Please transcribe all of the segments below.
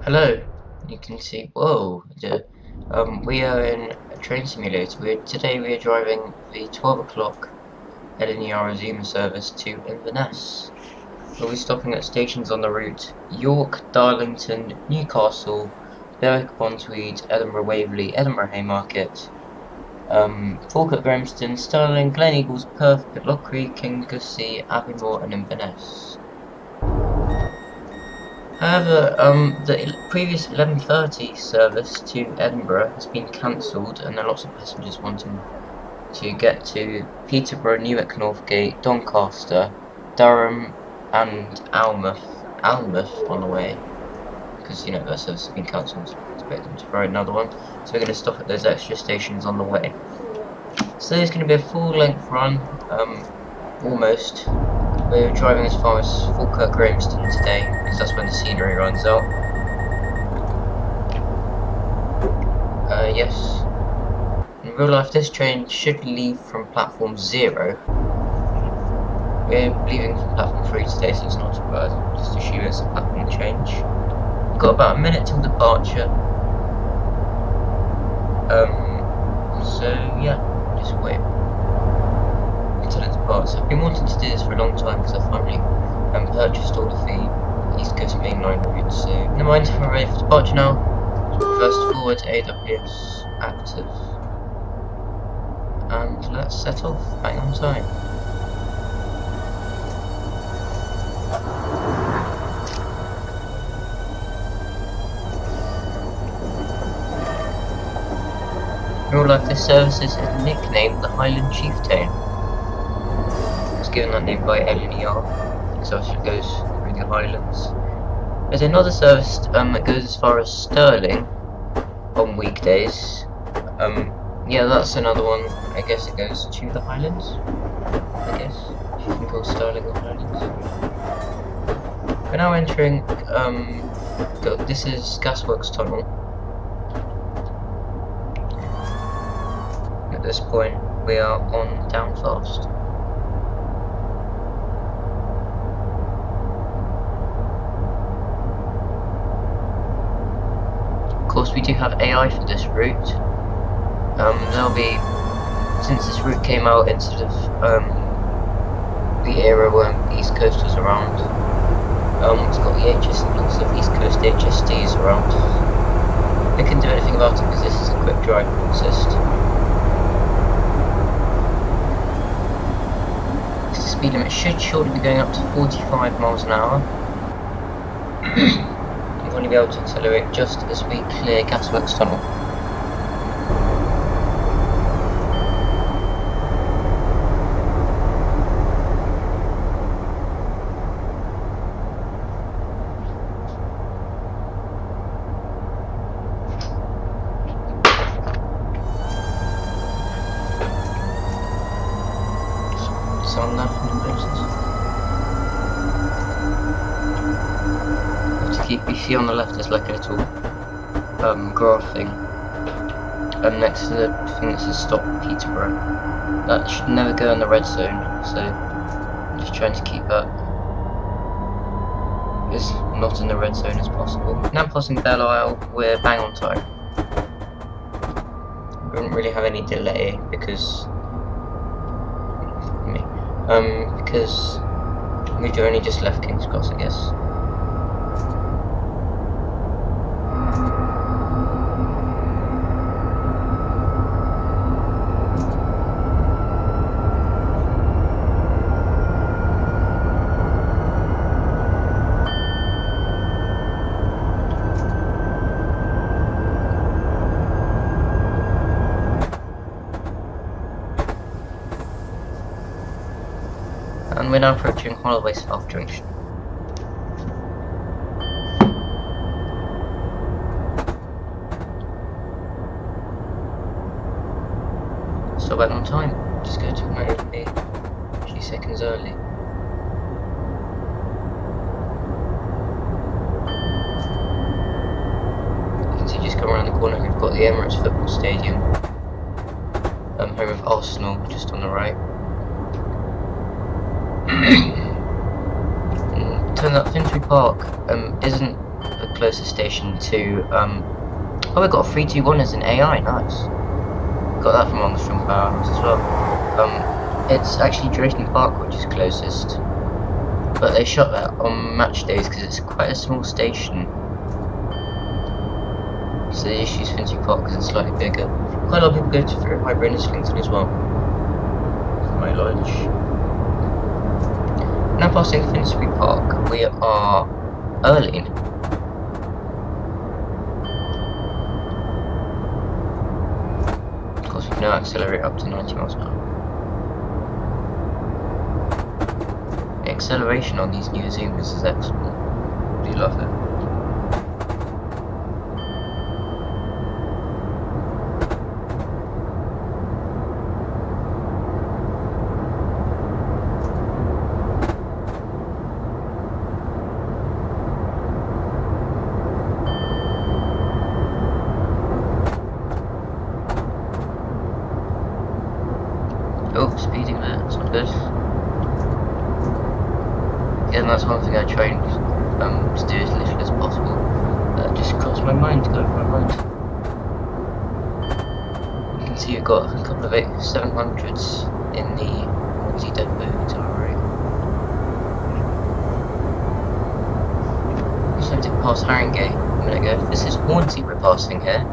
Hello, you can see, whoa, we are in a train simulator. Today we are driving the 12 o'clock LNER Azuma service to Inverness. We'll be stopping at stations on the route: York, Darlington, Newcastle, Berwick-upon-Tweed, Edinburgh Waverley, Edinburgh Haymarket, Falkirk Grahamston, Stirling, Gleneagles, Perth, Pitlochry, Kingussie, Aviemore and Inverness. However, the previous 11:30 service to Edinburgh has been cancelled, and there are lots of passengers wanting to get to Peterborough, Newark North Gate, Doncaster, Durham, and Alnmouth on the way, because that service has been cancelled. Expect them to provide another one, so we're going to stop at those extra stations on the way. So there's going to be a full-length run, almost. We're driving as far as Falkirk Grahamston today, because that's when the scenery runs out. Yes. In real life, this train should leave from platform 0. We're leaving from platform 3 today, so it's not too bad. Just assume it's a platform change. We've got about a minute till departure. So yeah, just wait. I've been wanting to do this for a long time because I finally purchased all of the East Coast Main Line routes, so never mind, we're ready for departure now. Reverse forward, AWS active, and let's set off, bang on time. In real life, this service is nicknamed the Highland Chieftain. Given that name by LNER, so it goes through the Highlands. There's another service that goes as far as Stirling on weekdays. Yeah, that's another one. I guess it goes to the Highlands. I guess if you can call Stirling the Highlands. We're now entering. This is Gasworks Tunnel. At this point, we are on Downfast. Of course, we do have AI for this route. There'll be, since this route came out in sort of the era when the East Coast was around, it's got the lots of East Coast HSTs around. They couldn't do anything about it because this is a quick drive assist. The speed limit should shortly be going up to 45 miles an hour. We'll only be able to accelerate just as we clear Gasworks Tunnel. On that from the bases. You see on the left there's like a little graph thing, and next to the thing that says stop Peterborough. That should never go in the red zone, so I'm just trying to keep that as not in the red zone as possible. Now passing Belle Isle, we're bang on time. We don't really have any delay because we've only just left King's Cross, I guess. And we're now approaching Holloway South Junction. So back on time. Just go to my own a few seconds early. You can see just come around the corner, we've got the Emirates Football Stadium. Home of Arsenal, just on the right. Turns out Finsbury Park isn't the closest station to, oh, we got a 321 as an AI, nice. Got that from Armstrong Powerhouse as well. It's actually Drayton Park which is closest, but they shut that on match days because it's quite a small station. So the issue is Finsbury Park because it's slightly bigger. Quite a lot of people go to Highbury and Islington as well, from my knowledge. Now passing Finsbury Park, we are early. Of course we can now accelerate up to 90 miles an hour. The acceleration on these new Azumas is excellent. I do love it. Oh, speeding there, that's not good. Yeah, and that's one thing I try and to do as little as possible. Just cross my mind, go over my mind. You can see you've got a couple of 700s in the Hornsey depot already. Just had to pass Haringey a minute ago. This is Hornsey we're passing here.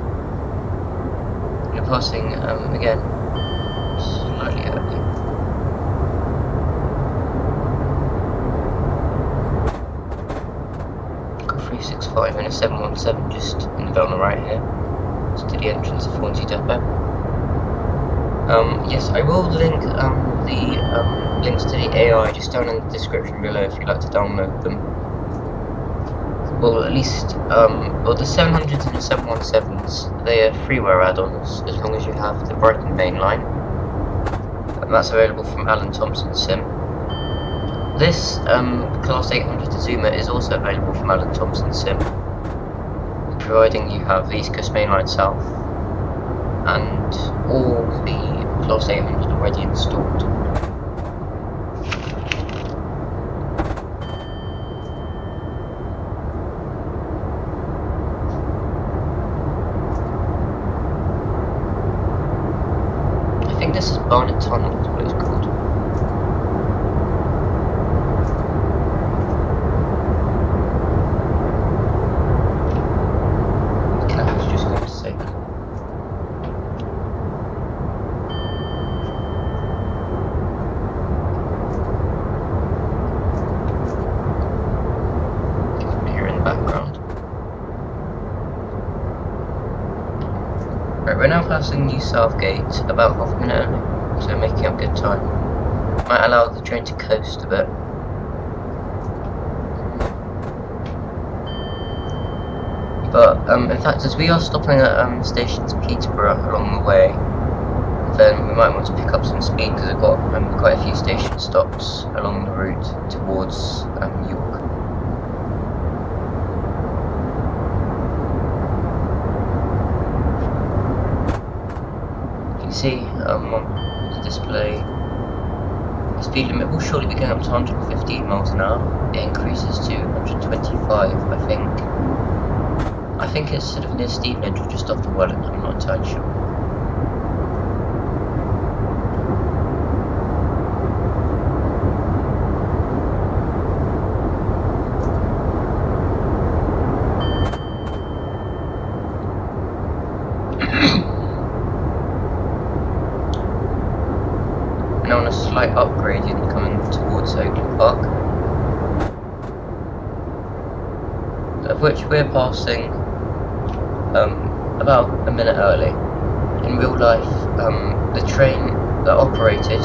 We're passing again. Slightly early. Got 365 and a 717 just in the bit on the right here. Just to the entrance of Hornsey Depot. Yes, I will link the links to the AI just down in the description below if you'd like to download them. Well, at least, well, the 700s and the 717s, they are freeware add-ons as long as you have the Brighton main line. That's available from Alan Thompson's sim. This Class 800 Azuma is also available from Alan Thompson's sim, providing you have the East Coast Mainline South and all the Class 800 already installed. I think this is Barnet Tunnel, is what it's called. Okay, I was just going to say that. You can hear in the background. Right, we're now passing New South Gate about half a minute early, so making up good time. Might allow the train to coast a bit. But in fact, as we are stopping at stations Peterborough along the way, then we might want to pick up some speed because we've got quite a few station stops along the route towards York. See on the display, the speed limit will surely be going up to 115 miles an hour. It increases to 125, I think. I think it's sort of near Stevenage or just off the Welland, I'm not entirely sure. On a slight upgrade coming towards Oakland Park, of which we're passing about a minute early. In real life, the train that operated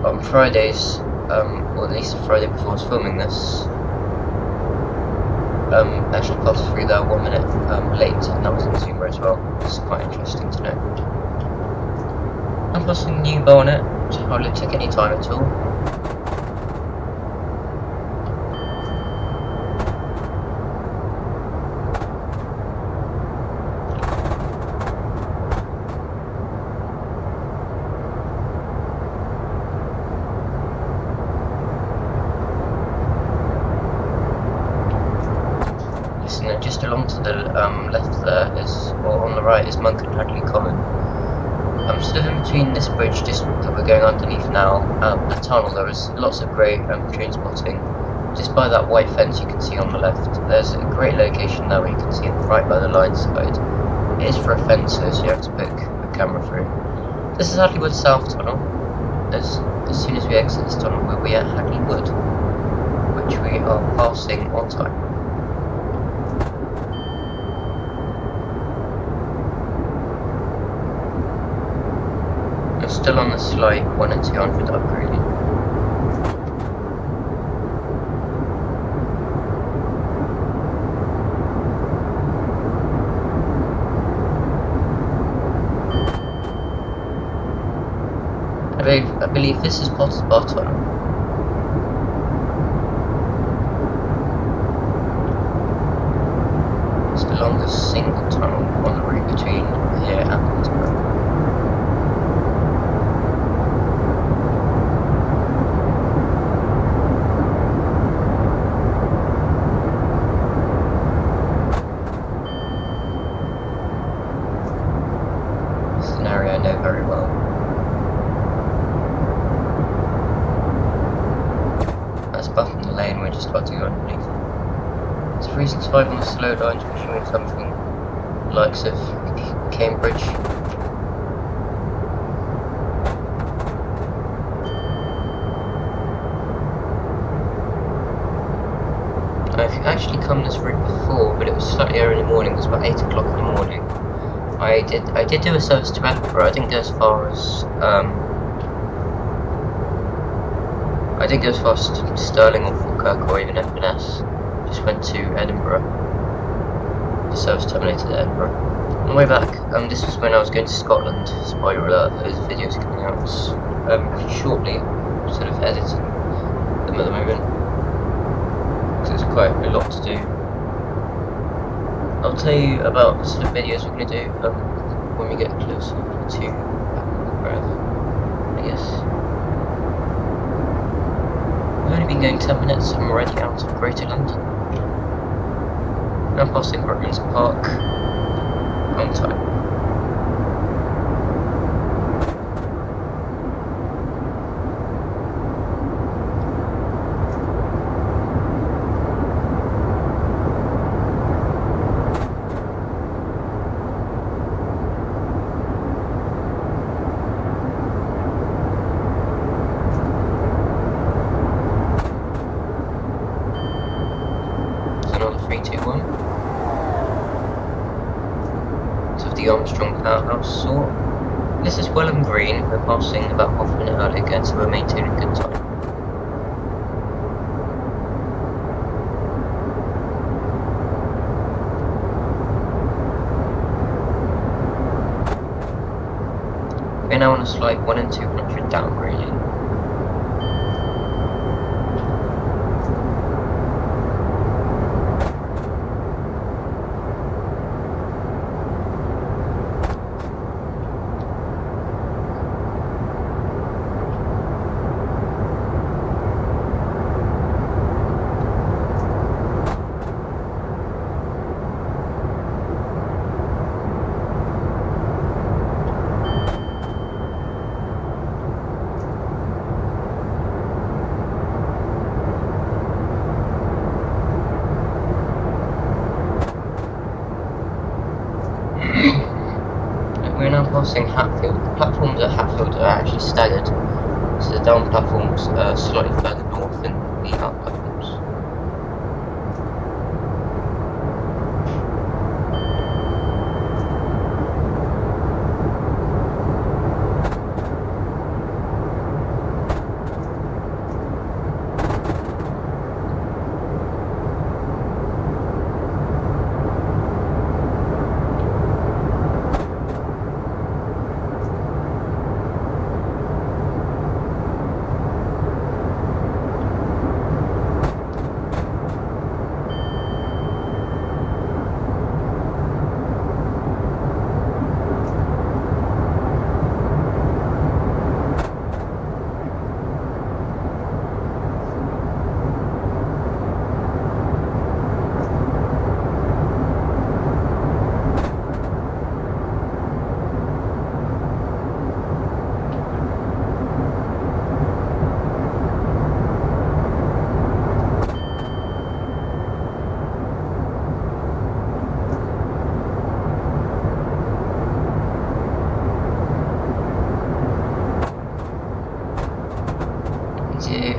on Fridays, or at least the Friday before I was filming this, actually passed through there 1 minute late, and that was in Azuma as well. It's quite interesting to know. I'm passing New Barnet, which hardly took any time at all. just along to the left there is, or on the right, is Monk and Hadley Common. Sort of in between this bridge just that we're going underneath now, the tunnel, there is lots of great train spotting. Just by that white fence you can see on the left, there's a great location there where you can see it right by the line side. It is for a fencer, so you have to poke the camera through. This is Hadley Wood South Tunnel. As soon as we exit this tunnel, we'll be at Hadley Wood, which we are passing on time. We're still on the slight 1 and 200 upgrading. I believe this is Potter's Bar Tunnel. It's the longest single tunnel on the route between here and Peterborough. This is an area I know very well. Up in the lane, we're just about to go underneath. It's 365 on the slow lines, presuming something likes of Cambridge. I've actually come this route before, but it was slightly early in the morning. It was about 8 o'clock in the morning. I did do a service to Edinburgh. I didn't go as far as Stirling or Falkirk or even Inverness. Just went to Edinburgh. The service terminated at Edinburgh. On the way back, this was when I was going to Scotland. Spoiler alert, those videos coming out shortly. Sort of editing them at the moment, because there's quite a lot to do. I'll tell you about the sort of videos we're going to do when we get closer to wherever, I guess. I've only been going 10 minutes and I'm already out of Greater London. Now passing Brooklands Park on time. Powerhouse sort. This is Welham Green. We're passing about half a minute early again, so we're maintaining good time. We're now on a slight 1 and 200 downgrading. We're now passing Hatfield. The platforms at Hatfield are actually staggered, so the down platforms are slightly further north than the up platforms.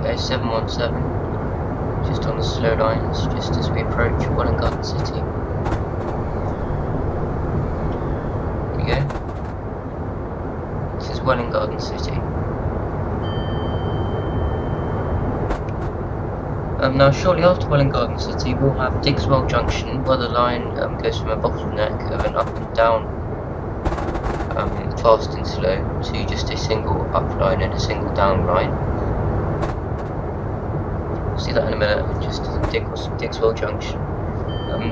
a 717, just on the slow lines, just as we approach Welwyn Garden City. Here we go. This is Welwyn Garden City. Now shortly after Welwyn Garden City we'll have Digswell Junction, where the line goes from a bottleneck of an up and down, fast and slow, to just a single up line and a single down line. We'll see that in a minute, just Digswell Junction.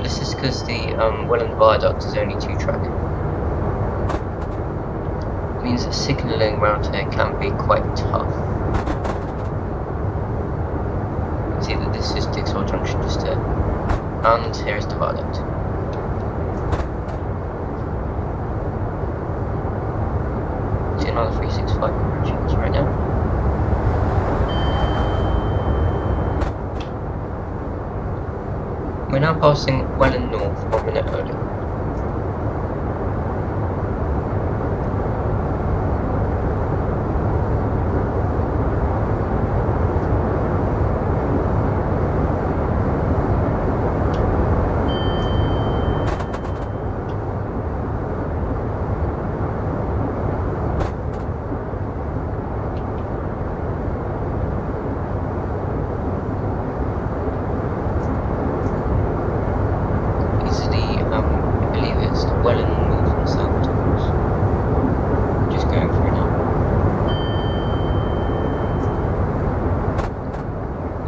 This is because the Welwyn Viaduct is only 2-track. It means that signalling around here can be quite tough. See that this is Digswell Junction just here, and here is the viaduct. See another 365 approaching us right now. We're now passing Welwyn North 1 minute early.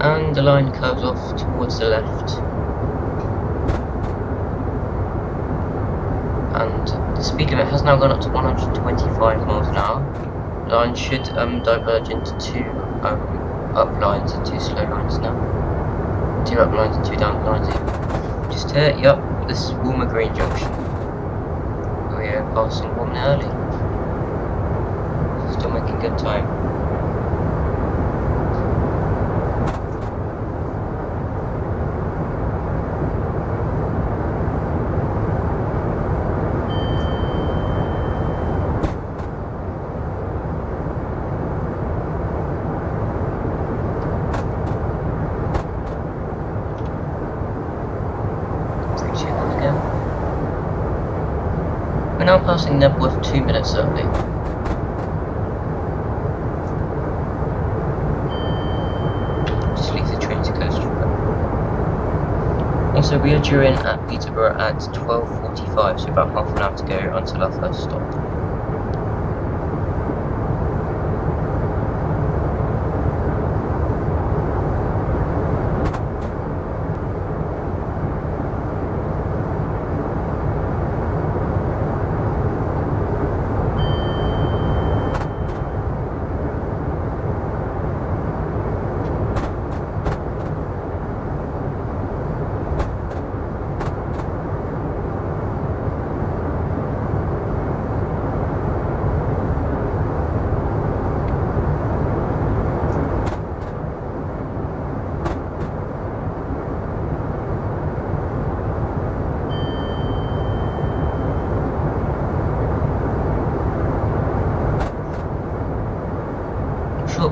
And the line curves off towards the left, and the speed limit has now gone up to 125 miles an hour. The line should diverge into 2 up lines and 2 slow lines now. 2 up lines and 2 down lines here. Just here, yep, this is Walmer Green Junction. We are passing 1 minute early. Still making good time. We're now passing Nebworth 2 minutes early. Just leave the train to coast from there. Also, we are due in at Peterborough at 12:45, so about half an hour to go until our first stop.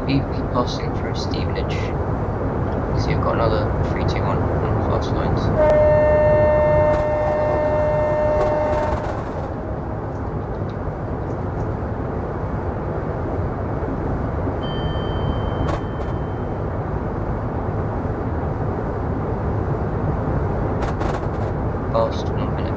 Be passing through Stevenage. So you've got another 321 on the fast lines. Past 1 minute.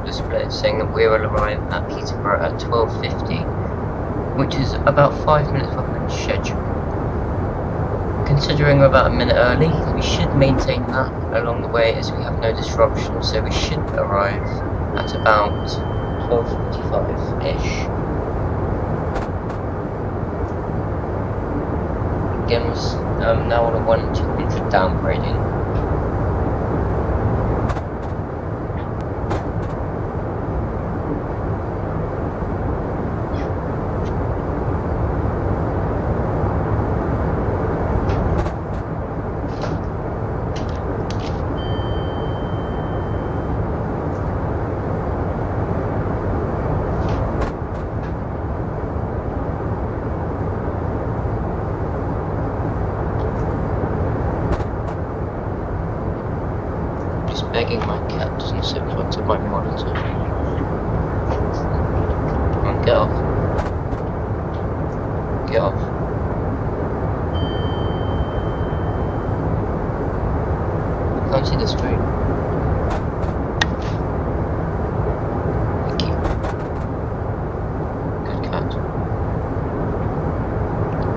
Display saying that we will arrive at Peterborough at 12:50, which is about 5 minutes behind schedule. Considering we're about a minute early, we should maintain that along the way as we have no disruption, so we should arrive at about 12:45-ish. Again, we're now on a 1 in 200 downgrading. on the sip front of my monitor. Come on, get off. Get off. I can't see the screen. Thank you. Good cat.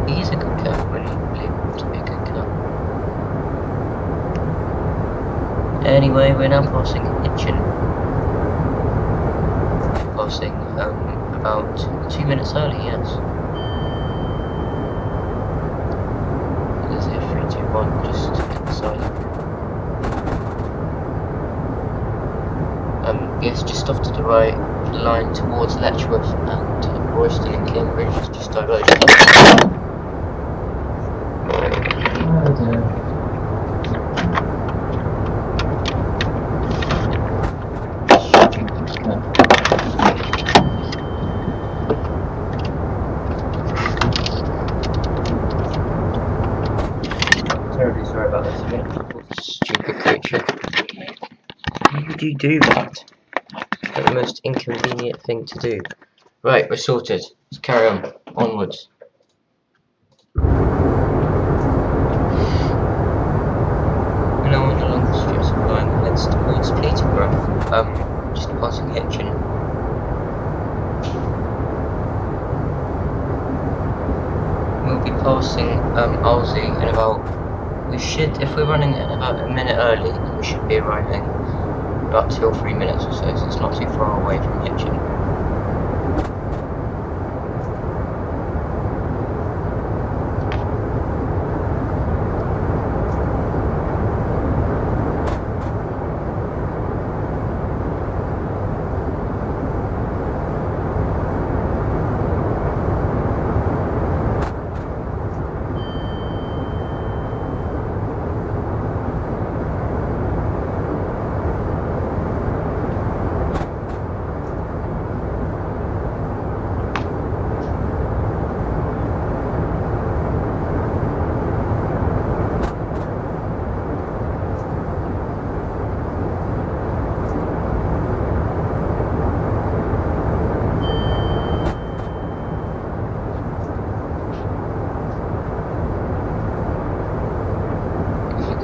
He is a good cat when you believe him to be a good cat. Anyway, we're now passing Hitchin. Passing about 2 minutes early, yes. There's a 3, 2, 1 just inside. Yes, just off to the right, the line towards Letchworth and Royston and Cambridge is just diverging. Oh dear. Terribly sorry about this again. Stupid creature. Why would you do that? It's the most inconvenient thing to do. Right, we're sorted. Let's carry on. Onwards. We're now on a long stretch of line that heads towards Peterborough. Just passing Hitchin. We'll be passing Alsey in about. We should, if we're running about a minute early, then we should be arriving about 2 or 3 minutes or so it's not too far away from Hitchin.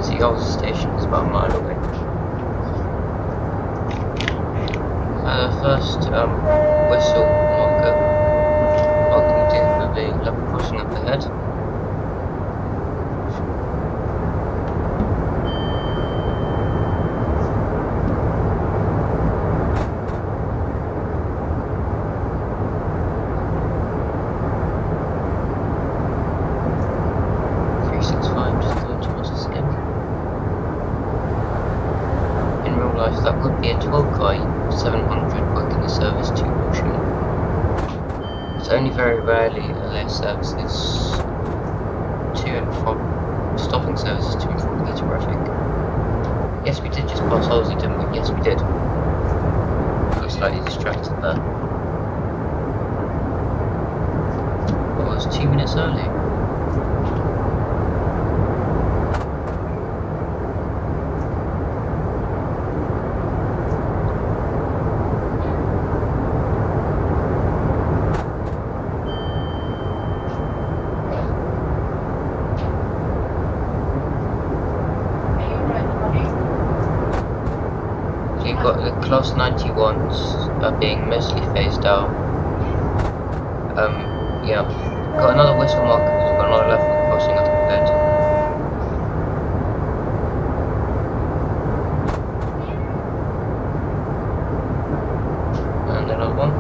The old station is about a mile away. First whistle marker marking the end of the level crossing up ahead. That would be a 12-guy 700 working the service to Horsham. It's only very rarely LNER services to and from, stopping services to and from Peterborough, I think. Yes, we did just pass Halsey, didn't we? Yes, we did. I got slightly distracted there. Well, it was 2 minutes early. You've got the Class 91s are being mostly phased out. Yeah. Got another whistle marker because we've got another level crossing up ahead. And another one.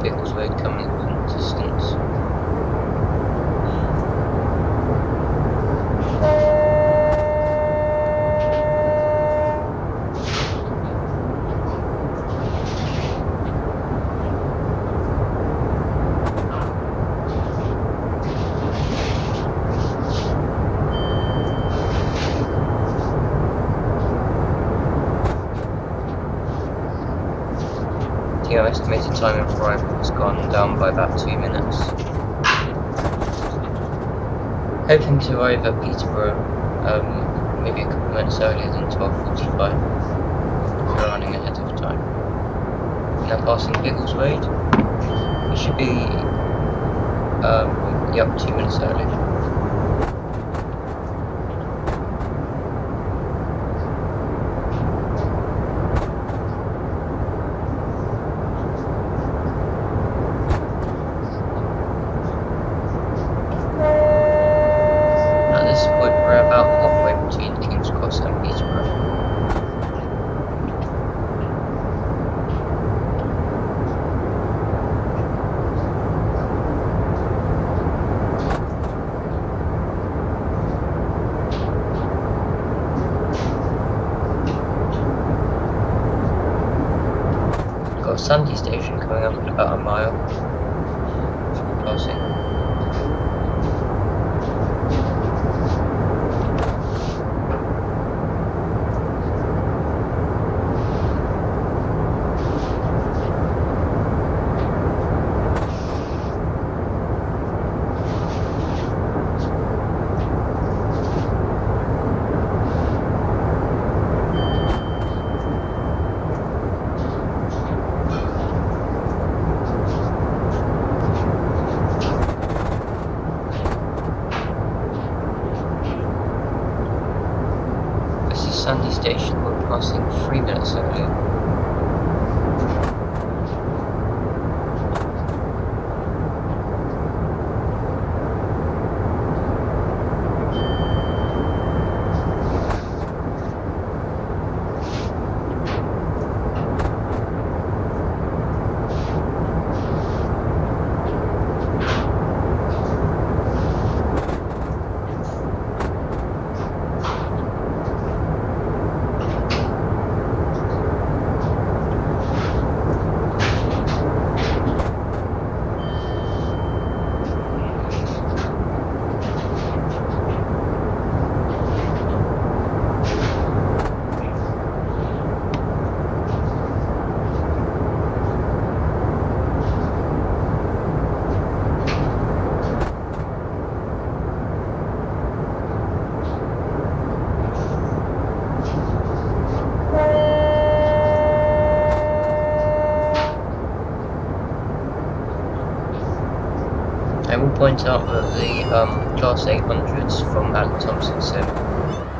Biggleswade coming in the distance. our estimated time of arrival has gone down by about 2 minutes. Hoping to arrive at Peterborough maybe a couple of minutes earlier than 12:45. We're running ahead of time. Now passing Biggleswade. We should be 2 minutes early. At this point we're about halfway between King's Cross and Peterborough. Got a Sandy station coming up in about a mile. Passing. Sandy station, we're passing 3 minutes early. I will point out that the Class 800s from Alan Thompson Sim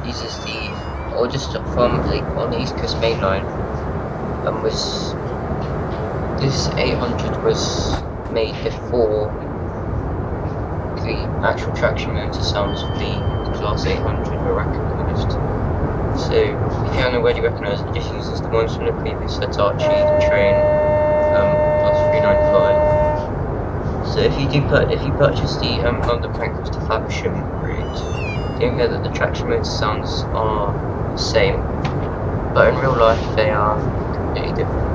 uses the oldest from on the East Coast Main Line, and this 800 was made before the actual traction motor sounds for the Class 800 were recognised. So if you haven't already recognised, it just uses the ones from the previous Hitachi train, Class 395. So if you purchase the London Kings to Faversham route, you'll know that the traction motor sounds are the same, but in real life they are completely different.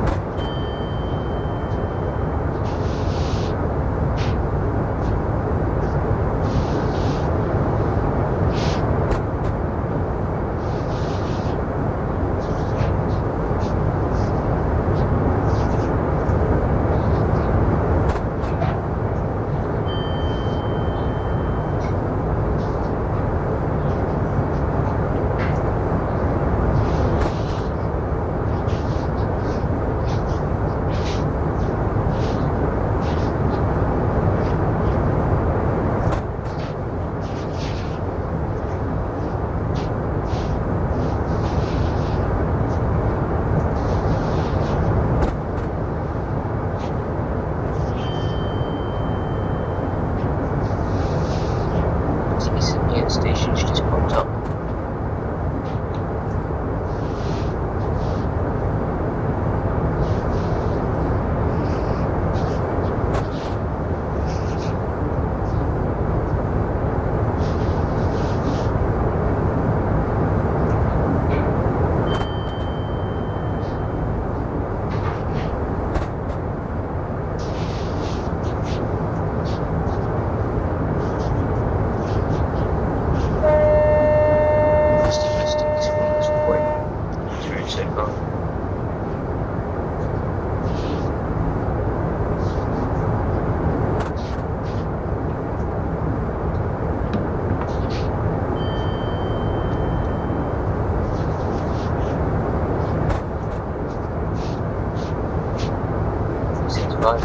5.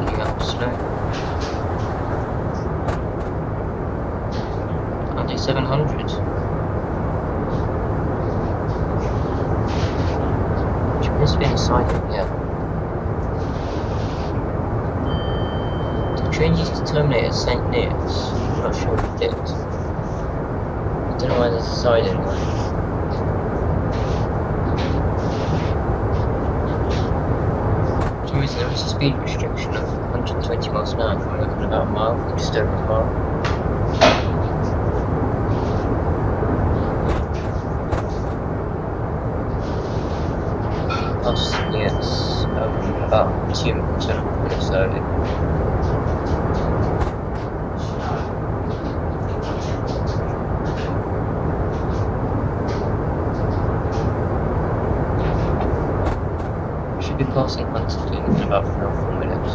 Getting up slow. Only 700. Which appears to be inside it, yeah. The train used to terminate at St. Neots. I'm not sure if it did. I don't know why there's a side anyway. There is a speed restriction of 120 miles an hour if we're looking about a mile, just over a mile. Plus, yes, about 2 minutes early. Should be passing Huntington in about 3 or 4 minutes.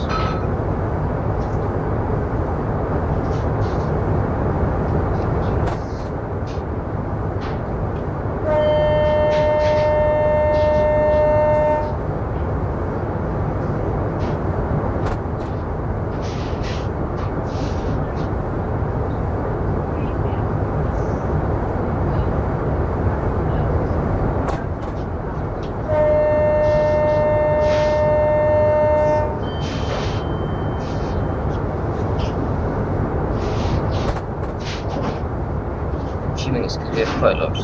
It's because we have quite a lot of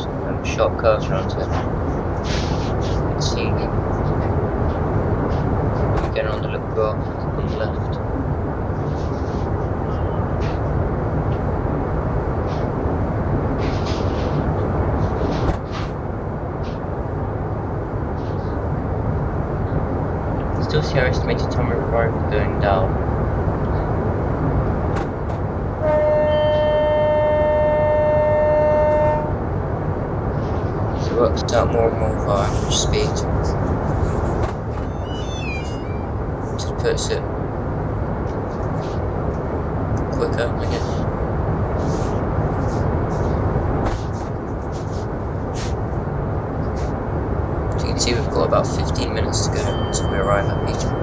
sharp curves around here. Let's see. Again on the little graph on the left. Still see our estimated time of arrival going down. Works out more and more of our average speed. Just puts it quicker, I guess. As you can see, we've got about 15 minutes to go until we arrive at Peterborough.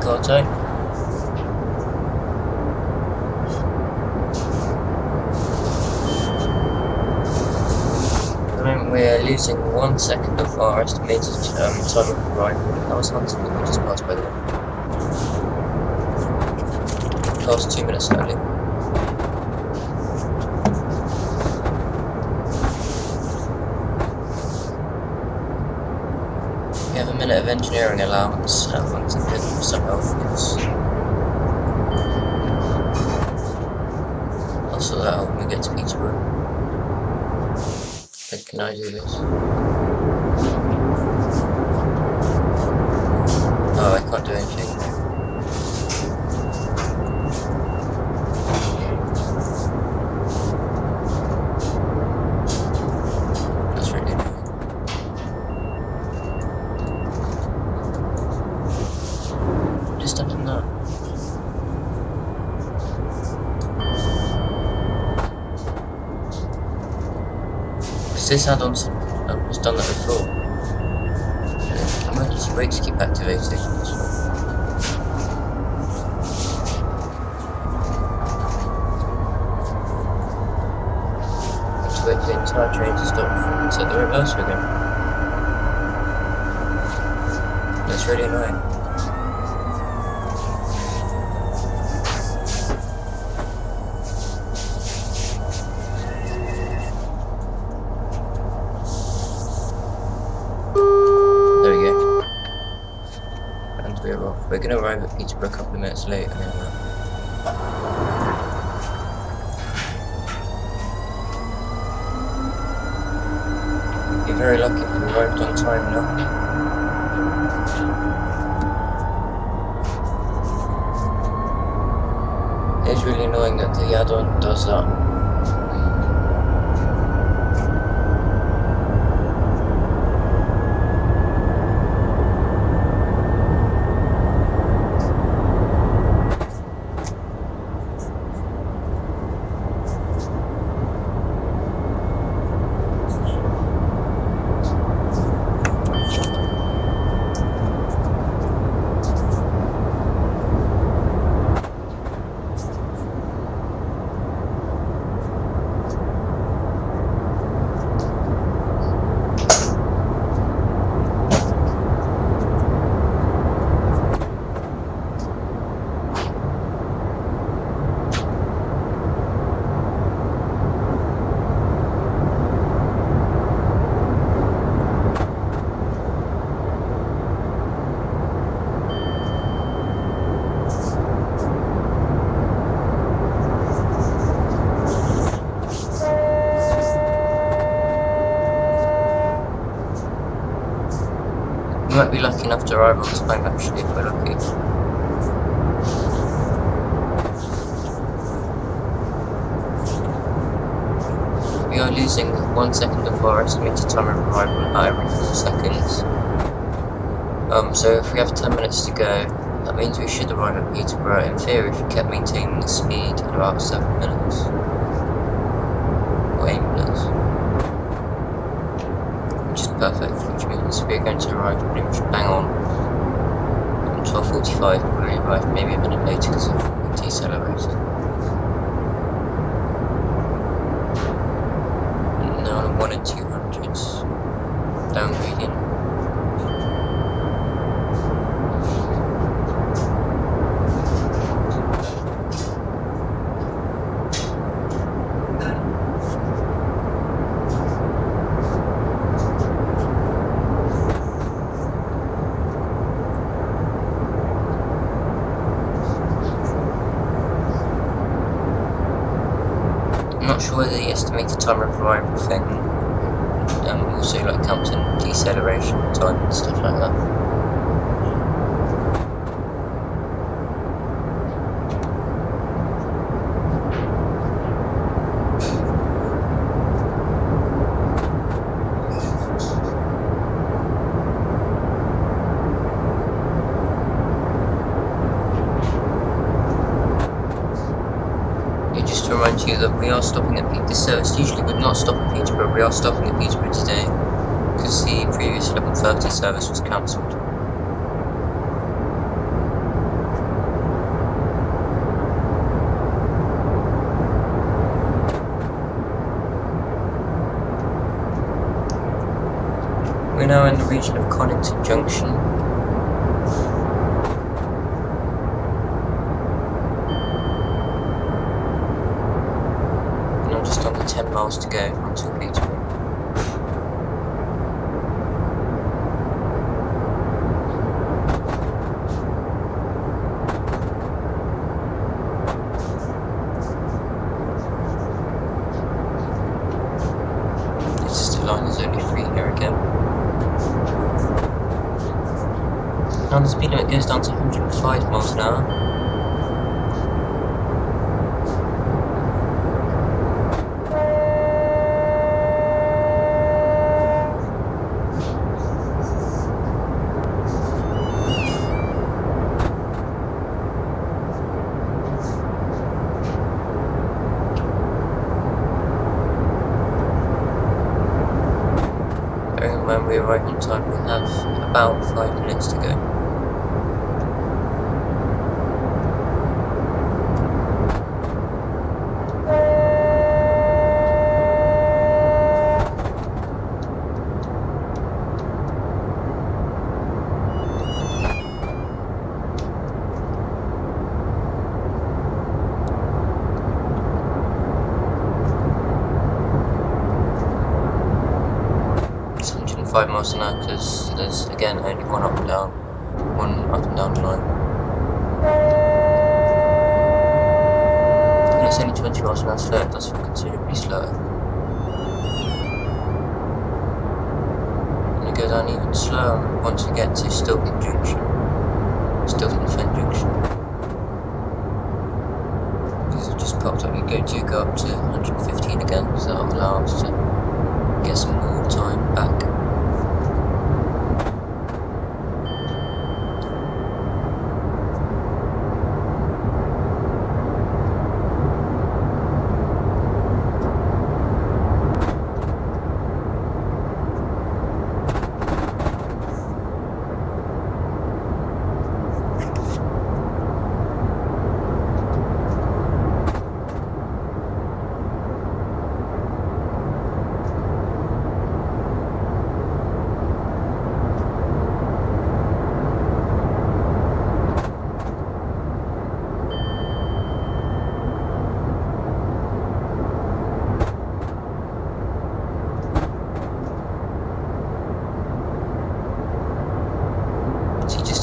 Carto. At the moment we're losing 1 second of our estimated time of arrival. That was Huntington we just passed, by the way. Past 2 minutes early. We have a minute of engineering allowance at Huntington for some health use. I'll sort that out when we get to Peterborough. But can I do this? Oh, I can't do anything. That's really annoying. Just done that. Because this add-on has done that before. Emergency brakes keep activating as well. Wait for the entire train to stop before we set the reverser again. It's really annoying. There we go. And we're off. We're going to arrive at Peterborough a couple of minutes late, and then you're very lucky if we arrived on time now. It's really annoying that the add-on does that. We might be lucky enough to arrive on time actually if we're lucky. We are losing 1 second of our estimated time of arrival about every 4 seconds. So if we have 10 minutes to go, that means we should arrive at Peterborough in theory if we kept maintaining the speed in about 7 minutes. Or 8 minutes. Which is perfect, which means we're going to arrive pretty much bang on 12:45, probably arrive maybe a minute later because of the decelerator. Now on 1 and 200s, down gradient. I'm not sure whether the estimated time of arrival thing also like counts in deceleration time and stuff like that. Just to remind you that we are stopping at Peterborough. This service usually would not stop at Peterborough. We are stopping at Peterborough today because the previous 11:30 service was cancelled. We're now in the region of Connington Junction. Just under 10 miles to go until Peterborough. The line is only 3 here again. Now the speed limit goes down to 105 miles an hour. When we arrive on time, we have about 5 minutes to go. 25 miles an hour because there's again only one up and down line. And it's only 20 miles an hour slow, it does feel considerably slower. And it goes down even slower once we get to Stilton Fen Junction. Because it just popped up, you go up to 115 again, so that'll allow us to get some more time back.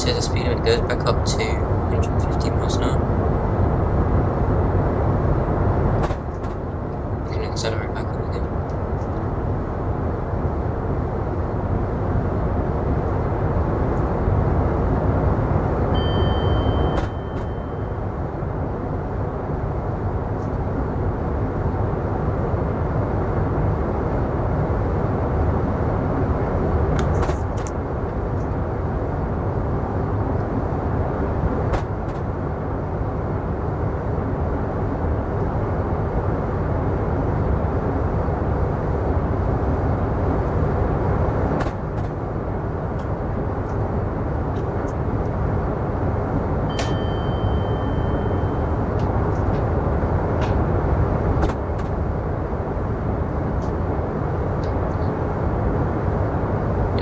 The speed limit goes back up to 150 miles an hour. You can accelerate back up again.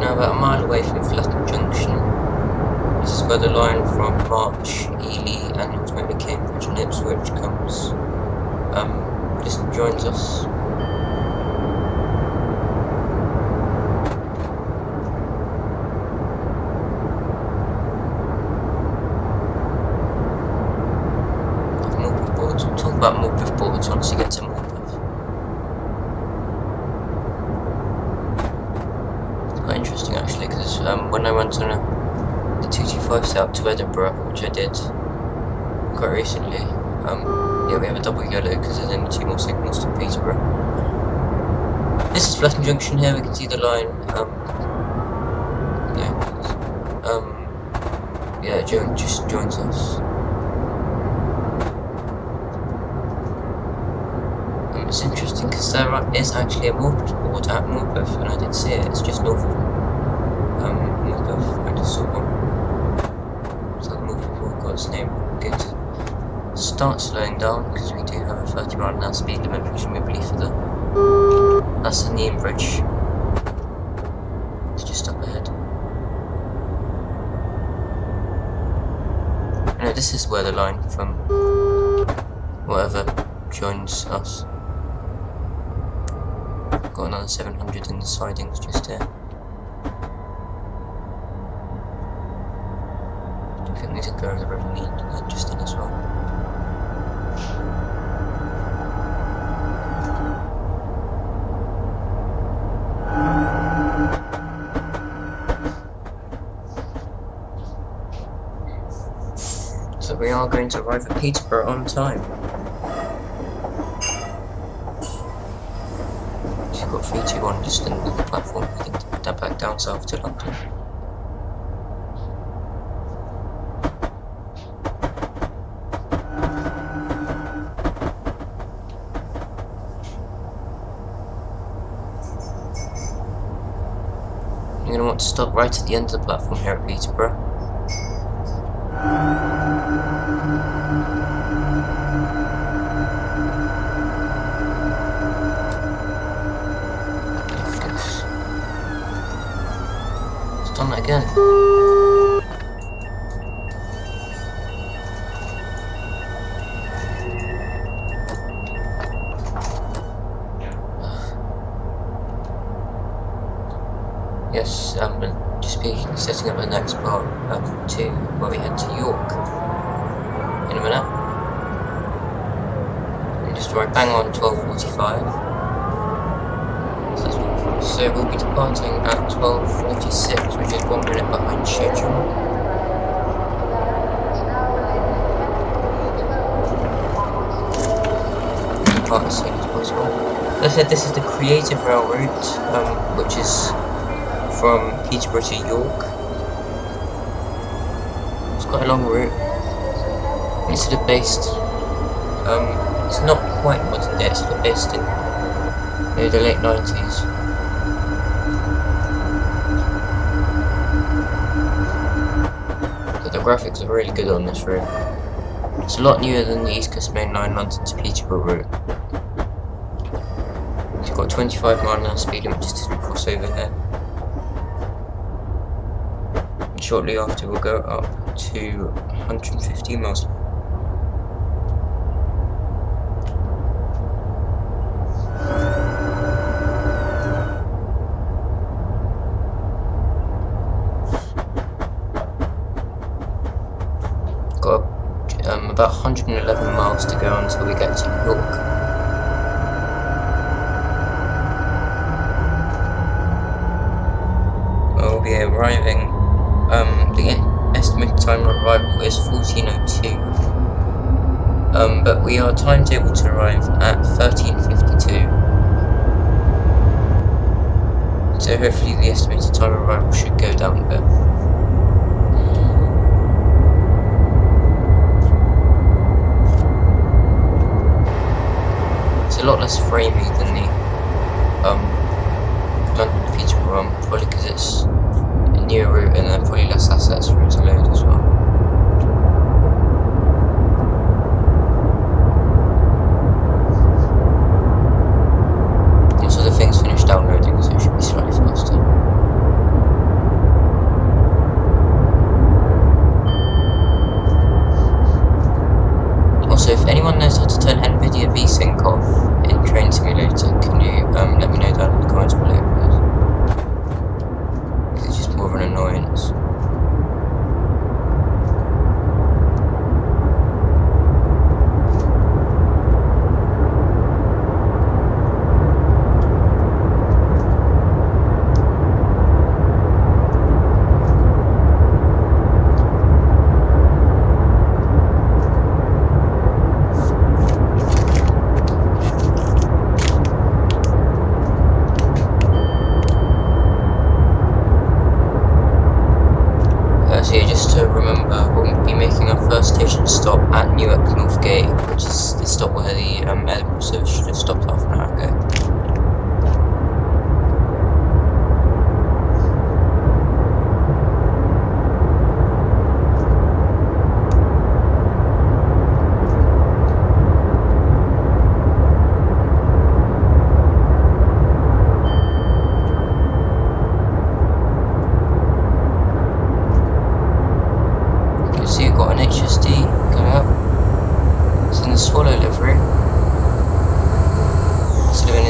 About a mile away from Fletton Junction. This is where the line from March, Ely and ultimately Cambridge and Ipswich comes, just joins us. Morpeth boards. We'll talk about Morpeth boards once you get to Morpeth. Interesting actually, because when I went on the 225 south to Edinburgh, which I did quite recently, yeah, we have a double yellow because there's only 2 more signals to Peterborough. This is Fletton Junction here, we can see the line, yeah, it just joins us. It's interesting because there is actually a Morpeth board at Morpeth, and I did see it. It's just north of Morpeth. I just saw one. So the Morpeth board got its name. Good. Start slowing down because we do have a 30 mile an hour speed limit, presumably for that's the Newark Bridge. It's just up ahead. No, this is where the line from whatever joins us. Got another 700 in the sidings just here. I think we need to go over the River Mead just in as well. So we are going to arrive at Peterborough on time. We've got 321 just in the platform, I think, to put that back down south to London. You're going to want to stop right at the end of the platform here at Peterborough. It's done that again. Yeah, guess we'll just be setting up the next part to where we head to York in a minute. And just right bang on 12:45. So we'll be departing at 12:46, which is 1 minute behind schedule. Depart as soon as possible. As I said, this is the Creative Rail route, which is from Peterborough to York. It's quite a long route. It's sort of based, it's not quite modern day, it's sort of based in the late 90s. But the graphics are really good on this route. It's a lot newer than the East Coast Main Line London to Peterborough route. It's got 25 mph speed limit just as we cross over here. Shortly after we'll go up to 115 miles. Got about 111 miles to go until we get to York. We'll be arriving. The estimated time of arrival is 14:02, but we are timetabled to arrive at 13:52, so hopefully the estimated time of arrival should go down a bit. It's a lot less framey than the London Peterborough one, probably because it's newer route and then probably less assets for it to load as well. Also the thing's finished downloading, so it should be slightly faster. Also, if anyone knows how to turn NVIDIA VSync off in Train Simulator, can you let me know down in the comments below, please? It's just more of an annoyance. So yeah, just to remember, we'll be making our first station stop at Newark North Gate, which is the stop where the Edinburgh service should have stopped half an hour ago. So you've got an HSD coming up. It's in the Swallow livery. Instead of an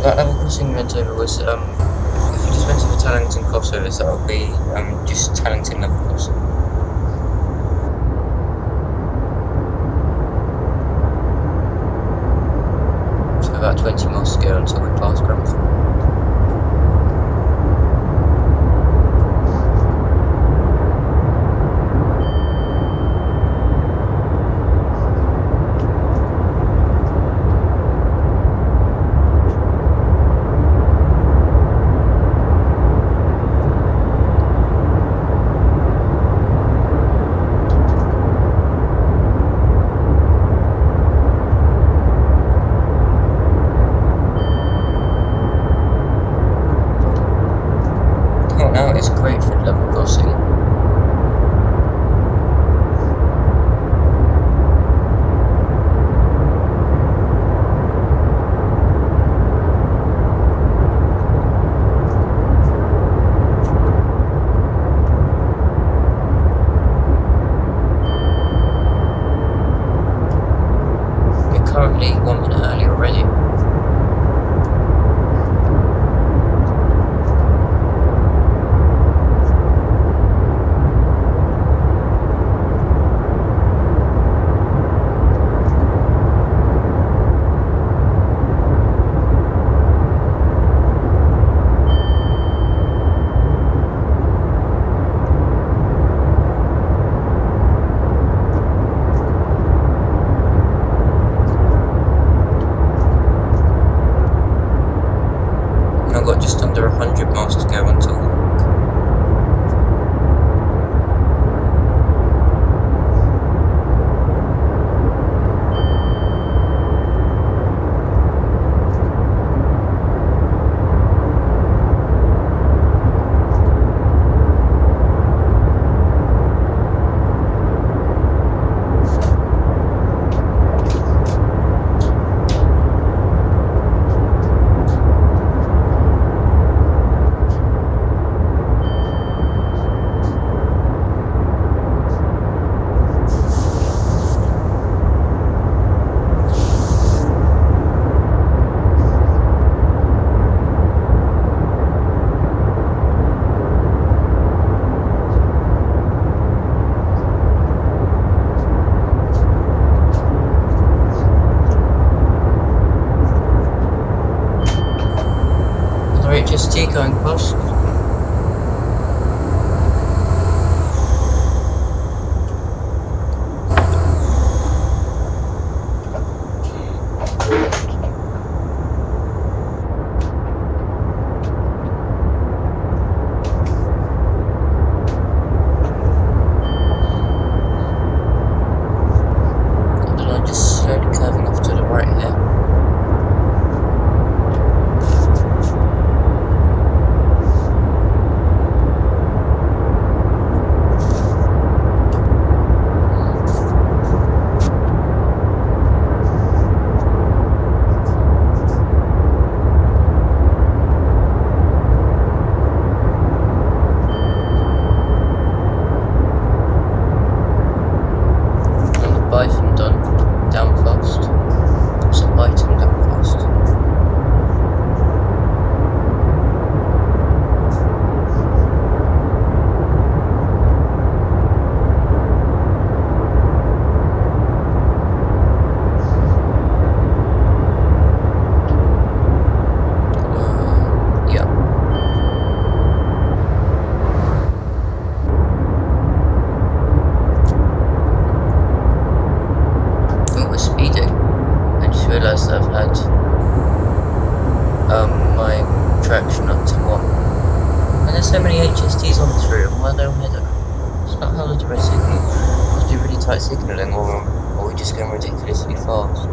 That level crossing we went over was, if you just went to the Darlington crossovers, that would be just Darlington level crossing. So about 20 miles to go until we pass Grantham. Now it's Retford level crossing. We're currently 1 minute early already. I've got just under 100 miles to go until Newark. HST going past. The line just slowly curving off to the right here. Byton done down fast. So Byton down fast. Yeah. Oh, we're speeding. I just realised I've had my traction up to 1. And there's so many HSTs on this route, why don't hit it? It's not how to signal. Must be really tight signalling, or are we just going ridiculously fast?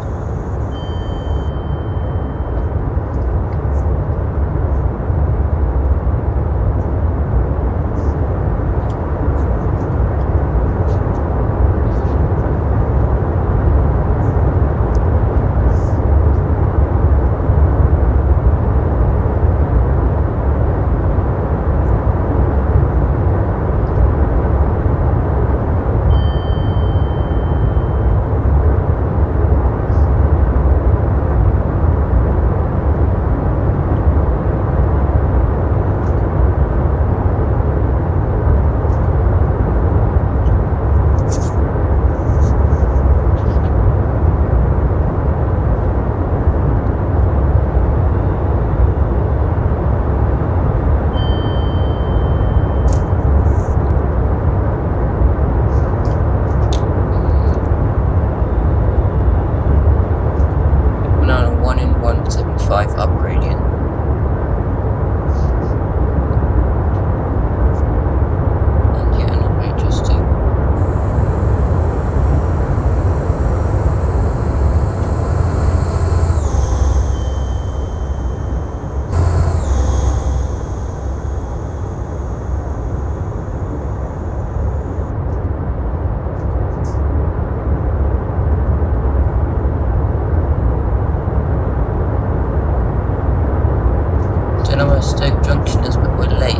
don't know where Stoke Junction is, but we're late.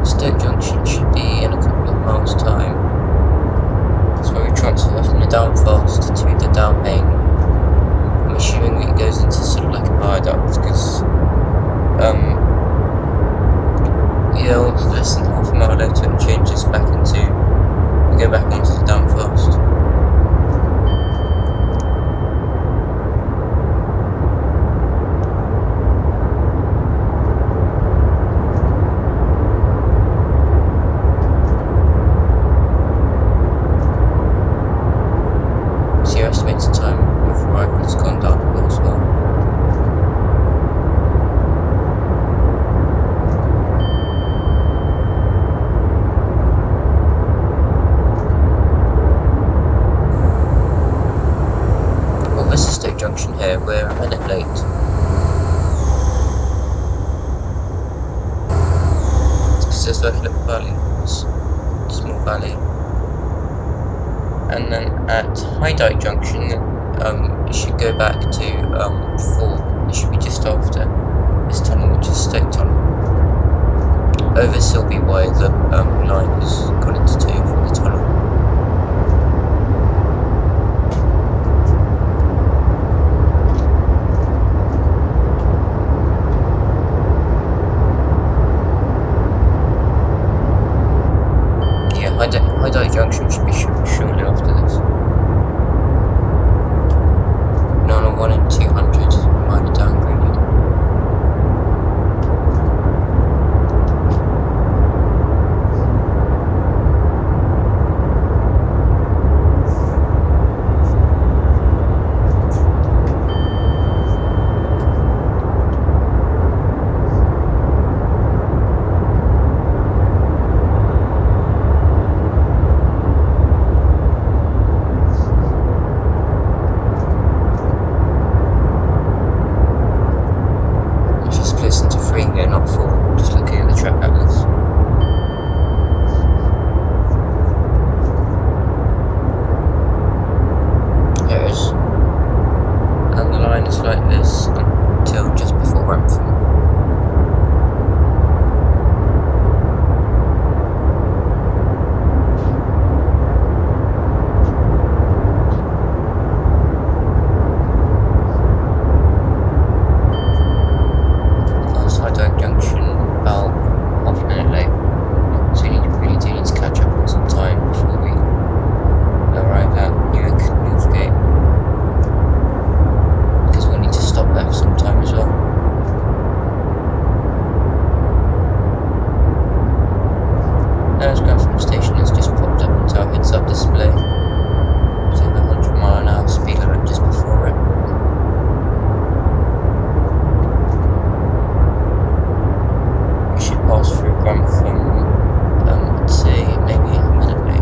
Stoke Junction should be in a couple of miles' time. That's where we transfer from the down fast to the down main. I'm assuming it goes into sort of like a viaduct because yeah, less than half a mile later it changes back into, we go back onto the down fast. So your estimated time of arrival has gone down a lot as well. This is Stoke Junction here, we're a minute late. It's because there's like a little valley, it's a small valley. And then at High Dyke Junction, you should go back to 4, it should be just after this tunnel, which is Stoke Tunnel. Over Silby Way, the line has gone into 2 from the tunnel. High Dyke Junction should be shortly after this. No, on a 1 in 200 minor down gradient. Grantham station has just popped up into our heads-up display. It's in the 100-mile-an-hour speed limit just before it. We should pass through Grantham, I'd say maybe a minute late.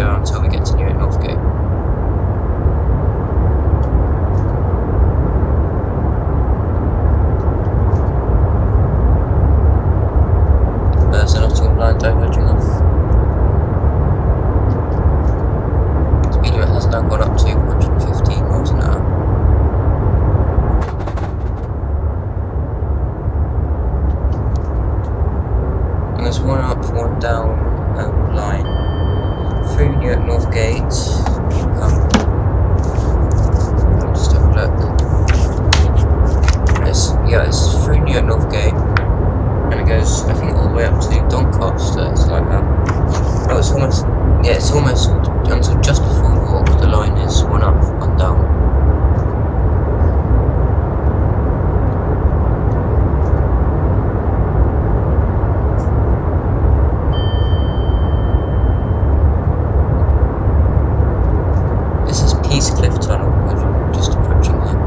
Until we get to Newark North Gate. There's a Nottingham line diverging off. Speed limit has now gone up to 115 miles an hour. And there's one up, one down line. Through Newark North Gate, I'll just have a look. It's through Newark North Gate, and it goes, I think the way up to Doncaster. It's like no, it's almost, yeah, it's almost until just before York. The line is one up, one down. Cliff Tunnel, we're just approaching there.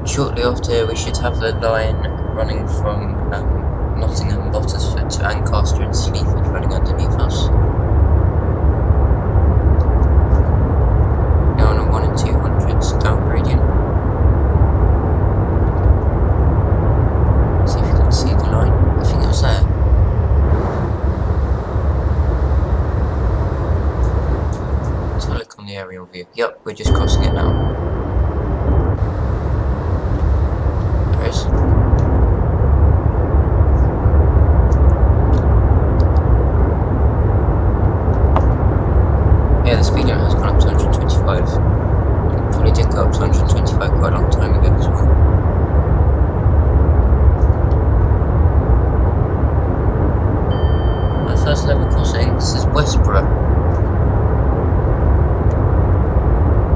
Shortly after, we should have the line running from Nottingham, Bottisford to Ancaster and Sleaford running underneath us. Now on a 1 and 200s down gradient. See if you can see the line. I think it was there. Let's have a look on the aerial view. Yep, we're just crossing it now. Yeah, the speed limit has gone up to 125. Probably did go up to 125 quite a long time ago as well. Our first level crossing, this is Westborough.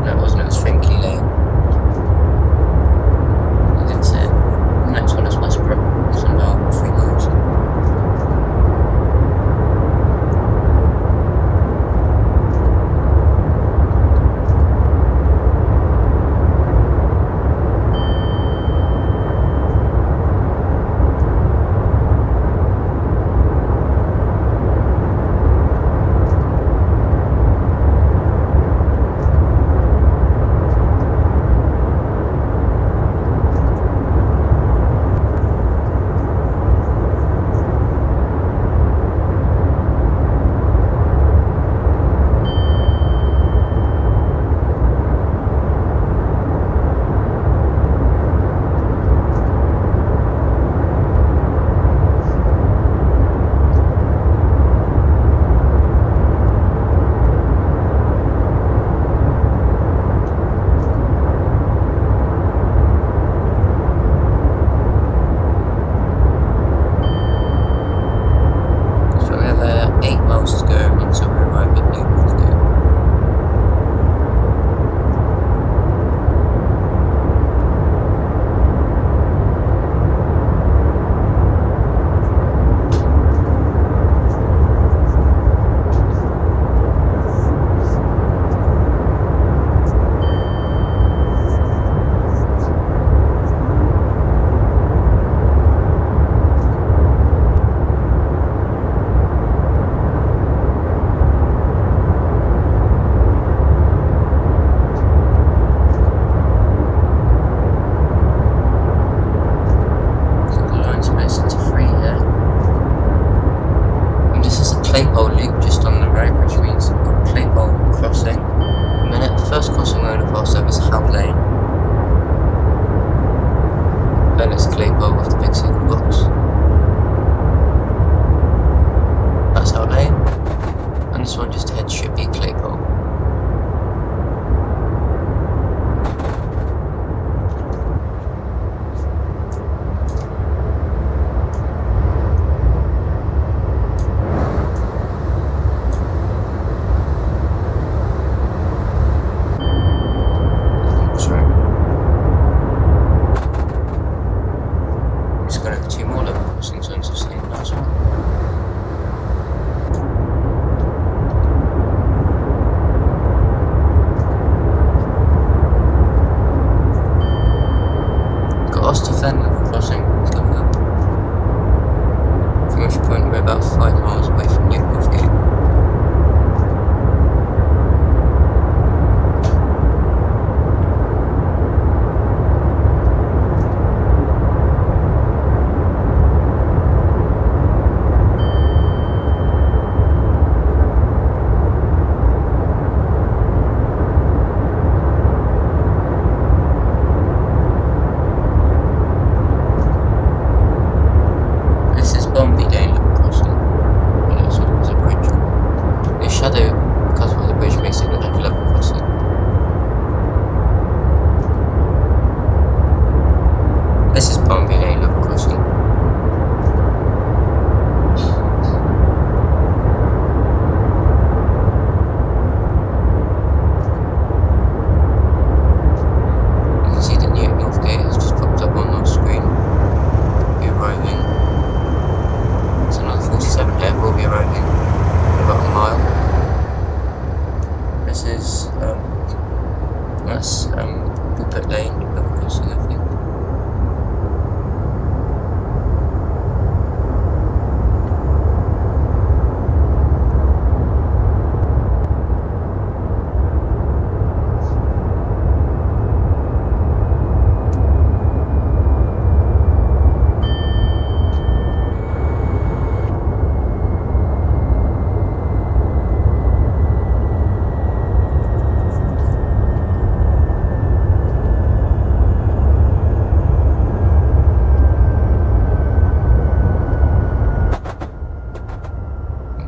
No, it wasn't, it was Finkley Lane. Next one is Westborough. It's about 3 miles.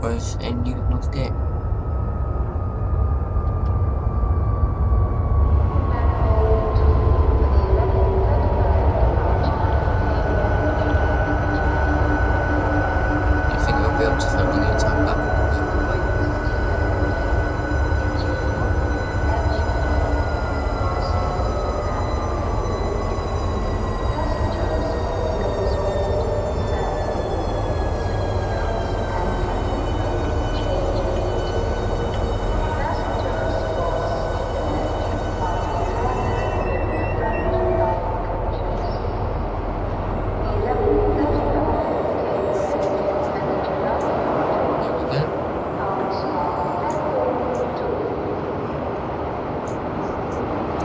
arrive in Newark North Gate. I think we'll be able to follow the entire platform.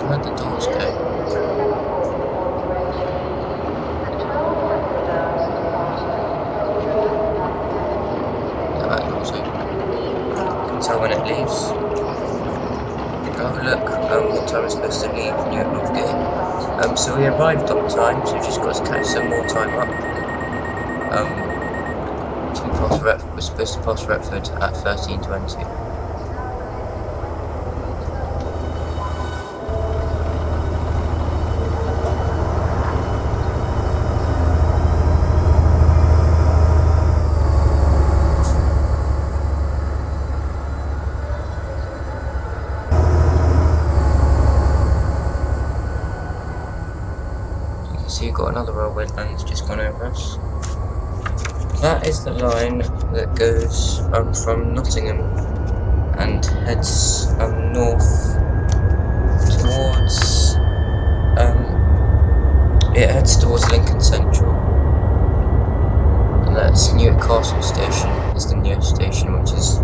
Where'd the doors go? The back door's open. Can tell when it leaves. Go have a look what time it's supposed to leave Newark North Gate. So we arrived on time, so we've just got to catch some more time up. We're supposed to pass Retford at 13:20. So you've got another railway line that's just gone over us. That is the line that goes from Nottingham and heads north towards it heads towards Lincoln Central, and that's Newcastle station is the nearest station, which is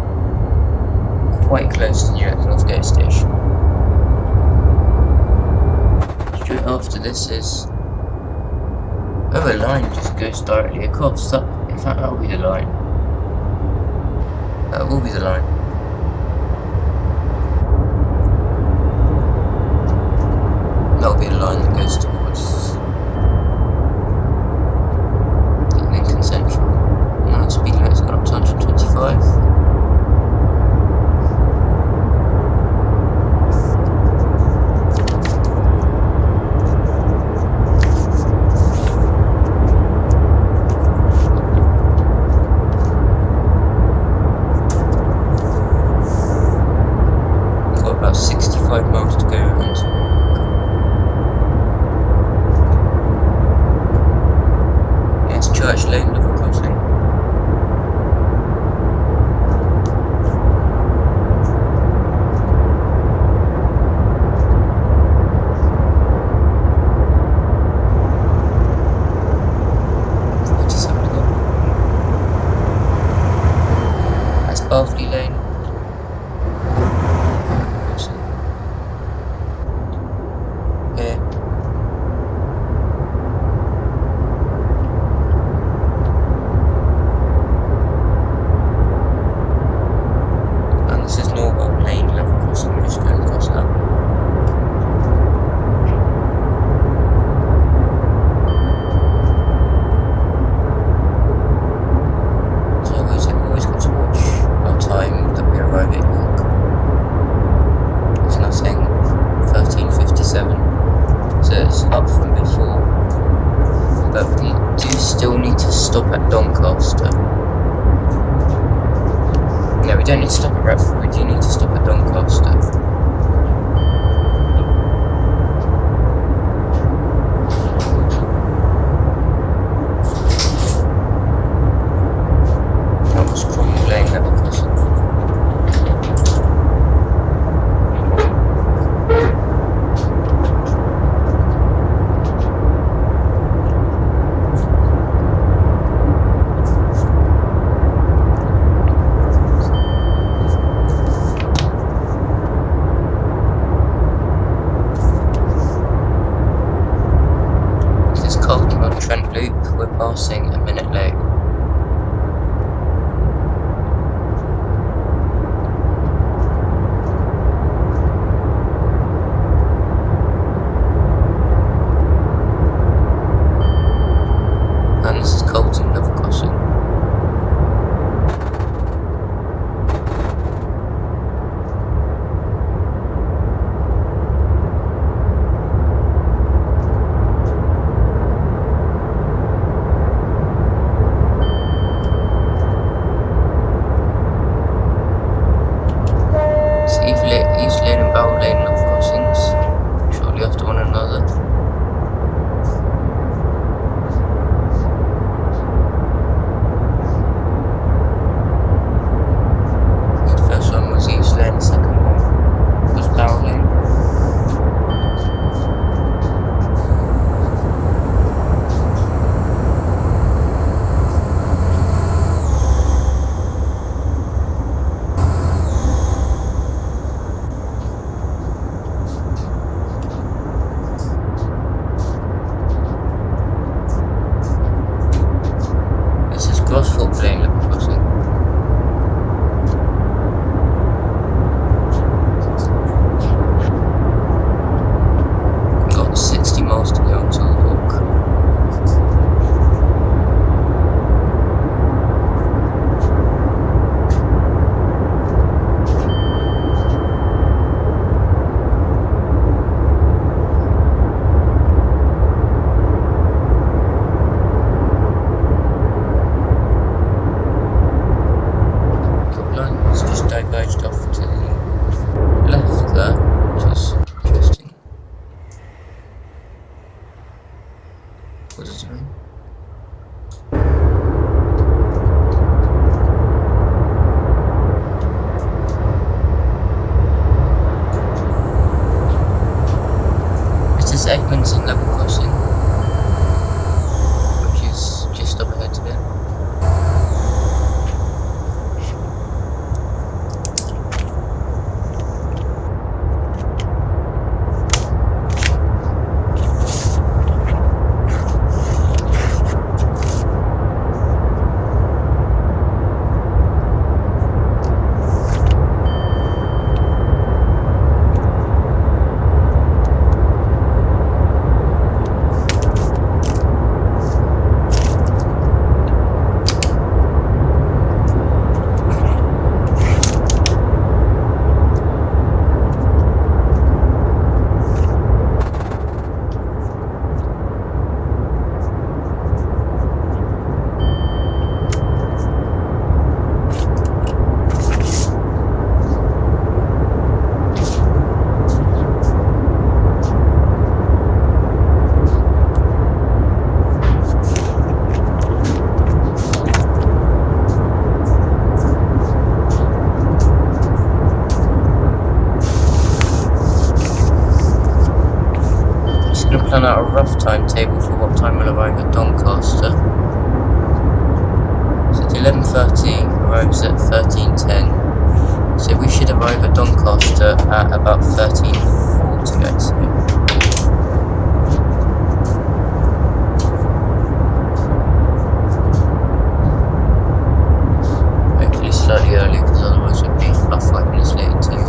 quite close to Newark North Gate station. Straight after this is a line just goes directly across. In fact, that will be the line. That will be the line. That will be the line that goes towards Lincoln Central. Now the speed limit's gone up to 125. About 65 miles to go around. It's Church Lane level crossing. Just have a look. That's Barfley Lane. Still need to stop at Doncaster. No, we don't need to stop at Retford, we do need to stop at Doncaster. That was Cromwell Lane level crossing. plan out a rough timetable for what time we'll arrive at Doncaster. So the 11:30 arrives at 13:10. So we should arrive at Doncaster at about 13:40, I'd say. Hopefully slightly early, because otherwise we'd be about 5 minutes late too.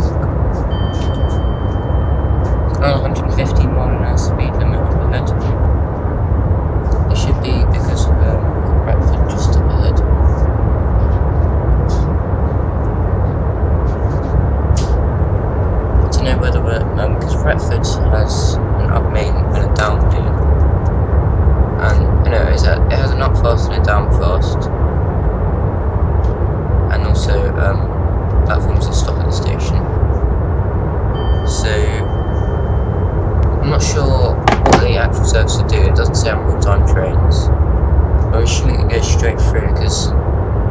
Around 115 mile an hour speed limit up ahead. It should be because of Retford just up ahead. To know whether we're because Retford has an up main and a down main, and it has an up fast and a down fast, and also platforms that stop at the station. So I'm not sure what the actual service will do. It doesn't say on real-time trains. But we shouldn't go straight through because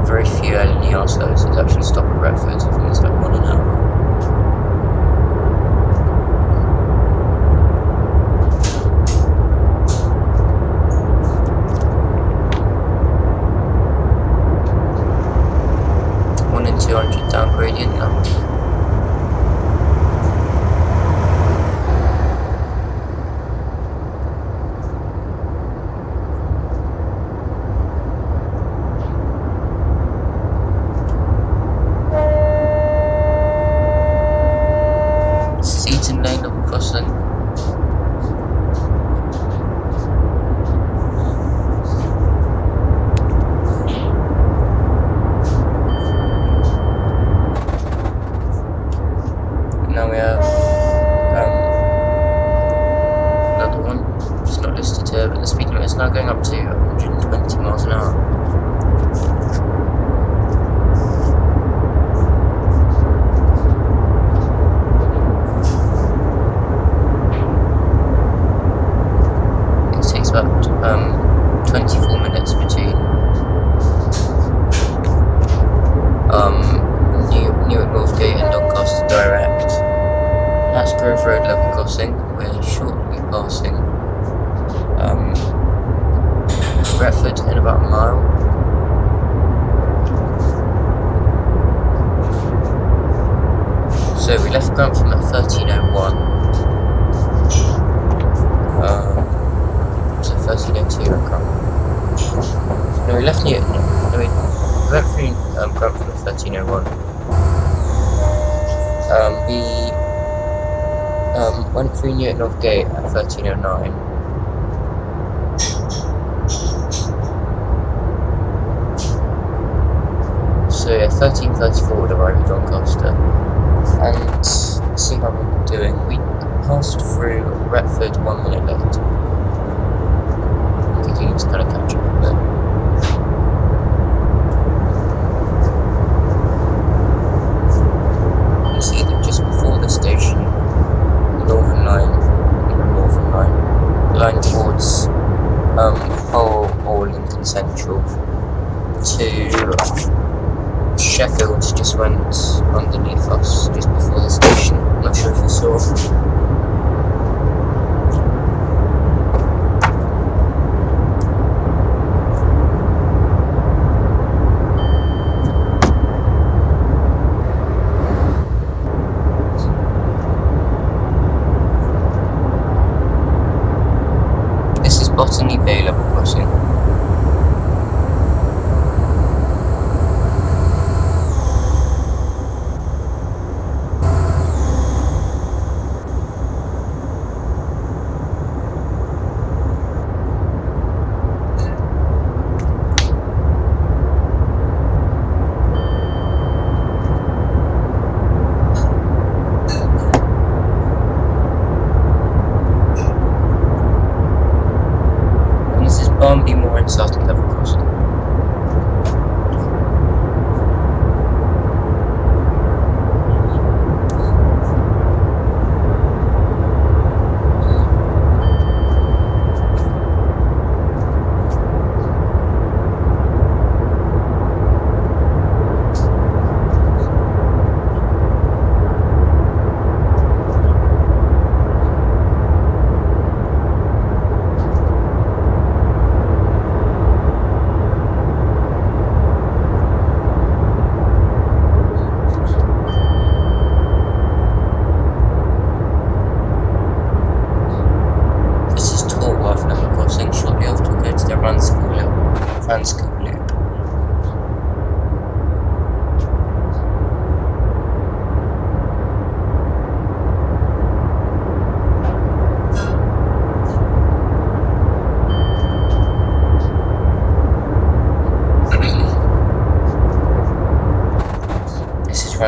very few LNER services actually stop at Retford. I think it's like 1 an hour. One in 200 down gradient now. Lane level crossing. Now we have another one. It's not listed here, but the speed limit is now going up to 120 miles an hour. About 24 minutes between Newark North Gate and Doncaster direct. That's Grove Road level crossing. We're shortly passing Retford in about a mile. So we left Grantham at 13:01. 13:02 at Grantham. No, we left Newton. No, we went through Grantham at 13:01. We went through Newark North Gate at 13:09. So yeah, 13:34 would arrive at Doncaster. And let's see how we're doing. We passed through Retford 1 minute late. I think it's kind of catch up a bit. You see that just before the station, the Northern Line, the line towards Hull or Lincoln Central to Sheffield just went underneath us just before the station. I'm not sure if you saw. Botany Bay level crossing.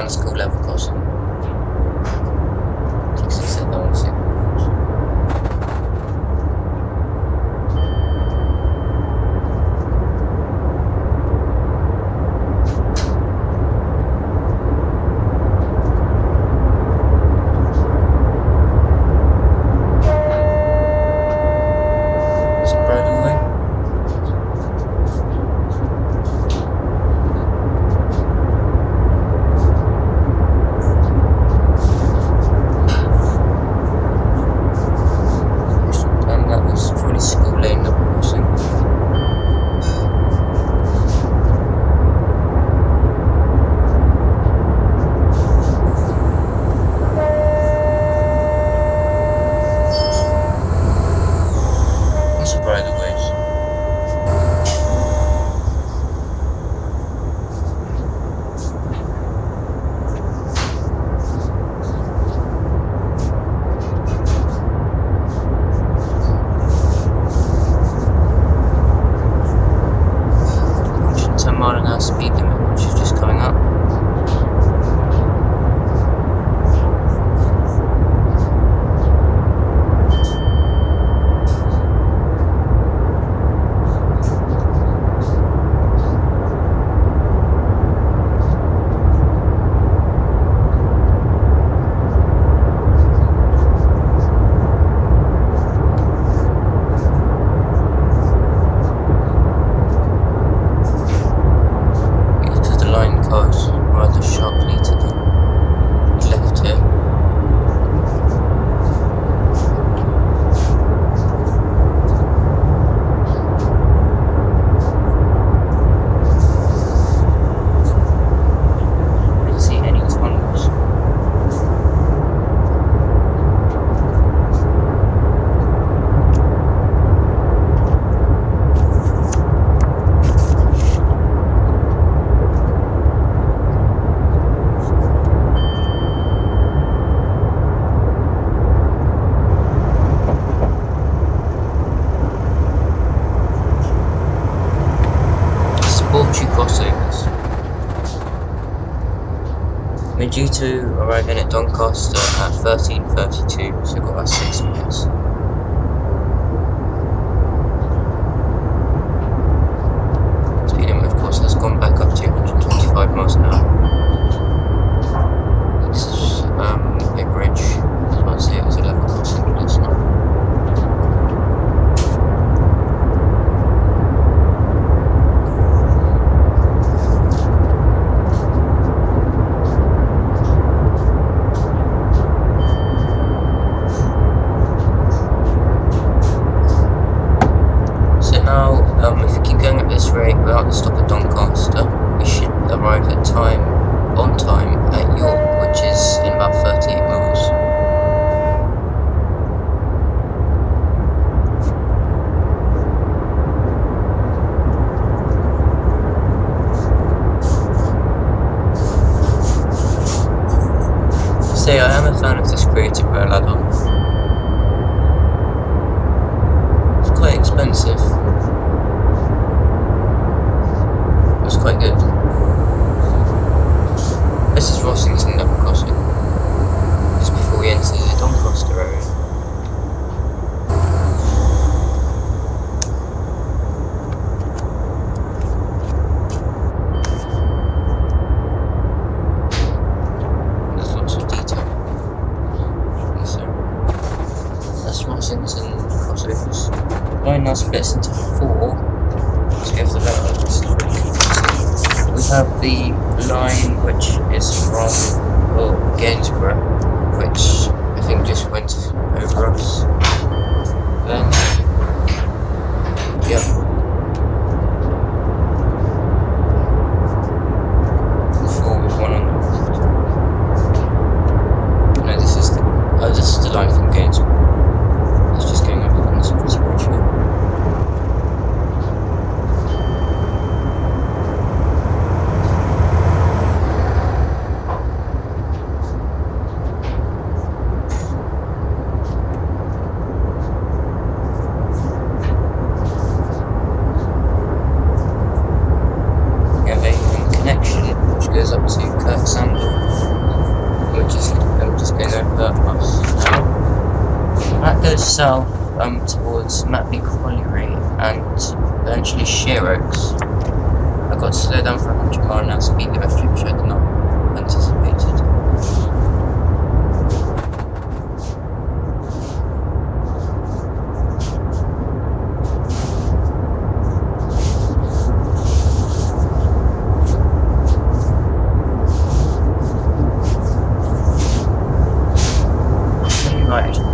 around the school level crossing. Because they said no one see. Speed limit, which is just coming up. Crossovers. We're due to arrive in at Doncaster at 13:32, so we've got about 6 minutes. Speed limit, of course, has gone back up to 125 miles an hour. This is a bridge. I can't say it was a level crossing, but it's not. If we keep going at this rate without the stop at Doncaster, we should arrive on time at York, which is in about 38 miles. Say, I am a fan of this creative rail add-on. It's quite expensive. It's quite good. This is Rossington level crossing, just before we enter the Doncaster area. There's lots of detail. So that's Rossington crossovers. Line now splits into 4. Let's go for the level. We have the line which is from Gainsborough, which I think just went over us. Then, yep. Before with one on the left. No, this is the line from Gainsborough. It's just going over on this bridge here. goes south towards Matley Colliery and eventually Sheer Oaks. I got to slow down for 100 mph speed limit, which I had not anticipated.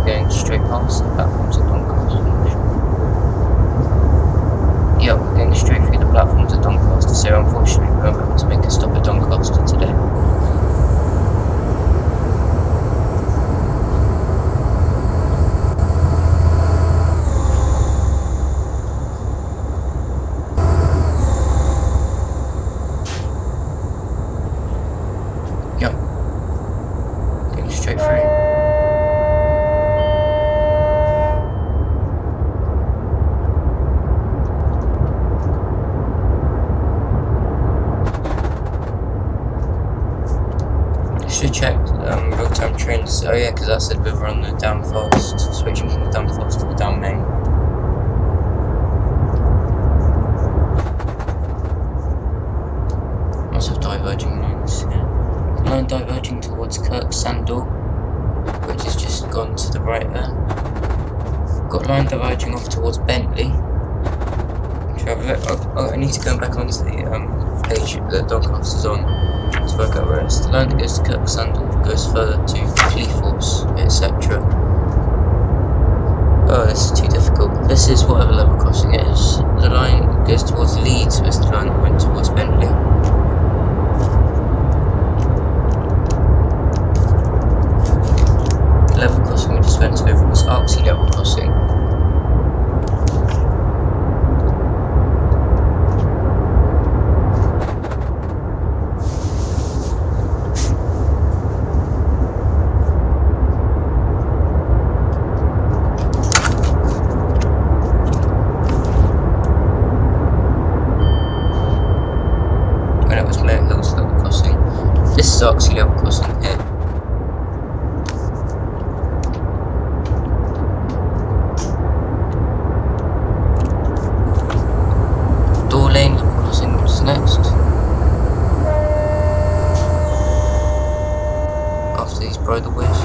Going straight past the platforms at Doncaster. Yep, we're going straight through the platforms at Doncaster, so unfortunately we won't be able to make a stop at Doncaster today. Yep, going straight through. Should check real-time trains. Oh yeah, because I said we were on the down fast, switching from the down fast to the down main. Lots of diverging lines here. The line diverging towards Kirk Sandal, which has just gone to the right there. Got line diverging off towards Bentley. I need to go back onto the page that Doncaster's on to work out where it is. The line that goes to Kirk Sandal goes further to Cleethorpes, etc. Oh, this is too difficult. This is whatever level crossing it is. The line that goes towards Leeds was the line that went towards Bentley. The level crossing we just went over was Arksey level crossing. This is Arksey level crossing here. Door Lane level crossing was next. After these bridleways.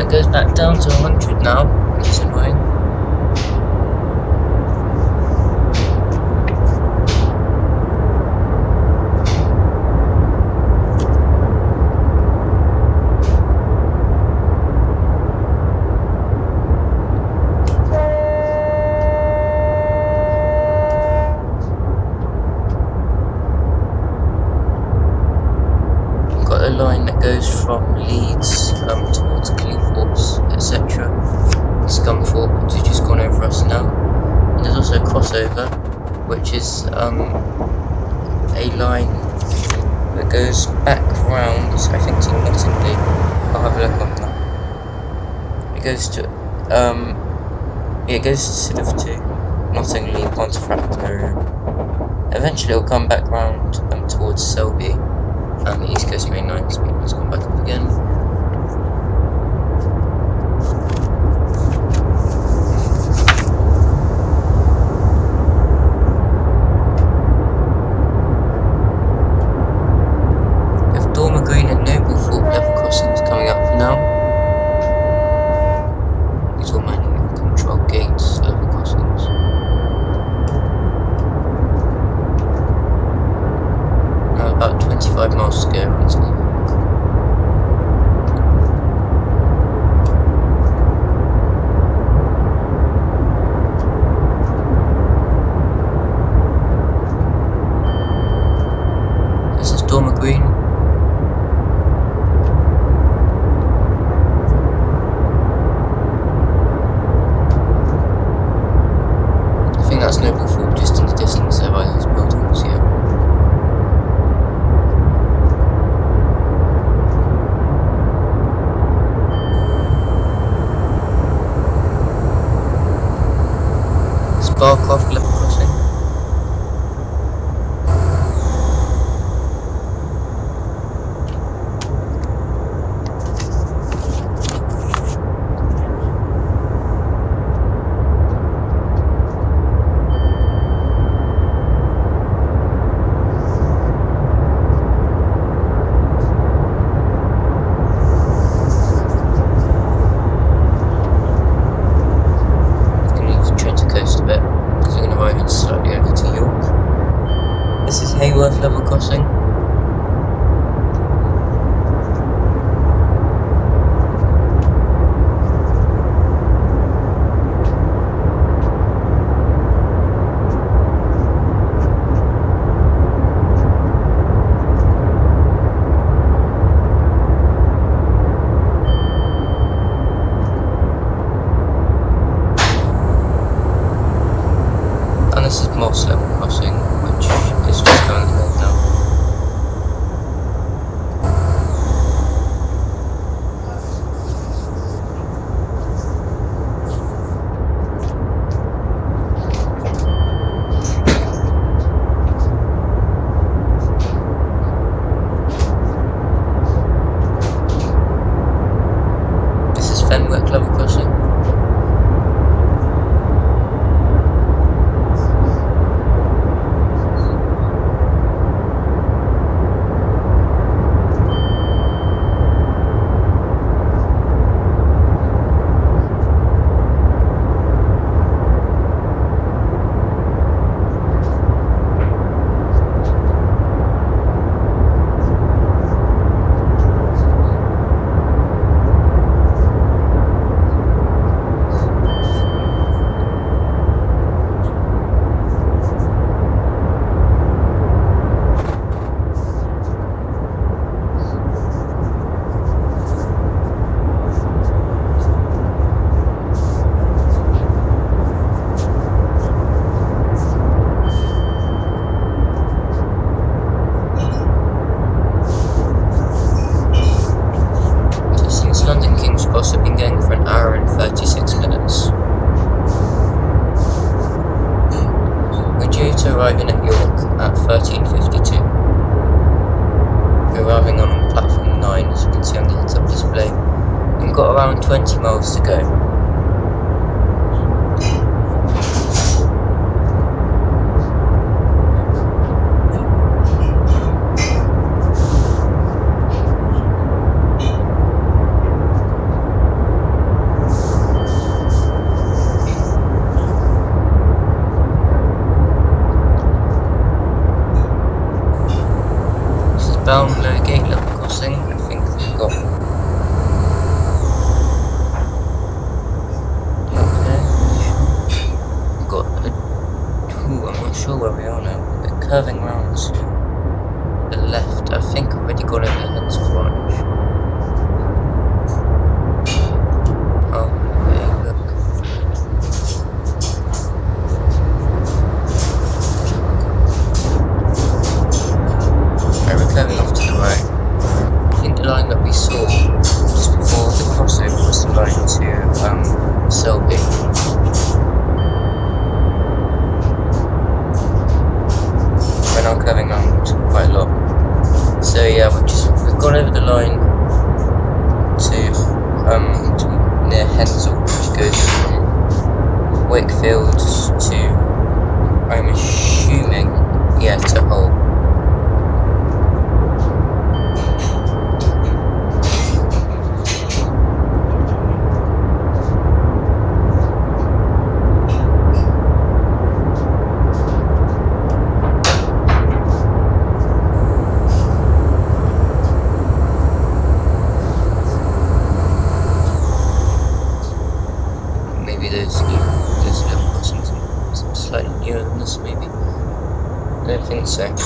Goes back down to 100 now, which is annoying. Got a line that goes from Leeds towards Cleethorpes, etc. Scunthorpe, which has just gone over us now. And there's also a crossover, which is a line that goes back round, I think, to Nottingley. I'll have a look on that. It goes to it goes sort of to Nottingley, Pontefract area. Eventually it'll come back round towards Selby. And the East Coast Main Line speed has gone back up again. We have Dormer Green and Noblethorpe level crossings coming up now. These are manually controlled gates level crossings. About 25 miles to go until the This is Dormer Green. I think that's Noblethorpe just in the distance there by those buildings, yeah. crossing. This is Moss Level Crossing, which is just going ahead now. This is Fenwick Level Crossing. London Kings Cross have been going for an hour and 36 minutes. We're due to arrive in at York at 13:52. We're arriving on platform 9, as you can see on the heads-up display. We've got around 20 miles to go. London Gate level crossing, I think we've got. Okay. We've got a. Ooh, I'm not sure where we are now. We're curving round to the left. I think I've already got over the Hens branch. Oh, okay, look. We're curving off to the right. I think the line that we saw just before the crossover was the line to Selby. We're now curving around quite a lot. So yeah, we've gone over the line to near Hensel, which goes from Wakefield to, I'm assuming, yeah, to Hull. Those little crossings are slightly newer than this, maybe? I don't think so.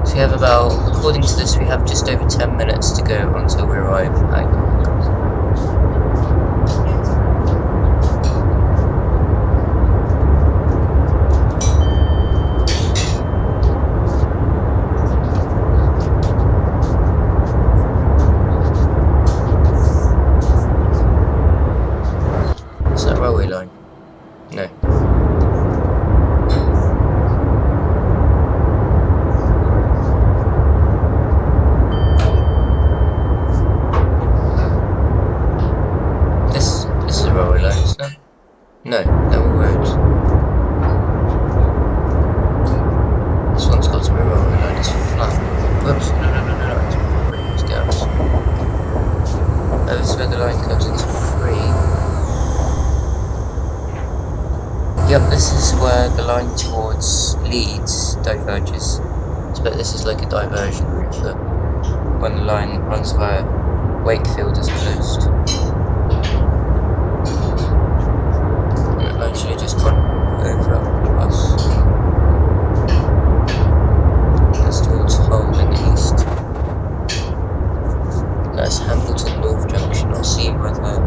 So we have about, according to this, we have just over 10 minutes to go until we arrive at York. Railway line? No. the line towards Leeds diverges. But this is like a diversion route for when the line runs via Wakefield is closed. And the line should have just gone over us. That's towards Hull in the east. That's Hambleton North Junction. I'll see whether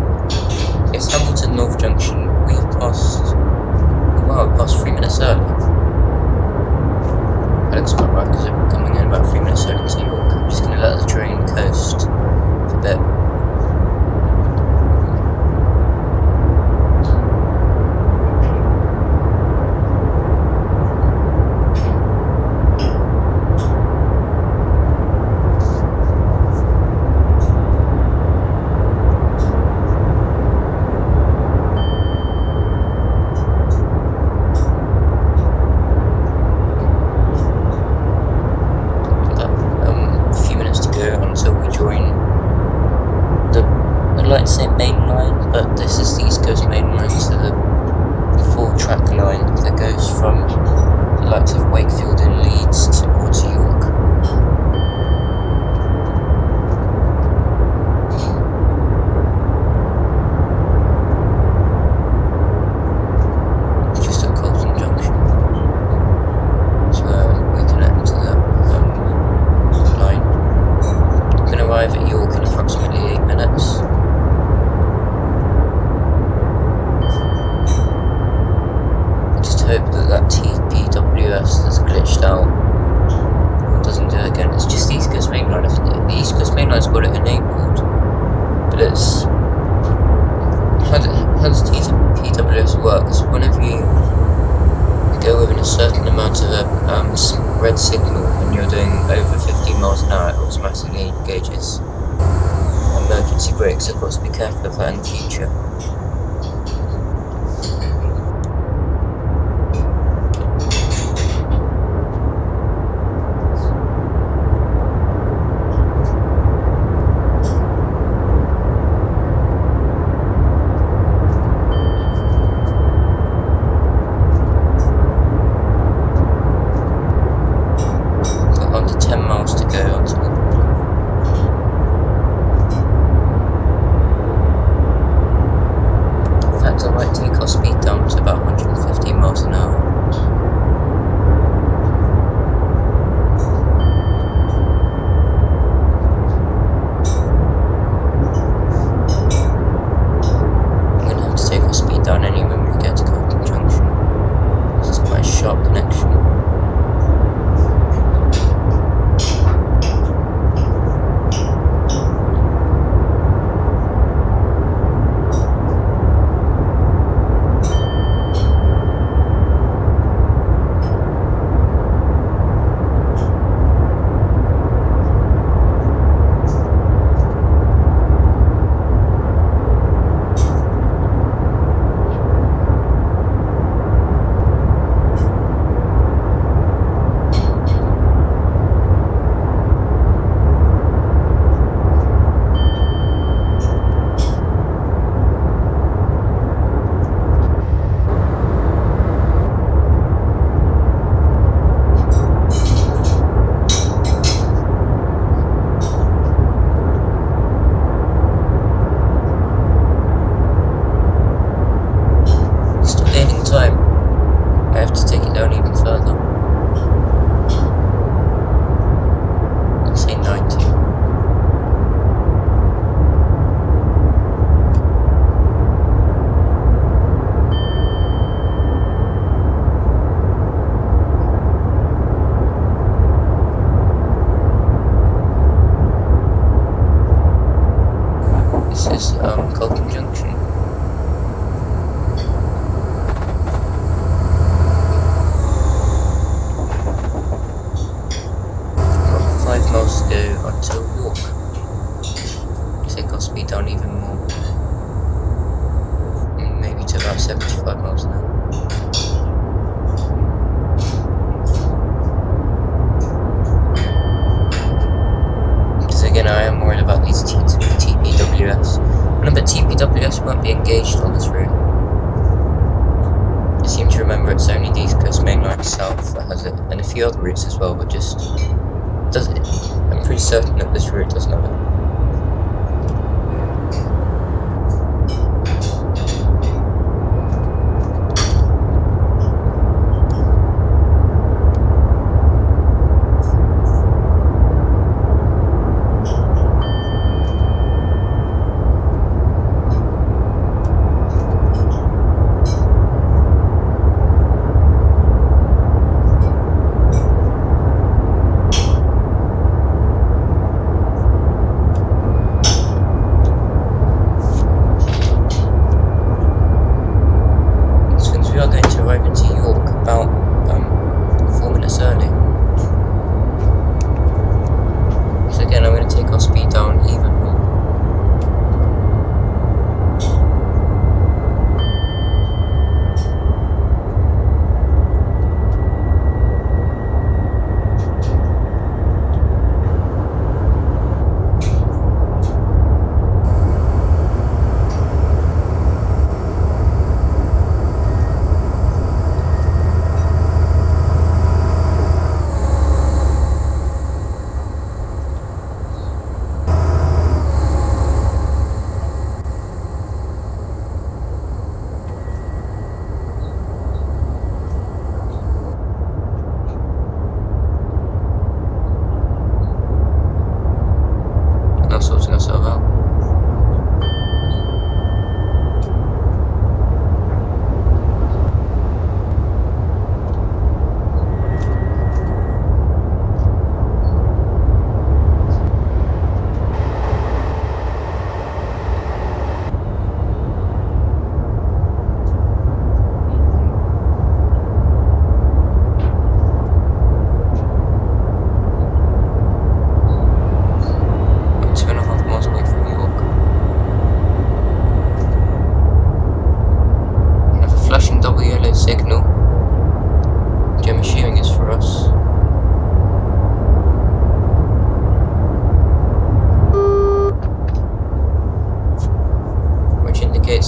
it's Hambleton North Junction. We've passed. Wow, we passed 3 minutes early. That looks quite right because we're coming in about 3 minutes early to York. I'm just going to let the train coast for a bit. Red signal when you're doing over 15 miles an hour, it automatically engages emergency brakes. Of course, be careful of that in the future. south that has it, and a few other routes as well, but just does it. I'm pretty certain that this route doesn't have it.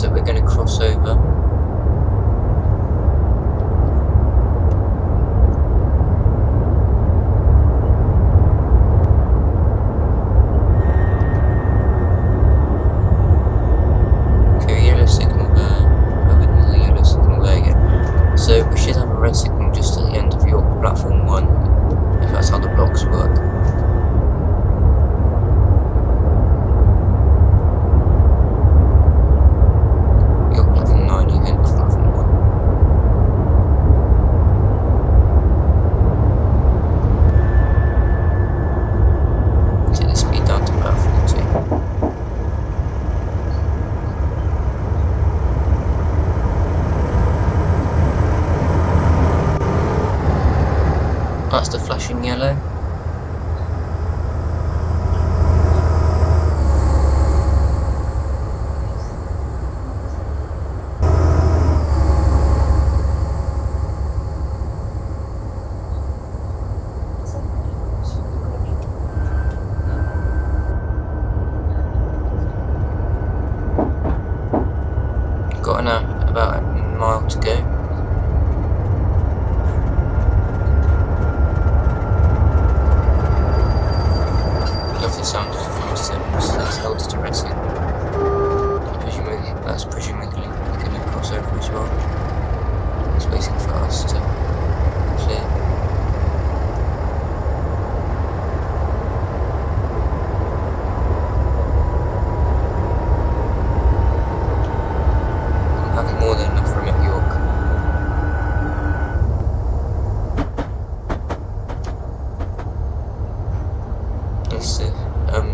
That we're going to cross over. Okay, yellow signal there. Oh, another yellow signal there again. So we should have a red signal just at the end of York platform 1, if that's how the blocks work. That's the flashing yellow. Got about a mile to go. Sound of 47, so that's held us to racing. That's presumably going to cross over as well. It's waiting for us to clear. I'm having more than enough room at York.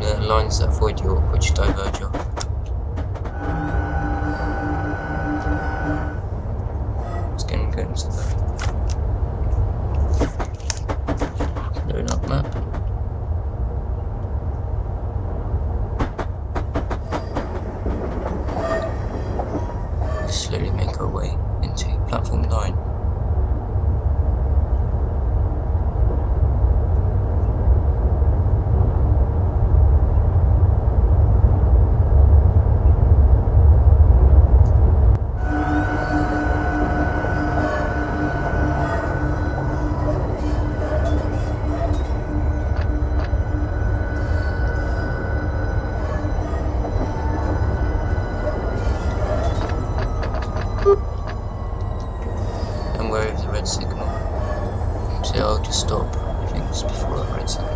The lines that avoid York, which diverge off. It's getting good into that. Loading up map. We slowly make our way into platform 9. So I'll just stop, I think, just before that right second.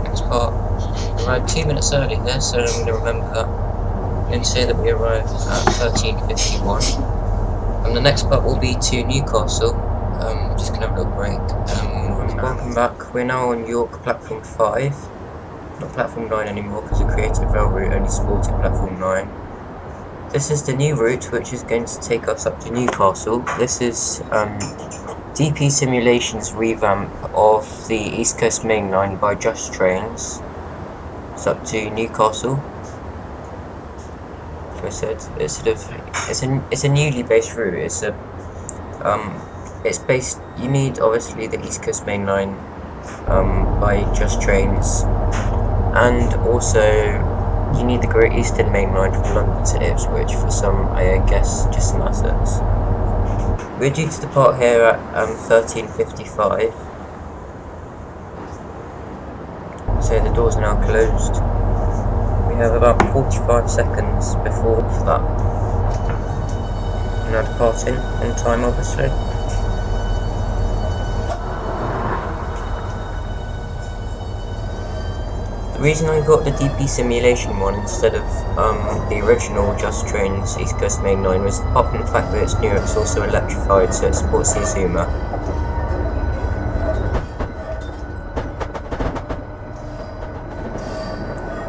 Next part, we arrived 2 minutes early there, so I'm going to remember that. I'm going to say that we arrived at 13:51. And the next part will be to Newcastle. Just going to have a little break. Welcome back. We're now on York platform 5, not platform 9 anymore, because the creative rail route only supported platform 9. This is the new route, which is going to take us up to Newcastle. This is DP Simulation's revamp of the East Coast Main Line by Just Trains. It's up to Newcastle. Like I said, it's a newly based route. It's based. You need obviously the East Coast Main Line by Just Trains, and also you need the Great Eastern Main Line from London to Ipswich for some, I guess, just some assets. We're due to depart here at 13:55, so the doors are now closed. We have about 45 seconds before for that. We're now departing on time, obviously. The reason I got the DP Simulation one instead of the original Just Trains East Coast Main Line was, apart from the fact that it's new, it's also electrified, so it supports the Azuma.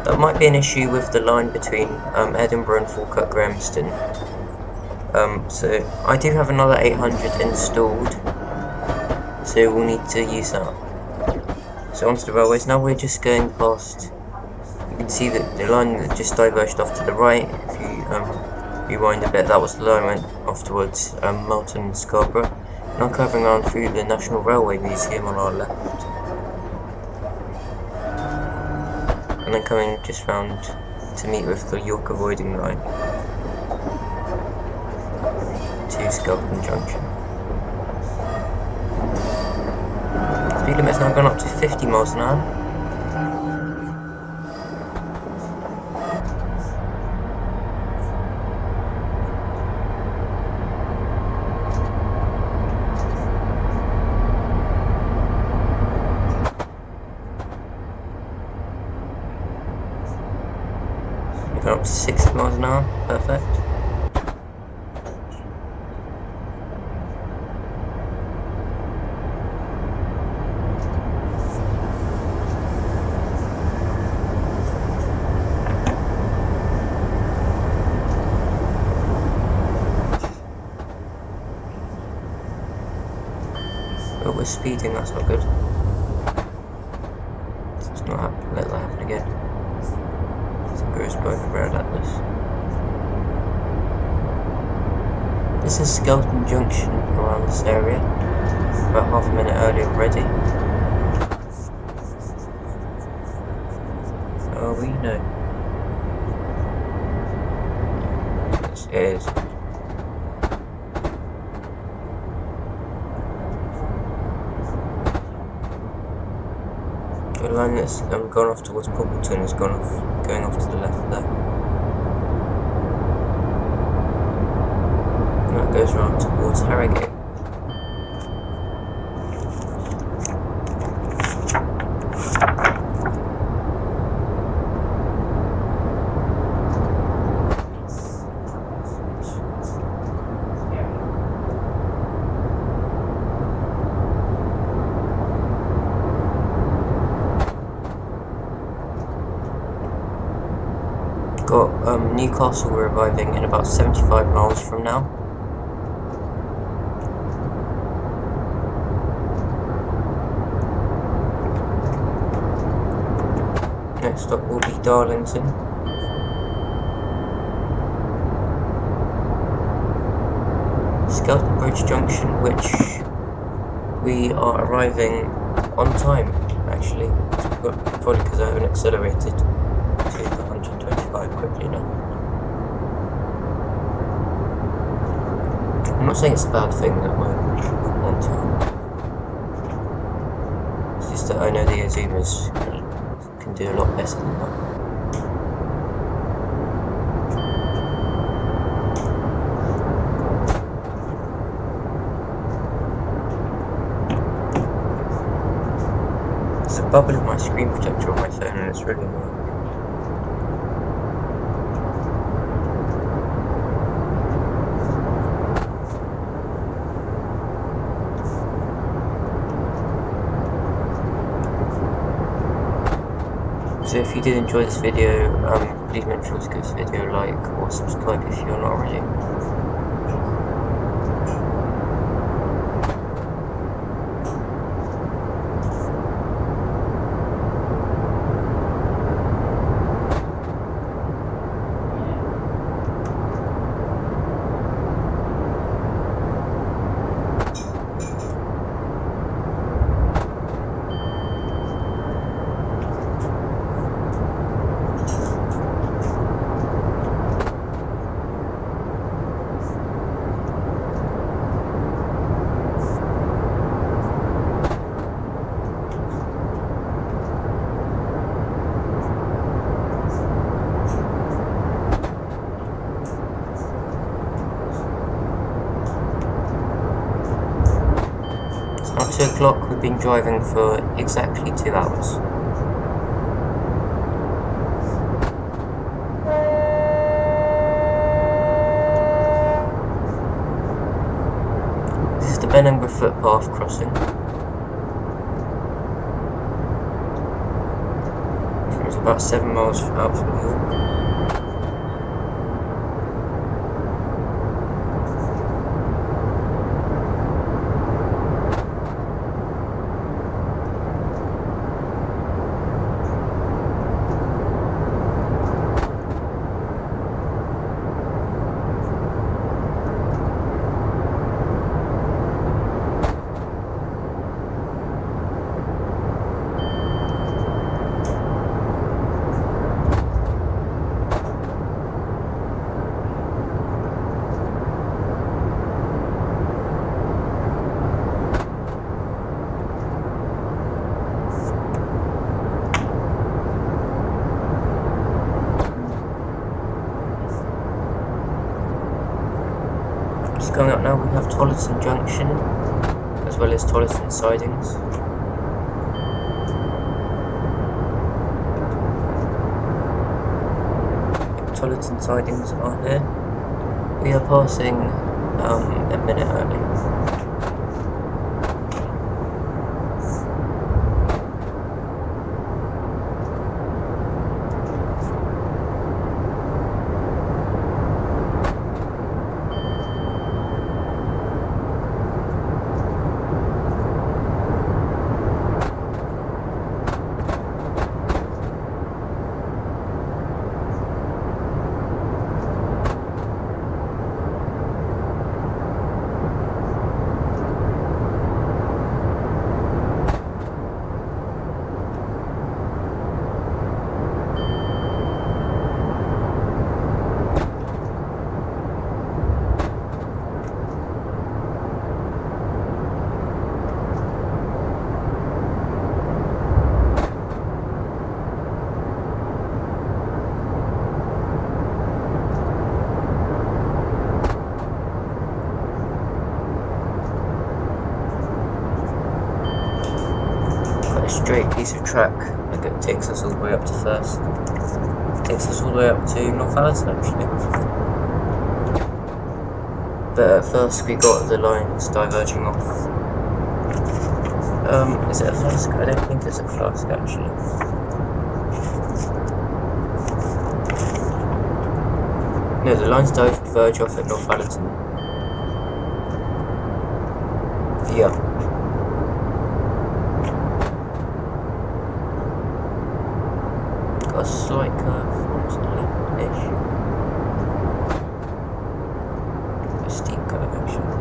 That might be an issue with the line between Edinburgh and Falkirk Grahamston. So I do have another 800 installed, so we'll need to use that. So onto the railways. Now we're just going past, you can see that the line that just diverged off to the right. If you rewind a bit, that was the line went off towards Melton and Scarborough. Now curving around through the National Railway Museum on our left. And then coming just round to meet with the York avoiding line to Skelton Junction. Speed limit's now gone up to 50 miles an hour. Gone up to 60 miles an hour, perfect. But we're speeding, that's not good. Let's not let that happen again. Goes both relentless. This is Skelton Junction around this area. About half a minute early already. Oh, we know. Yes, it is. The line that's gone off towards Poppleton has going off to the left there. And that goes round towards Harrogate. Got Newcastle arriving in about 75 miles from now. Next stop will be Darlington. Skelton Bridge Junction, which we are arriving on time, actually. Probably because I haven't accelerated to 125 quickly now. I'm not saying it's a bad thing that we're on time. It's just that I know the Azumas can do a lot better than that. There's a bubble in my screen protector on my phone and it's really annoying. So if you did enjoy this video, please make sure to give this video a like or subscribe if you're not already. At 2 o'clock, we've been driving for exactly 2 hours. This is the Edinburgh footpath crossing. It's about 7 miles out from York. Going up now, we have Tollerton Junction, as well as Tollerton Sidings. Tollerton Sidings are here. We are passing a minute early. Straight piece of track that takes us all the way up to Thirsk. Takes us all the way up to Northallerton actually. But at Thirsk we got the lines diverging off. Is it a Thirsk? I don't think it's a Thirsk actually. No, the lines diverge off at Northallerton. Yeah. A slight curve onto the left-ish. A steep curve actually.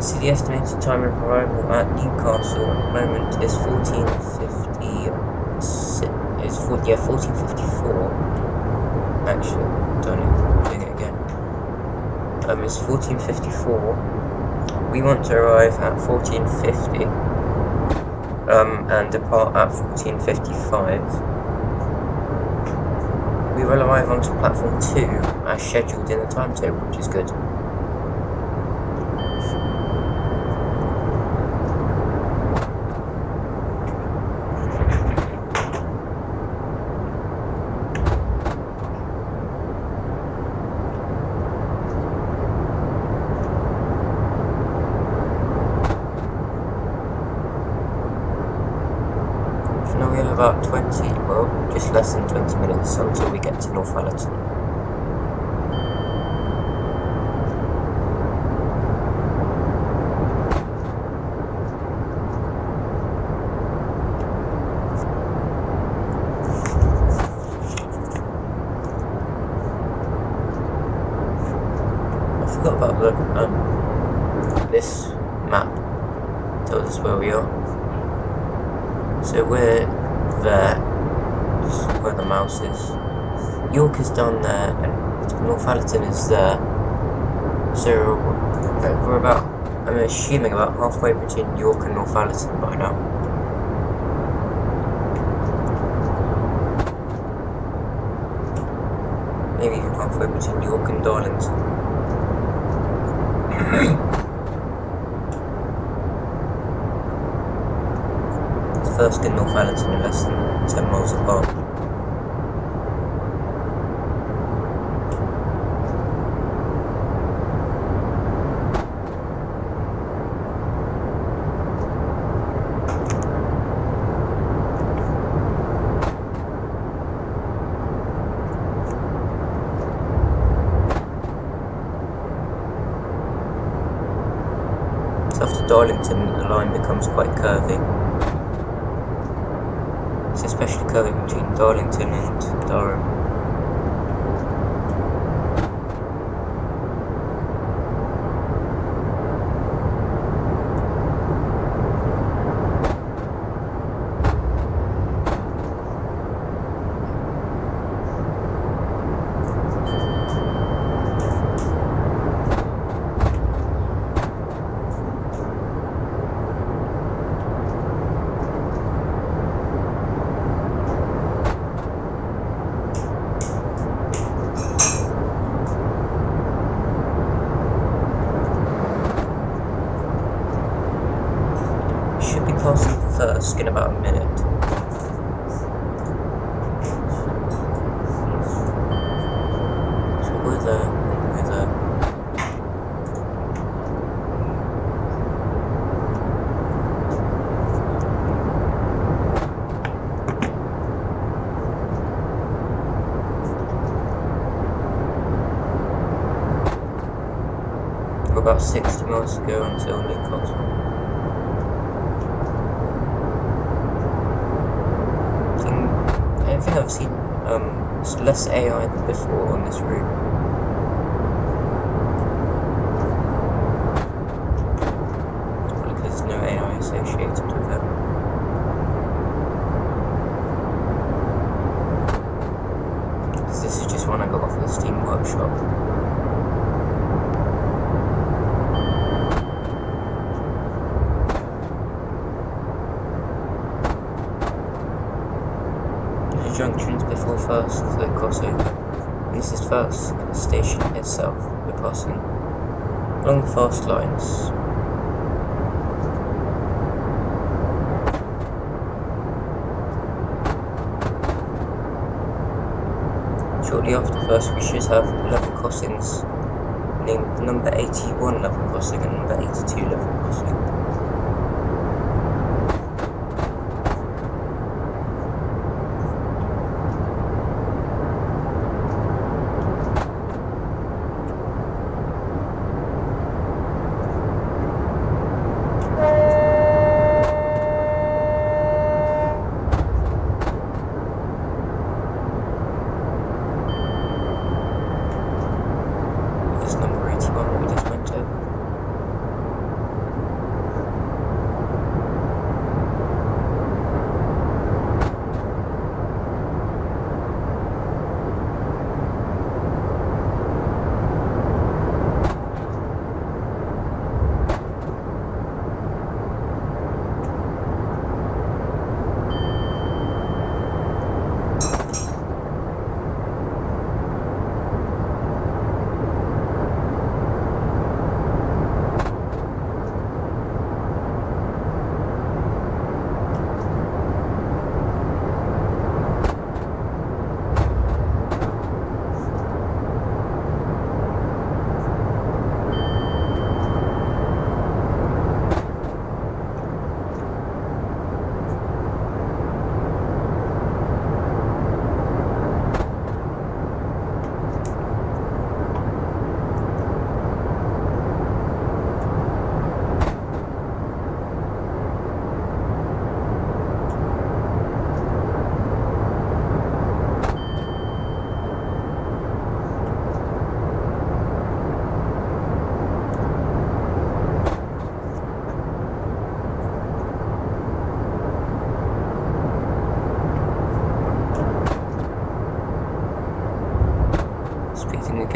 See, the estimated time of arrival at Newcastle at the moment is 14:56. Is 1454. Actually, doing it again. It's 1454. We want to arrive at 1450. And depart at 1455. We will arrive onto platform 2 as scheduled in the timetable, which is good. Now we have about 20, well, just less than 20 minutes until we get to Northallerton. I forgot about this map. Tells us where we are. So we're there, just where the mouse is. York is down there, and Northallerton is there. So we're about, I'm assuming about halfway between York and Northallerton by now. Maybe even halfway between York and Darlington. Thirsk and Northallerton are less than 10 miles apart. So after Darlington, the line becomes quite curvy. It's especially curvy between Darlington and Durham. Passing Thirsk in about a minute. So we're there. We're about 60 miles to go until Newcastle. I think I've seen less AI than before on this route. Probably because there's no AI associated with it. Because this is just one I got off of the Steam Workshop. Junctions before Thirsk, the crossover. This is Thirsk station itself. We're passing along the fast lines. Shortly after Thirsk we should have level crossings named number 81 level crossing and number 82 level crossing.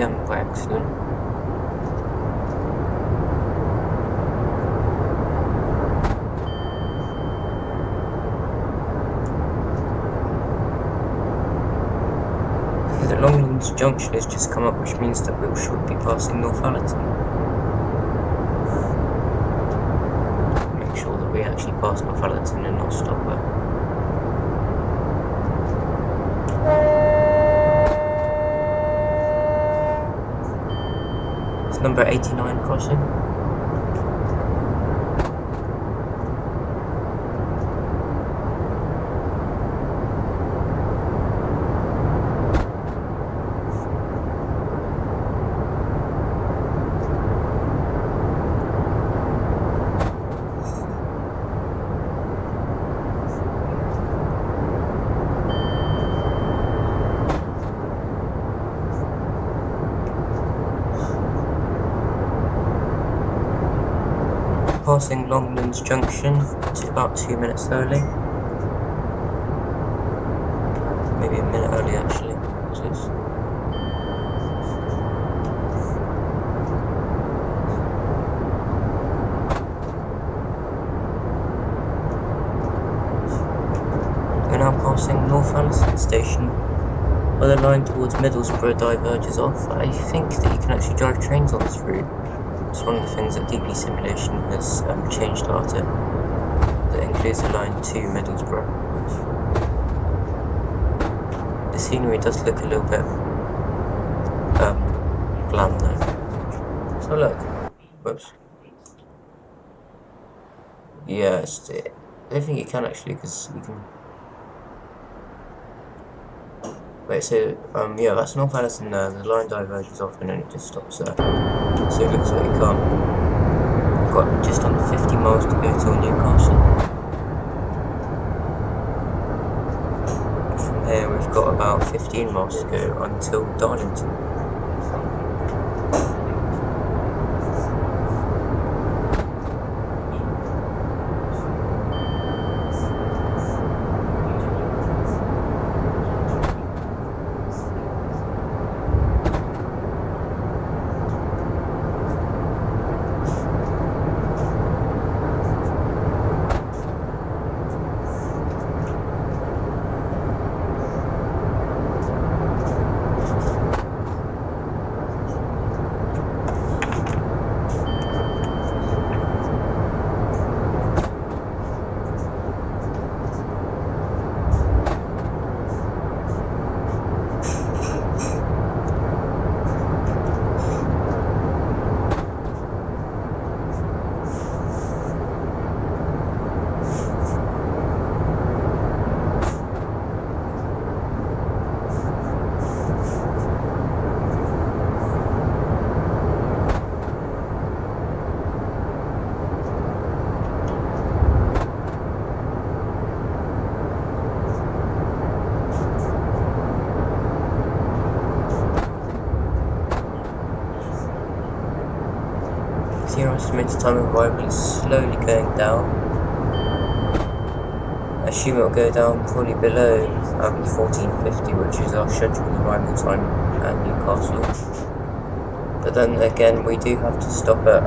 again by accident. The Longlands Junction has just come up, which means that we should be passing Northallerton. Make sure that we actually pass Northallerton and not stop there. It's number 89 crossing. Passing Longlands Junction about 2 minutes early. Maybe a minute early actually. We're now passing Northallerton Station, where the line towards Middlesbrough diverges off. I think that you can actually drive trains on this route. It's one of the things that DP Simulation has changed about it, that includes a line to Middlesbrough. The scenery does look a little bit bland though. So look, whoops. Yeah, I don't think you can actually, because you can. Wait, so yeah, that's Northallerton there. The line diverges off and then it just stops there. So it looks like you can't. We've got just under 50 miles to go till Newcastle. From here we've got about 15 miles to go until Darlington. Your estimated time of arrival is slowly going down. I assume it will go down probably below 14:50, which is our scheduled arrival time at Newcastle. But then again, we do have to stop at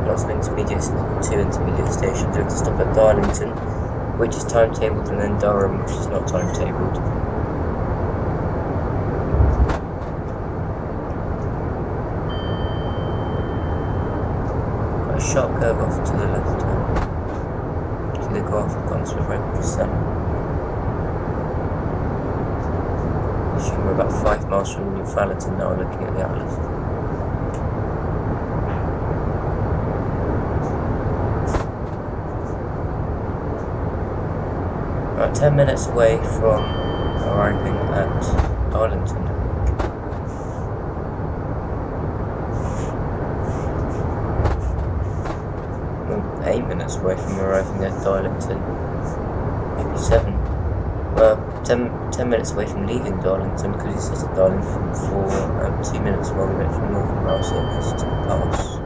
lots of two intermediate stations. We have to stop at Darlington, which is timetabled, and then Durham, which is not timetabled. A sharp curve off to the left to the graph of Consul Road. Assume we're about 5 miles from Northallerton now, looking at the atlas. About 10 minutes away from arriving at Darlington. 8 minutes away from arriving at Darlington, maybe 7. Well, 10 minutes away from leaving Darlington, because he sits at Darlington for 2 minutes while we wait for Northern Rail Service to pass.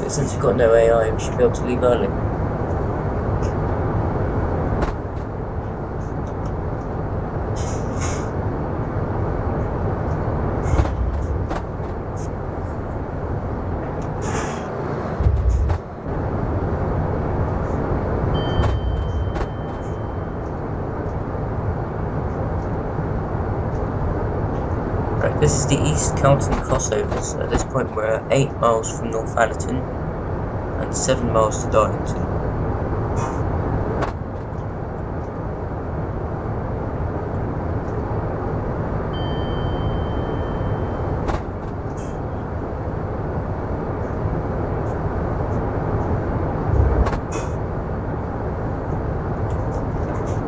But since we've got no AI, we should be able to leave early. This is the East County crossovers. At this point we're 8 miles from Northallerton and 7 miles to Darlington.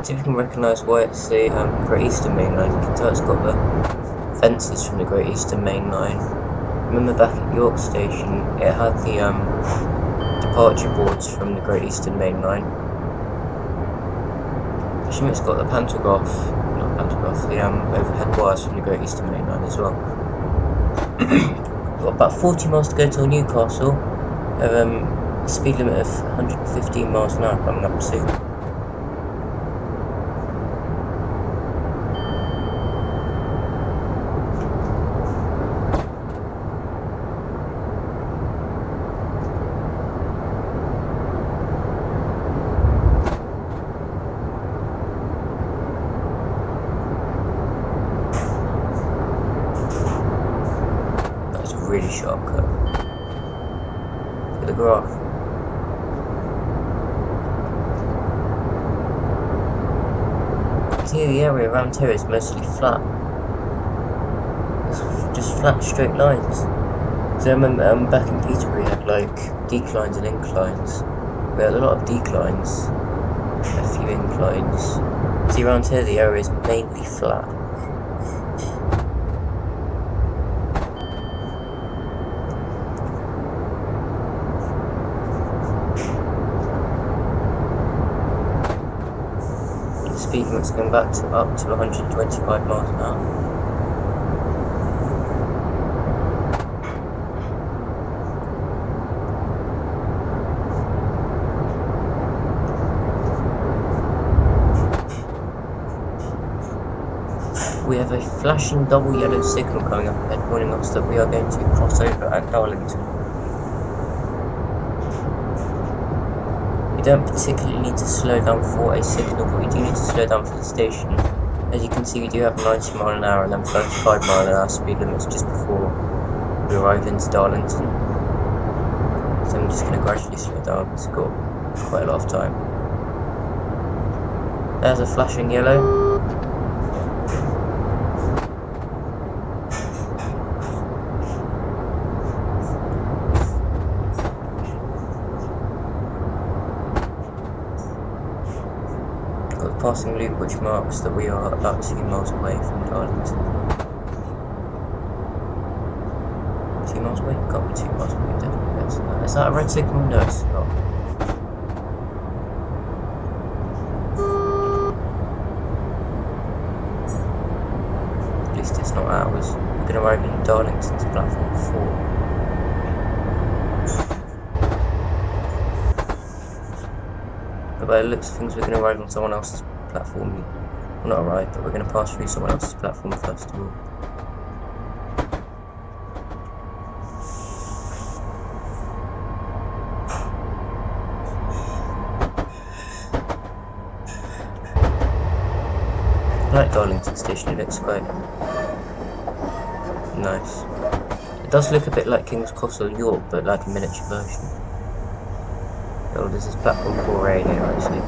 See if you can recognise why it's the Great Eastern Main Line. You can tell it's got the fences from the Great Eastern Main Line. Remember back at York Station, it had the departure boards from the Great Eastern Main Line. I assume it's got the pantograph, the overhead wires from the Great Eastern Main Line as well. Got about 40 miles to go till Newcastle. A speed limit of 115 miles an hour coming up soon. Really sharp curve. Look at the graph. See, the area around here is mostly flat. It's just flat, straight lines. So I remember back in Peterborough we had like declines and inclines. We had a lot of declines, a few inclines. See, around here the area is mainly flat. Speed limit's going back to up to 125 miles an hour. We have a flashing double yellow signal coming up ahead, warning us that we are going to cross over at Darlington. We don't particularly need to slow down for a signal, but we do need to slow down for the station. As you can see, we do have 90 mile an hour and then 35 mile an hour speed limits just before we arrive into Darlington. So I'm just going to gradually slow down. It's got quite a lot of time. There's a flashing yellow. Passing loop which marks that we are about 2 miles away from Darlington. 2 miles away? Can't be 2 miles away, definitely. Is that a red signal? No, it's not. At least it's not ours. We're going to arrive in Darlington's platform 4. But by the looks of things, we're going to arrive on someone else's platform. Well, not arrive, but we're going to pass through someone else's platform first of all. I like Darlington Station, it looks quite nice. It does look a bit like King's Cross or York, but like a miniature version. Oh, this is platform 4A here actually.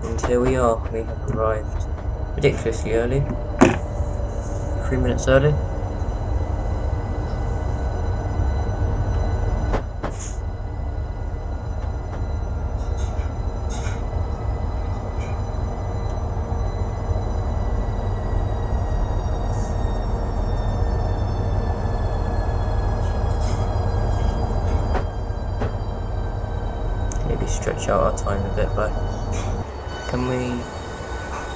And here we are, we have arrived ridiculously early. 3 minutes early. Stretch out our time a bit, but can we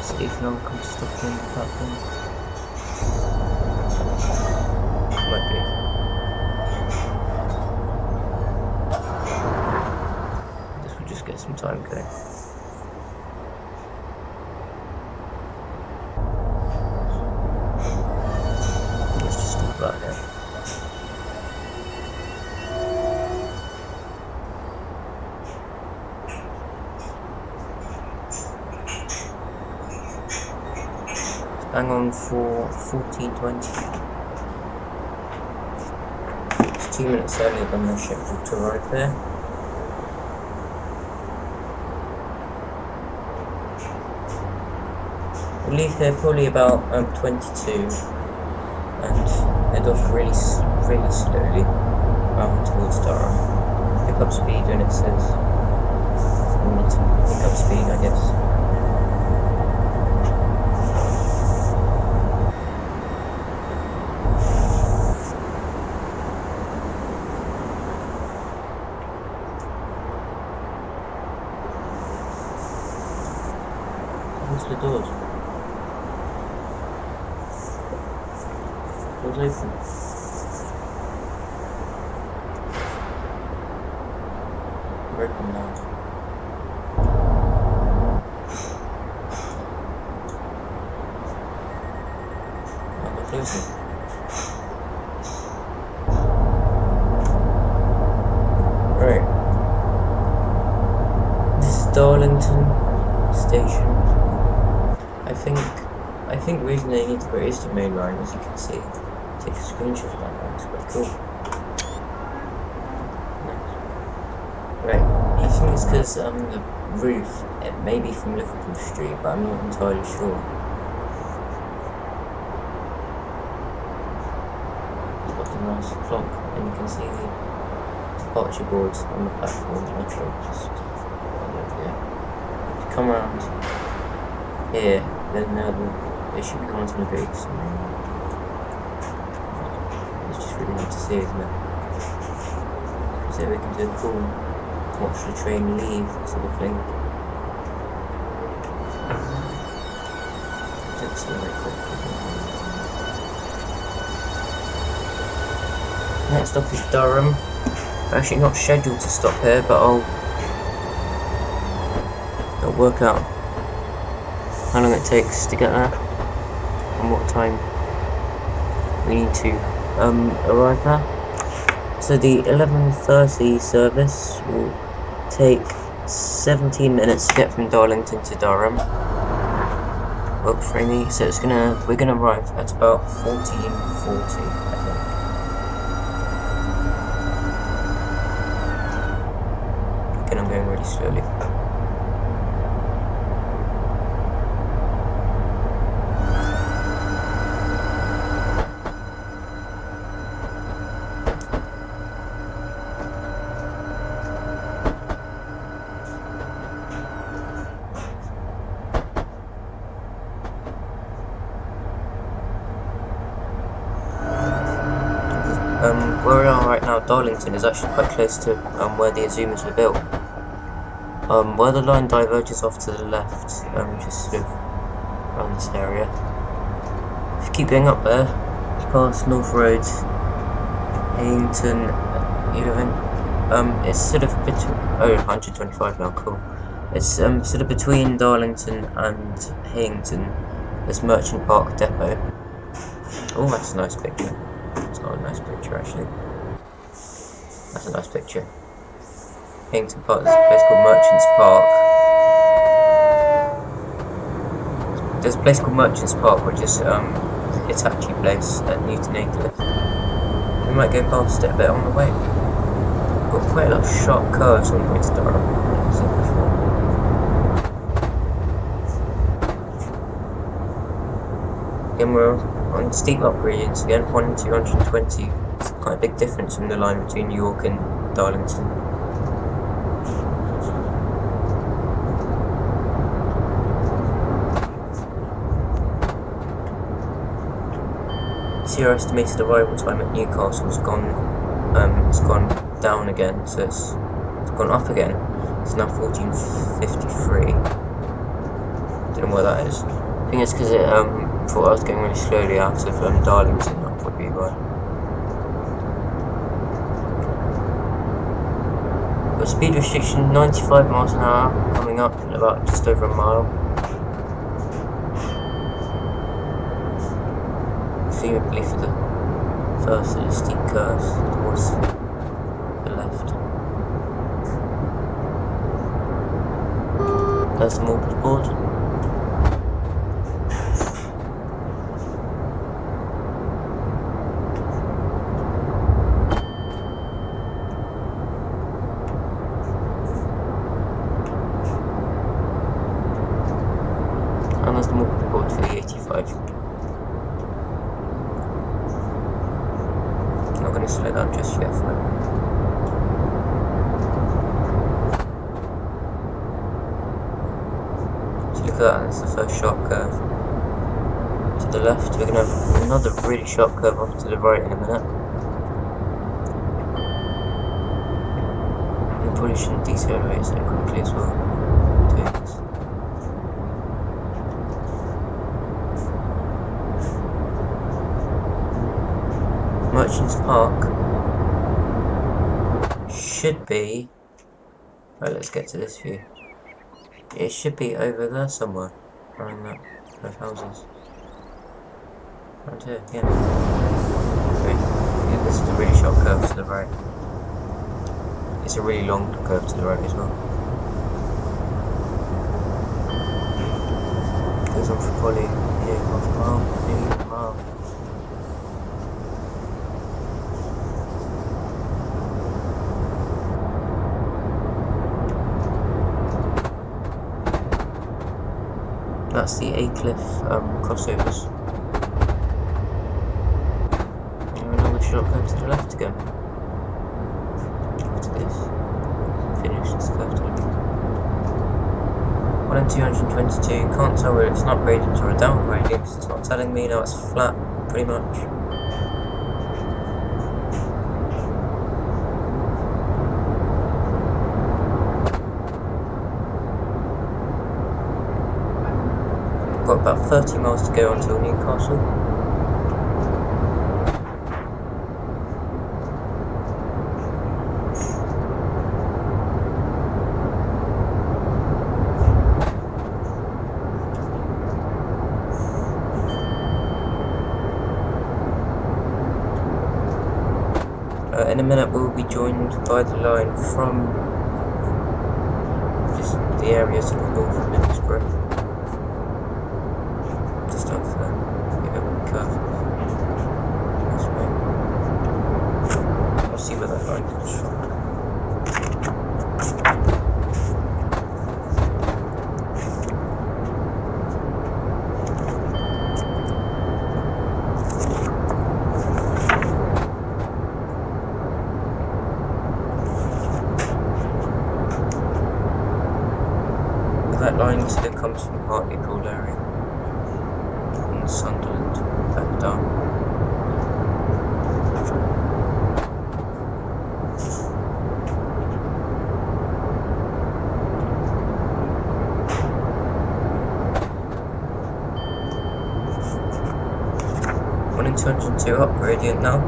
see if no one comes to stop on the platform? Might be. This will just get some time going. Let's just stop that here. hang on for 14:20. It's 2 minutes earlier than they're scheduled to arrive there. We'll leave here probably about 22 and head off really slowly towards Durham. Pick up speed when it says we need to pick up speed, I guess. Close the doors. Doors open. Open now. And they're closing. Right. This is Darlington station. I think the reason they need to put it is the main line, as you can see. Take a screenshot of that, that's quite cool. Nice. Right, I think it's because the roof, it may be from Liverpool Street, but I'm not entirely sure. It's got a nice clock, and you can see the departure boards on the platform. I'll try just here. If you come around here, then they should be coming to the brakes. It's just really hard to see, isn't it? So we can do a cool watch the train leave sort of thing. Don't see very quickly. Next stop is Durham. I'm actually not scheduled to stop here, but I'll work out how long it takes to get there and what time we need to arrive there. So the 11:30 service will take 17 minutes to get from Darlington to Durham. Up for me, so we're gonna arrive at about 14:40, I think. Again, I'm going really slowly. Where we are right now, Darlington is actually quite close to where the Azumas were built. Where the line diverges off to the left, just sort of around this area. If you keep going up there, past North Road, Hayington, 11, it's sort of between, 125 now, cool. It's sort of between Darlington and Hayington, this Merchant Park depot. Oh, that's a nice picture. It's not a nice picture actually. That's a nice picture. Hayington Park, there's a place called Merchants Park. There's a place called Merchants Park, which is a Hitachi place at Newton Aycliffe. We might go past it a bit on the way. Got quite a lot of sharp curves on the way to Durham, I've seen before. Again, we're on steep upgrades again, 1 in 220. It's quite a big difference from the line between York and Darlington. See, our estimated arrival time at Newcastle has gone, it's gone down again, so it's gone up again. It's now 14:53. Don't know why that is. I think it's because it thought I was going really slowly out of Darlington. That would be why. Got speed restriction 95 miles an hour coming up in about just over a mile. Presumably for the first of the steep curves towards the left. There's the Morpeth board. slow down just yet for it. So look at that, that's the first sharp curve. To the left, we're going to have another really sharp curve off to the right in a minute. We probably shouldn't decelerate so quickly as well. Doing this. Merchants Park should be, right, let's get to this view. It should be over there somewhere, around that, those houses. Around here, yeah. Okay. Yeah, this is a really sharp curve to the right. It's a really long curve to the right as well. Goes on for probably half a mile, maybe a mile. That's the Aycliffe crossovers. And another short curve to the left again. After this, finish this curve to the left. 1 in 222. Can't tell whether it's an upgrading or a downgrading because it's not telling me. Now it's flat, pretty much. Got about 30 miles to go until Newcastle. In a minute we'll be joined by the line from just the area sort of north of Middlesbrough. See where that line comes from. That line sort of comes from Hartlepool area and Sunderland back down. In 202 up gradient now.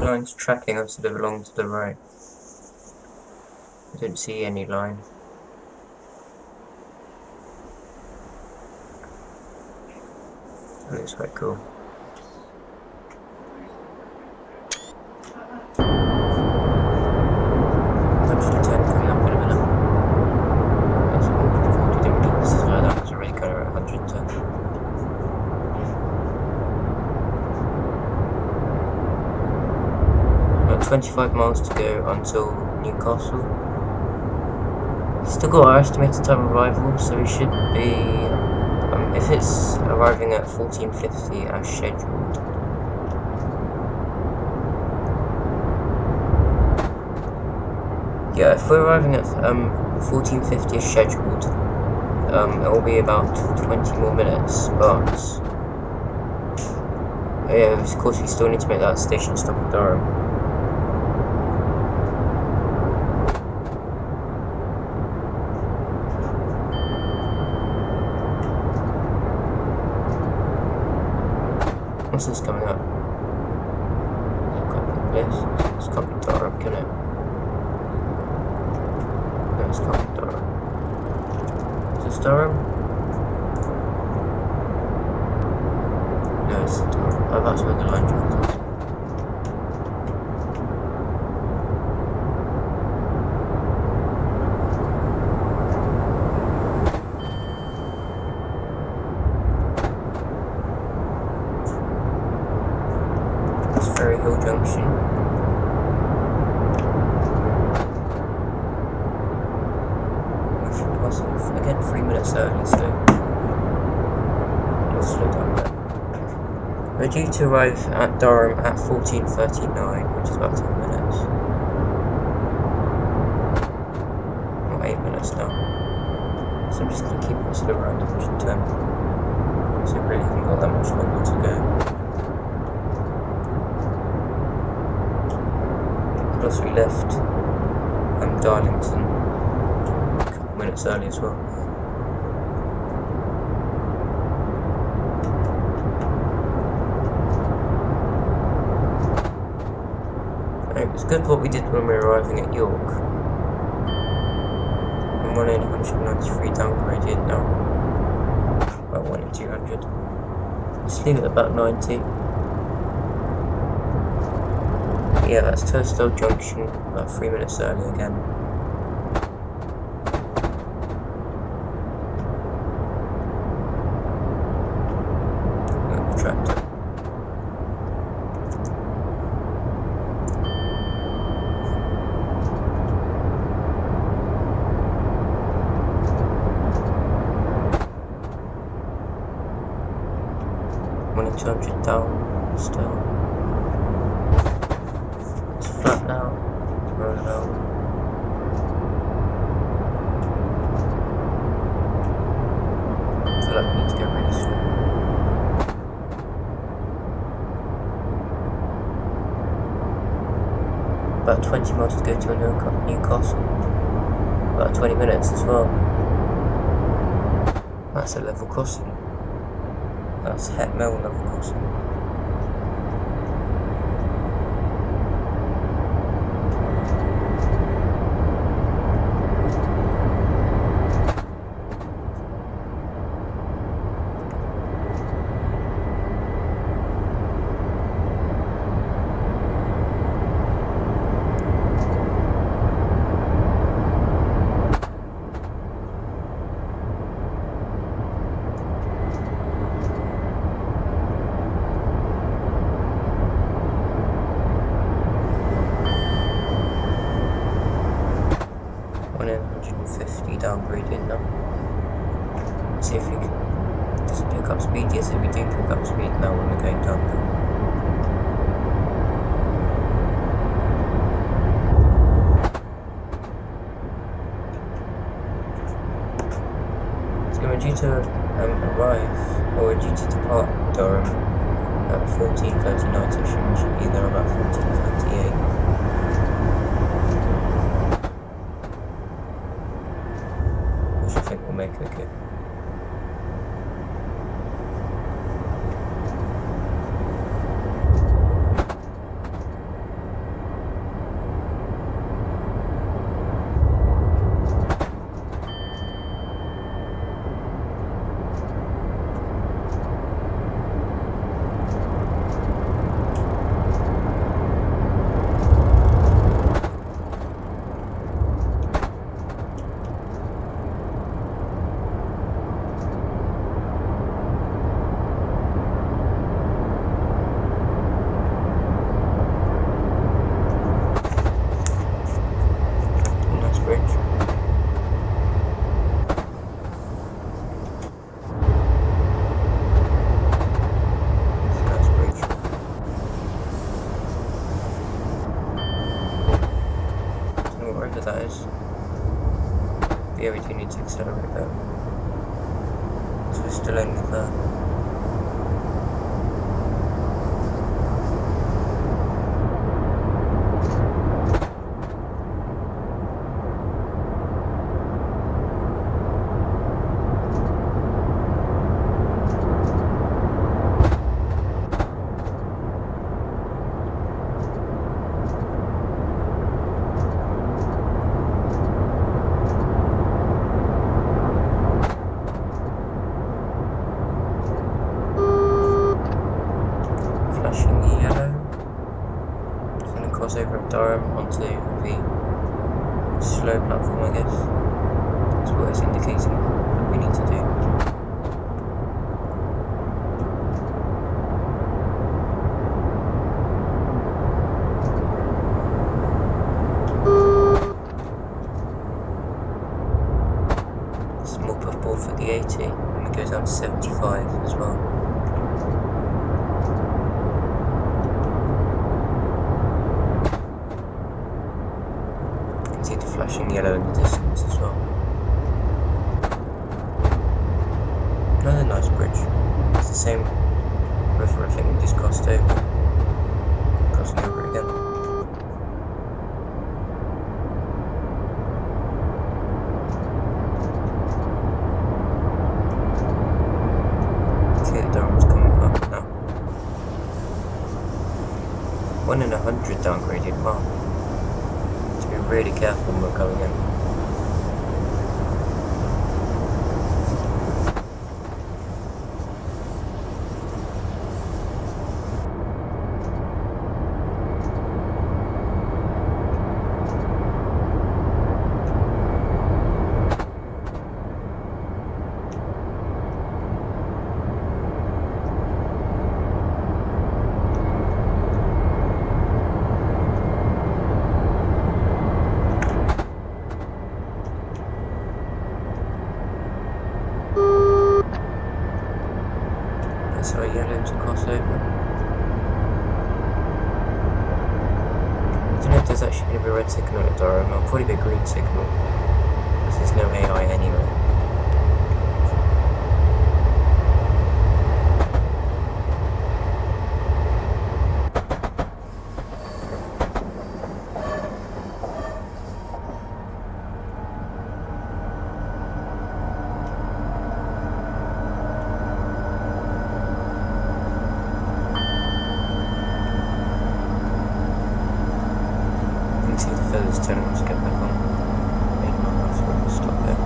Line's tracking us sort of along to the right. I don't see any line. That looks quite cool. Coming up in a minute. That's all. We didn't mean this is like that because we're already kind of at 110. 25 miles to go until Newcastle. Still got our estimated time of arrival, so we should be, if it's arriving at 14:50 as scheduled. Yeah, if we're arriving at 14:50 as scheduled, it will be about 20 more minutes, but yeah, of course we still need to make that station stop at Durham. What's this coming up? This can't be Durham, can it? No, it's can't be Durham. Is this Durham? that's Durham. Oh, that's where the line joins us. That's Ferry Hill Junction. We should pass off again 3 minutes early, so we'll slow down a bit. We're due to arrive at Durham at 14:39, which is about 10 minutes. Or 8 minutes now. So I'm just going to keep it slow around division 10. So we really haven't got that much longer to go. Plus we left Darlington a couple minutes early as well. It was good what we did when we were arriving at York. I'm 1 in 193 downgraded now. About 1 in 200. Just leave it about 90. Yeah, that's Thirsk Junction, about 3 minutes early again. Look at the tractor. Only 200 down still. It's flat now. Roll it out. I feel like we need to get really slow. About 20 miles to go to Newcastle. About 20 minutes as well. That's a level crossing. That's Het Mill level crossing. Downgrading now. Let's see if we can just pick up speed. Yes, if we do pick up speed now when we're going down there. So we're due to arrive, or we're due to depart Durham at 14:39, so we should be there about 14:38. I think we'll make it okay. That is. But yeah, we do need to accelerate that. So we're still only there. Durham onto the slow platform, I guess. That's what it's indicating that we need to do. It's Morpeth ball for the 80, and it goes down to 75 as well. See the flashing yellow in the distance as well. Another nice bridge. It's the same river I think we just crossed over. Crossing over it again. See that Durham's coming up now. 1 in 100 downgraded, wow. Be really careful when we're going in. So yellow to cross over. I don't know if there's actually going to be a red signal at Durham. It'll probably be a green signal because there's no AI anyway. See the feathers turning to get back on. Maybe not, that's where we'll stop there.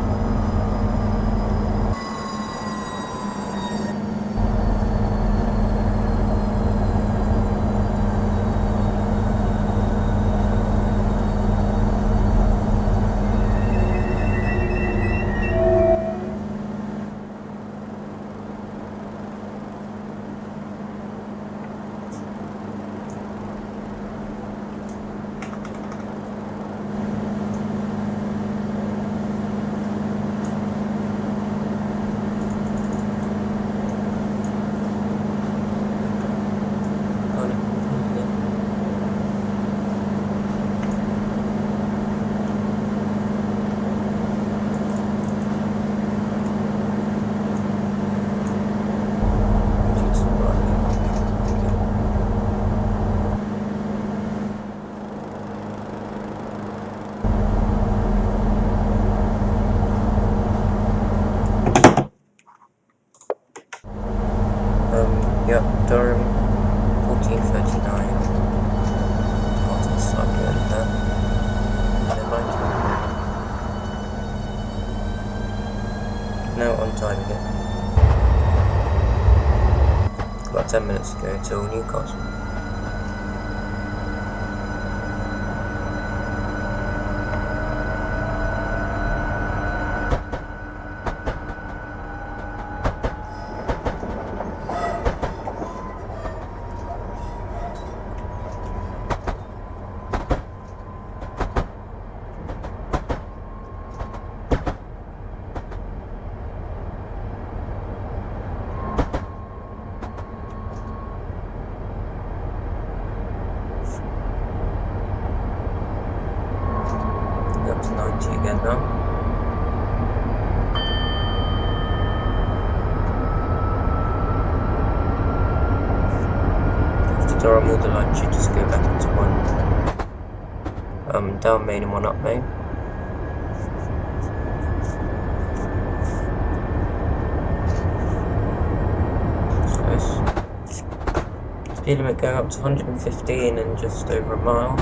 Yep, Durham 1439. Martin slightly early there. Never mind. Now on time again. About 10 minutes to go till Newcastle. Up to 90 again now. After Durham, all the lines should just go back into one. Down main and one up main. Speed limit going up to 115 in just over a mile.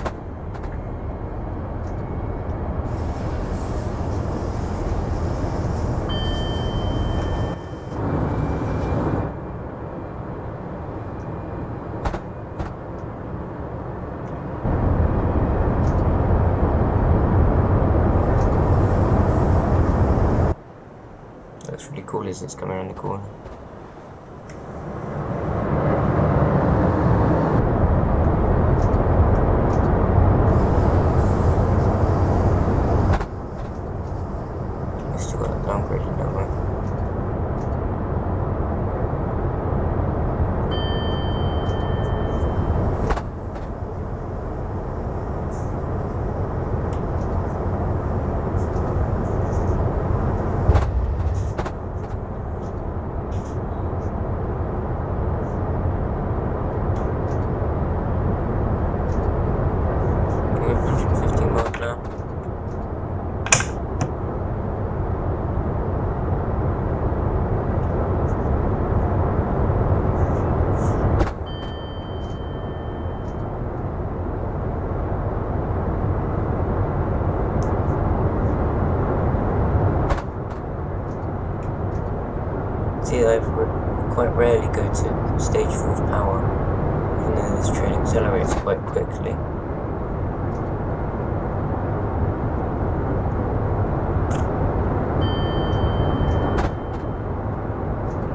looks really cool as it's coming around the corner. We've still got that downgrading, don't we? I quite rarely go to stage 4 of power, even though this train accelerates quite quickly.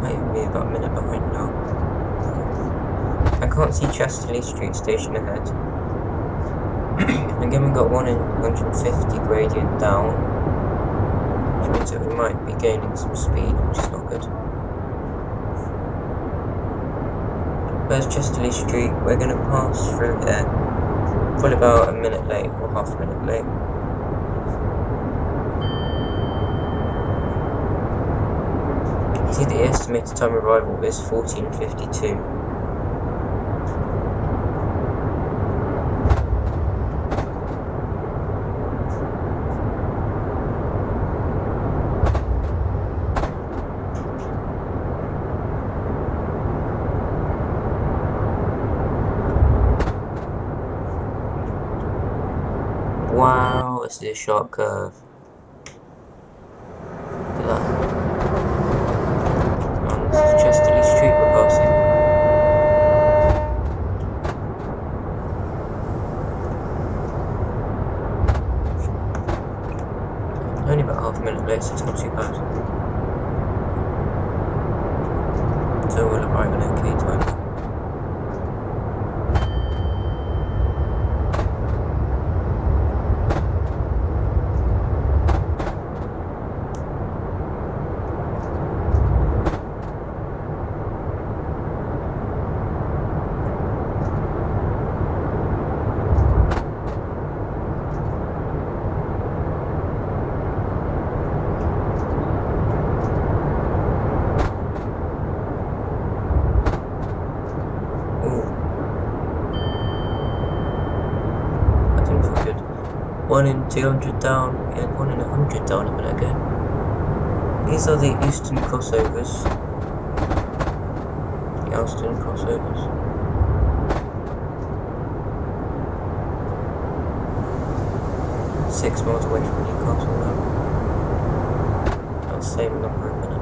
Might even be about a minute behind now. I can't see Chasterley Street station ahead. Again, we've got 1 in 150 gradient down, which means that we might be gaining some speed, which is not good. Where's Chesterley Street? We're going to pass through there. Probably about a minute late, or half a minute late. See, the estimated time of arrival is 14:52. Wow, this is a sharp curve. Look at that. And this is Chesterley Street we're passing. Only about half a minute late, so it's not too bad. So we'll arrive in OK time. One in 200 down and 1 in 100 down a minute ago. These are the Euston crossovers. The Alston crossovers. Six miles away from Newcastle now. About the same number of minutes.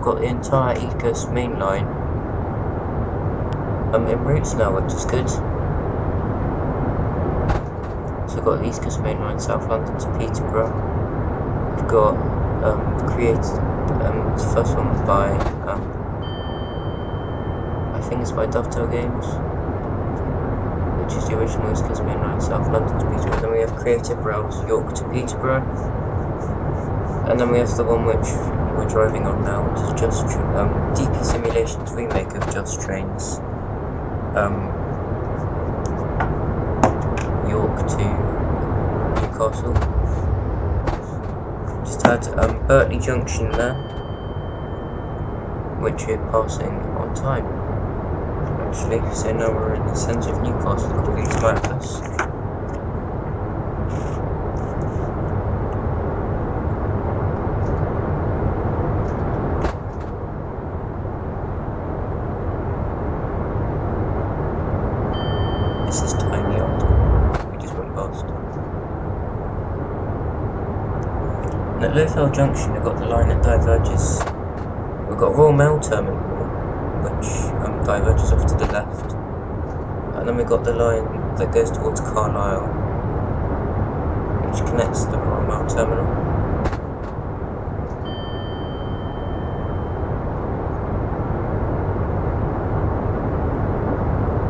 Got the entire East Coast main line in routes now, which is good. So I've got the East Coast main line, South London to Peterborough. We've got created the first one by I think it's by Dovetail Games, which is the original East Coast main line, South London to Peterborough. Then we have Creative Rail's York to Peterborough, and then we have the one which we're driving on now, which is Just DP Simulation's remake of Just Trains, York to Newcastle. Just had Bertley Junction there, which we're passing on time actually, so now we're in the centre of Newcastle according to my atlas. At Lowfell Junction, we've got the line that diverges We've got Royal Mail Terminal, which diverges off to the left. And then we've got the line that goes towards Carlisle, which connects to the Royal Mail Terminal.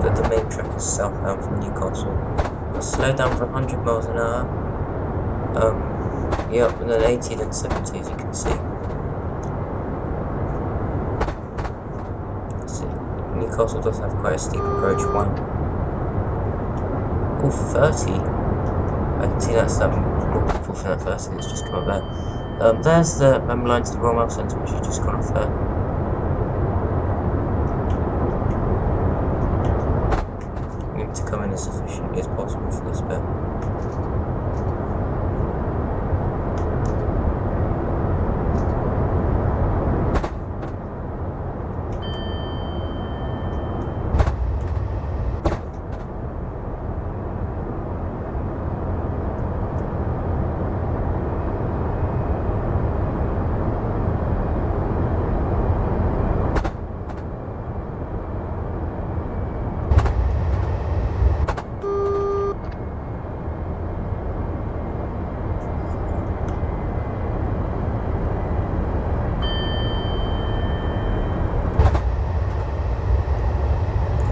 But the main track is southbound from Newcastle. We'll slow down for 100 miles an hour. Yep, and then 80, then 70, as you can see. Newcastle does have quite a steep approach one. Oh, 30. I can see that's more people from that 30 that's just come up there. There's the line to the Royal Mail Centre, which has just gone off there. We need to come in as efficiently as possible for this bit.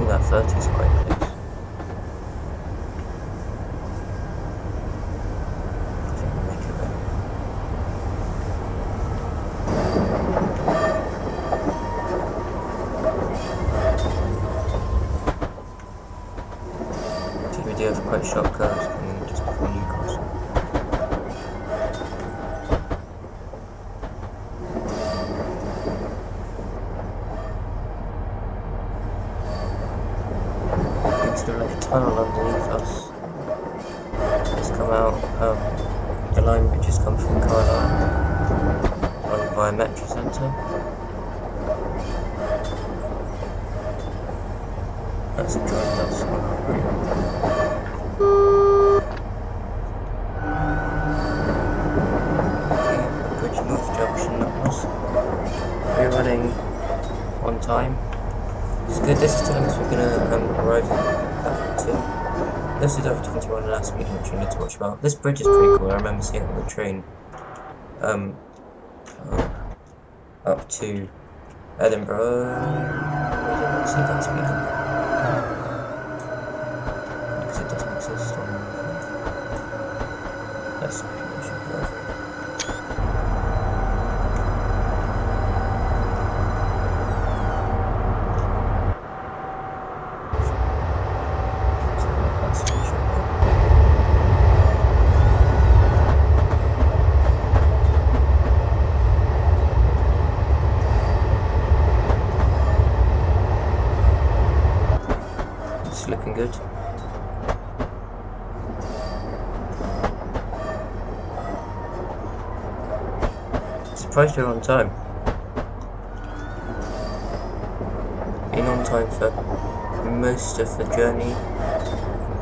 That 30 is quite close. I think we'll make it there. I think we do have quite sharp curves coming in just before Newcastle. Like a tunnel underneath us. It's come out, the line which has come from Carlisle, running via Metro Centre. That's a dry dust on our route. Okay, Bridge North Junction that was. We're running on time. It's good, this is telling us we're going to arrive in Berwick 2. This is over 21 and a half speed, which we need to watch about. This bridge is pretty cool, I remember seeing it on the train up to Edinburgh. I didn't see that speed limit because it doesn't exist on that's the information curve. Looking good. Surprised we're on time. Been on time for most of the journey.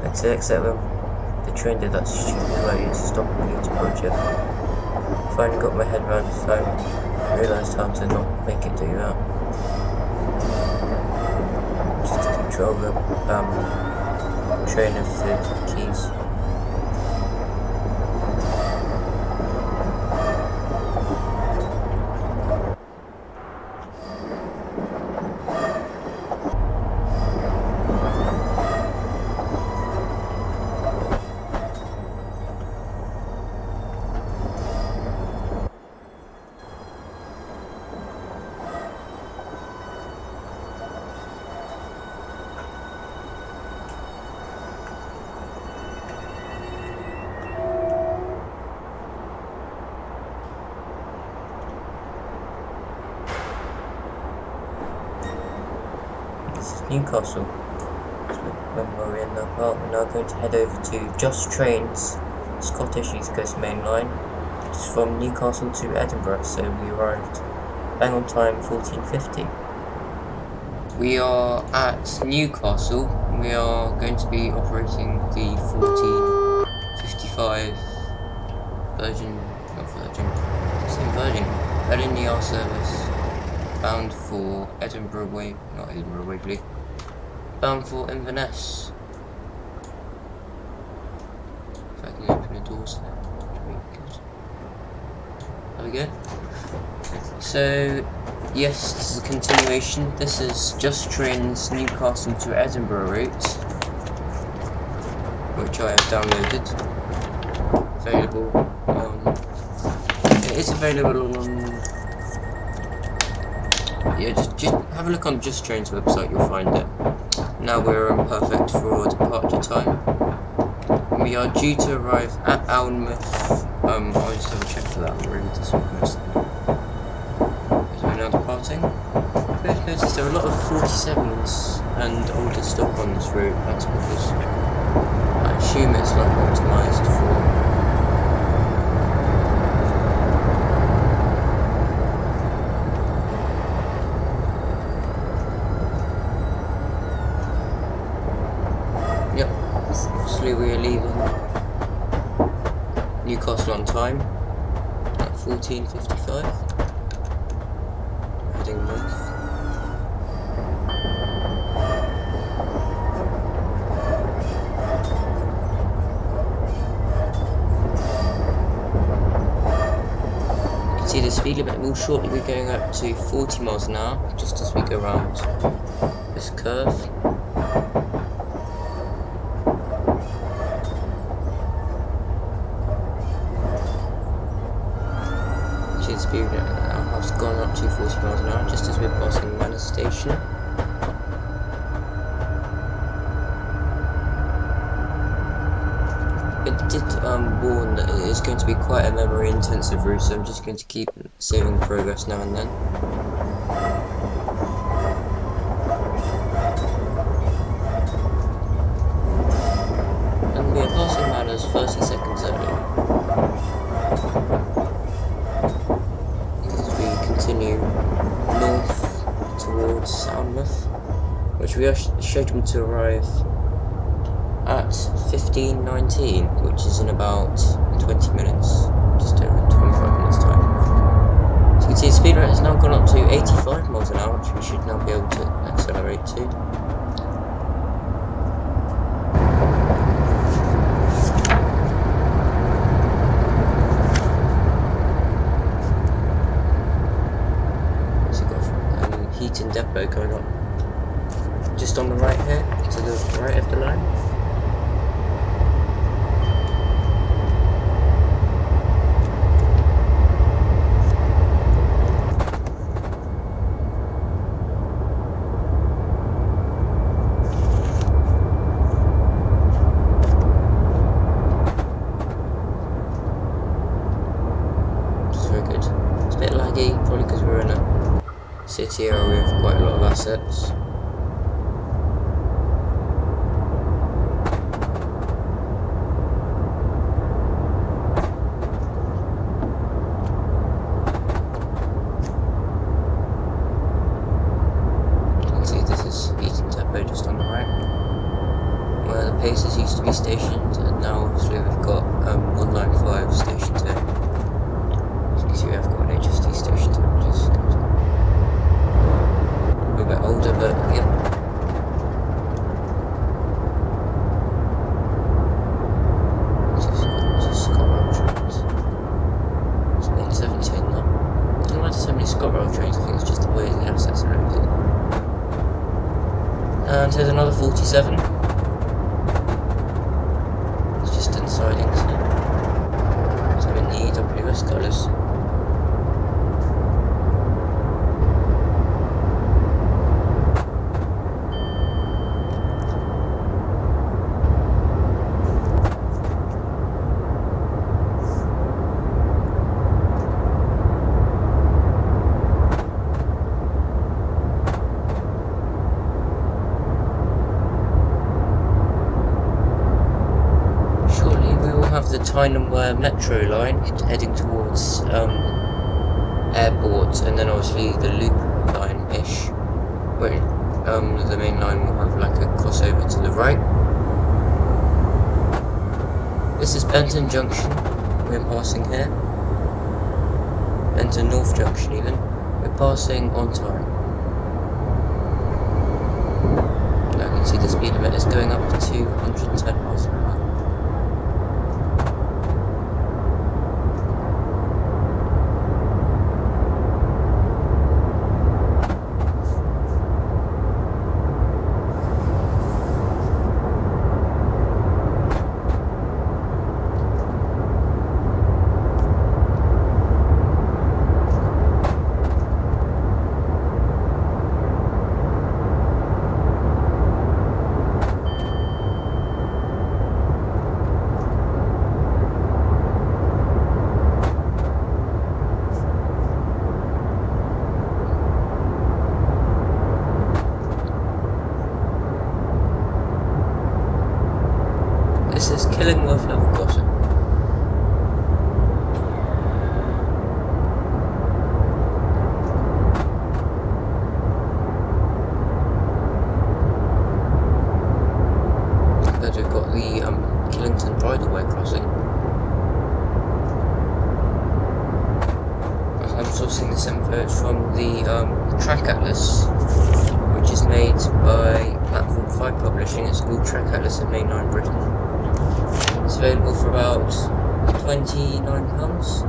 Except the train did that stupid way to stop in Peterborough. Finally got my head around the time. Realised how to not make it do that. Control the train of the keys. Newcastle. When we're in the park, we're now going to head over to Just Trains, Scottish East Coast Main Line, which is from Newcastle to Edinburgh, so we arrived bang on time 14:50. We are at Newcastle. We are going to be operating the 14:55 LNER service bound for not Edinburgh Waverley, bound for Inverness. If I can open the doors there, there we go. So, yes, this is a continuation. This is Just Train's Newcastle to Edinburgh route, which I have downloaded. Available on. It is available on. Yeah, just have a look on Just Train's website, you'll find it. Now we're perfect for departure time. We are due to arrive at Alnmouth. I'll just have a check for that. I'm ready to swap most of them. So we're now departing. I've noticed there are a lot of 47s and older stock on this route. That's because I assume it's like optimised for. We are leaving Newcastle on time at 14:55, heading north. You can see the speed limit will shortly be going up to 40 miles an hour just as we go around this curve. Speed has gone up to 40 miles an hour just as we're passing Manor Station. It did warn that it is going to be quite a memory intensive route, so I'm just going to keep saving progress now and then. And we are passing Manor's 30 seconds early. Continue north towards Alnmouth, which we are scheduled to arrive at 15:19, which is in about 20 minutes, just over 25 minutes time. So you can see the speed rate has now gone up to 85 miles an hour, which we should now be able to accelerate to. Depot coming up just on the right here, to the right of the line. Which is very good. It's a bit laggy, probably because we're in a city area with quite a lot of assets. You can see this is Eaton Depot just on the right, where the Pacers used to be stationed, and now obviously we've got 195 stationed here. As you can see, we have got an HST stationed here, which is good. A bit older, but yeah. Just ScotRail trains. It's 117 now. I don't know why there's so many ScotRail trains. I think it's just the way the assets are everything. And here's another 47. It's just in sidings. So in the EWS colours. The Tyne Metro line heading towards airport, and then obviously the loop line-ish, where the main line will have like a crossover to the right. This is Benton Junction we're passing here. Benton North Junction even. We're passing on time. Now you can see the speed limit is going up to 110 miles an hour. This is Killingworth level crossing. Then we've got the Killington bridleway crossing. I'm sourcing this info from the track atlas, which is made by Platform 5 Publishing. It's called Track Atlas in Mainline Britain. It's available for about £29.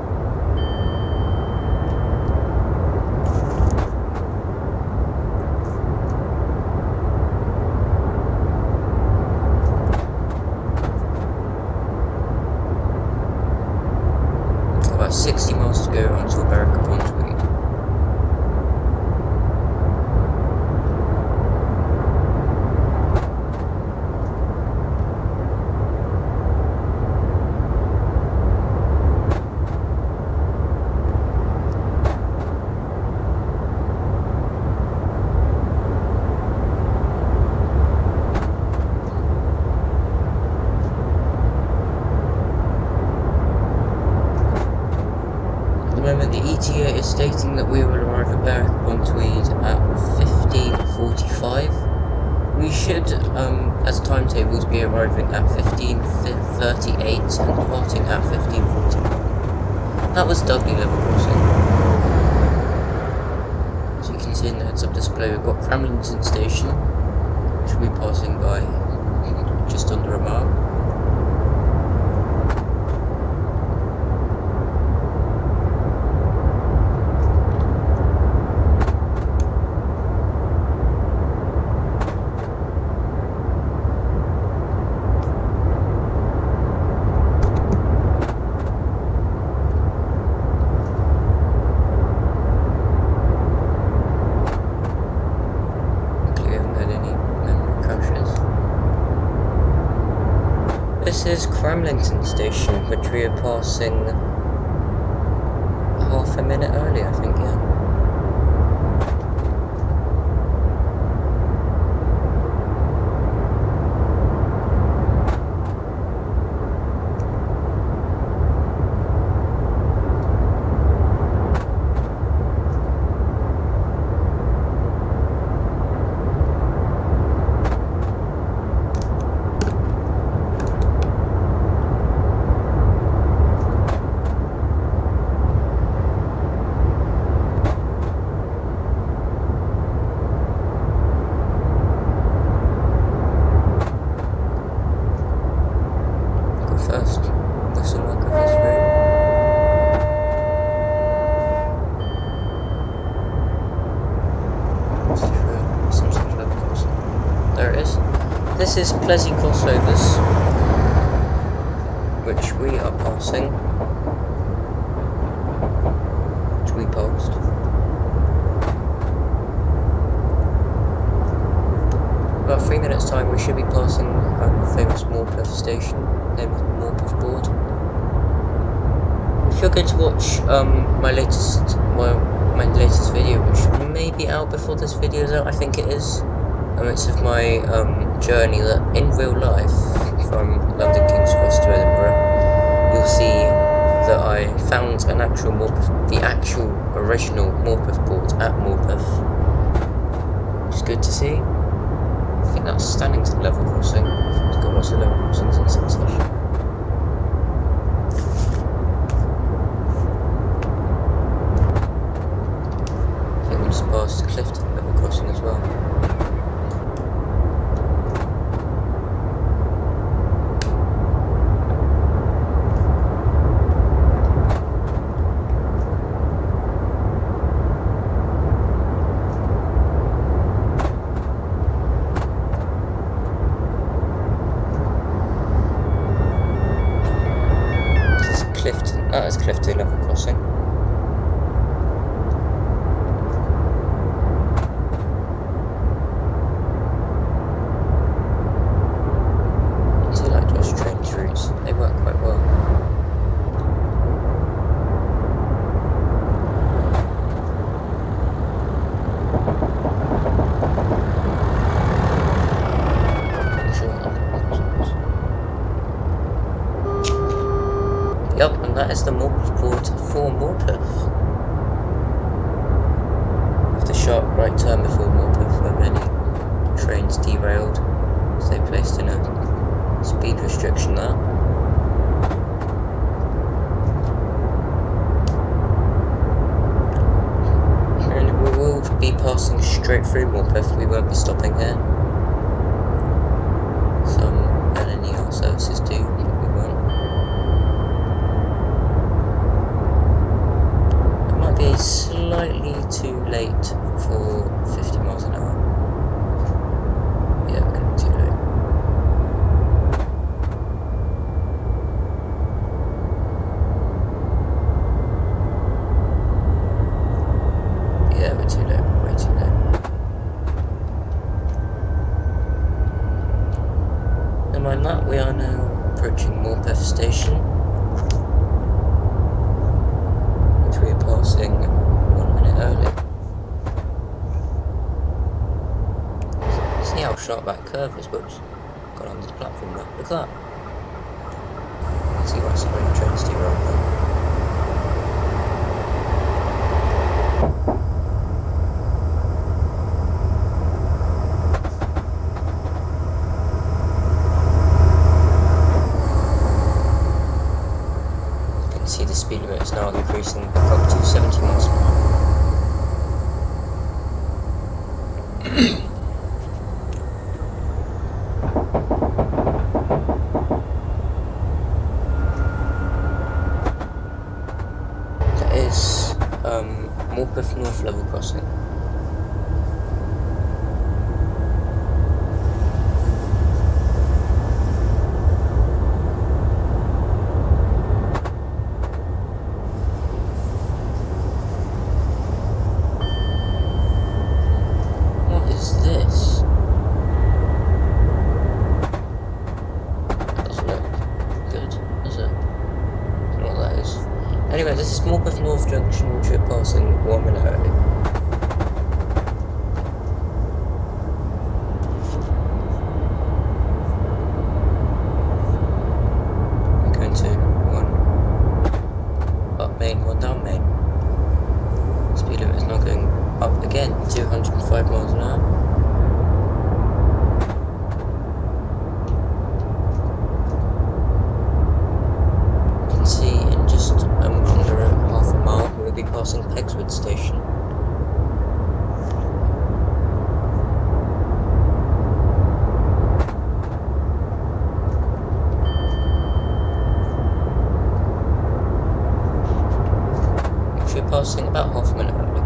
About 60 miles to go until Berwick-upon-Tweed. The ETA is stating that we will arrive at Berwick-upon-Tweed at 15:45. We should, as timetables, be arriving at 15:38 and departing at 15:40. That was Dudley level crossing. As you can see in the heads-up display, we've got Grahamston station, which we'll be passing by just under a mile. This is Grahamston station, which we are passing half a minute early, I think, yeah. First, this will work on this route. There it is. This is Plessy Crossovers, which we are passing, which we passed. About 3 minutes time we should be passing the famous Morpeth station, named Morpeth board. If you're going to watch my latest video, which may be out before this video is out, I think it is. It's of my journey that in real life from London Kings Cross to Edinburgh. You'll see that I found an actual Morpeth, the actual original Morpeth board at Morpeth, which is good to see. I think that's Stannington level crossing. It's got lots of level crossings in succession. just past Clifton level crossing as well. That is Clifton level crossing. I do like those trains routes, they work quite well. Yep, and that is the Morpeth port for Morpeth. With the sharp right turn before Morpeth, where many trains derailed, as they placed in a speed restriction there. And we will be passing straight through Morpeth, we won't be stopping here. Some LNER services do, but we won't. Be slightly too late for 50 miles an hour. Yeah, we're going to be too late. Yeah, we're too late, we're way too late. Never mind that, we are now approaching Morpeth station. We are passing 1 minute early. See how sharp that curve is, whoops. Got onto the platform now. Look at that. You can see why so many trains derailed there. See the speed limit is now increasing up to 70 miles per hour. That is Morpeth North level crossing. Anyway, this is Morpeth North Junction, which we're passing 1 minute early. We're going to 1 up main, 1 down main. Speed limit is now going up again, 205 miles an hour. Passing Pegswood station. Which we're passing about half a minute early.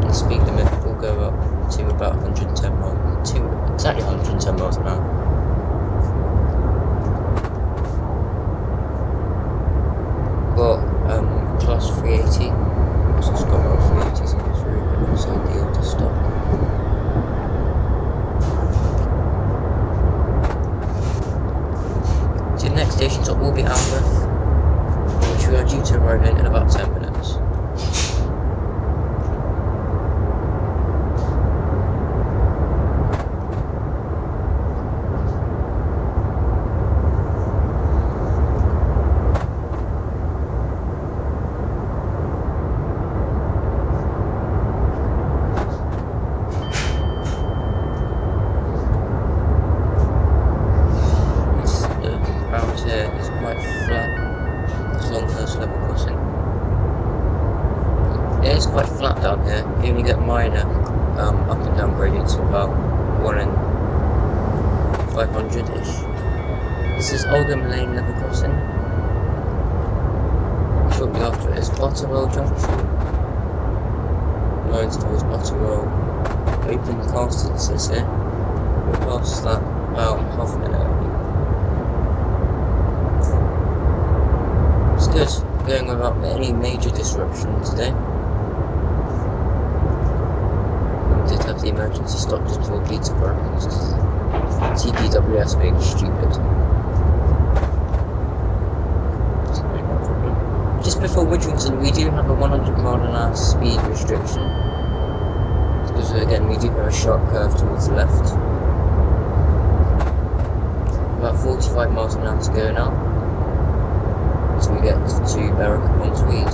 The speed limit will go up to about 110 miles, to exactly 110 miles an hour. Class 380, so it's got more 380s in this route, and it's ideal to stop. So the next station stop will be Alnmouth, which we are due to arrive in about 10 minutes. it's quite flat down here. You only get minor up and down gradients of about 1 in 500-ish. This is Oldham Lane level crossing. Shortly after it is Botterwell Junction. Lines towards Botterwell. Open Castle, it says here. We'll pass that about half a minute. It's good. Going without any major disruption today. We did have the emergency stop just before Peterborough. TPWS being stupid. Just before Widrington, we do have a 100-mile-an-hour speed restriction. Because again, we do have a sharp curve towards the left. About 45 miles an hour to go now. Until we get to Berwick-upon-Tweed.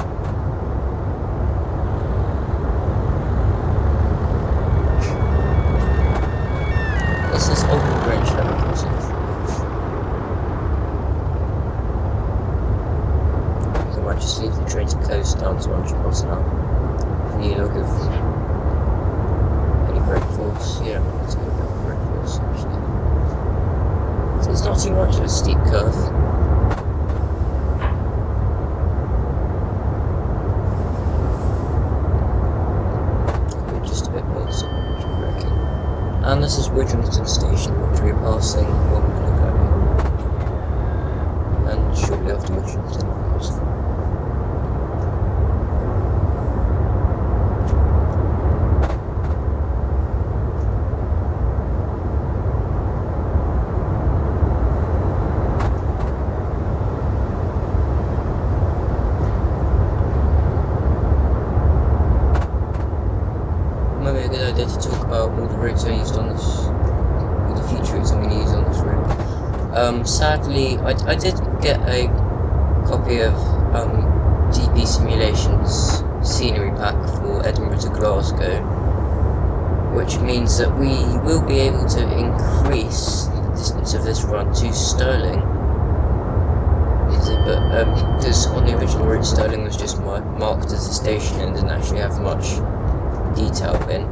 This is Oldham Grange level crossing. I might just leave the train to coast down to 100 miles an hour. If you look at any brake force, yeah, let's go about brake force actually. So it's not too much of a steep curve. Just a bit more so much braking. And this is Widrington Station, which we are passing 1 minute ago. And shortly after Widrington, of course. Maybe a good idea to talk about all the routes I used on this, all the future routes I'm going to use on this route. Sadly, I did get a copy of DP Simulations scenery pack for Edinburgh to Glasgow, which means that we will be able to increase the distance of this run to Stirling. But because on the original route Stirling was just marked as a station and didn't actually have much detail in.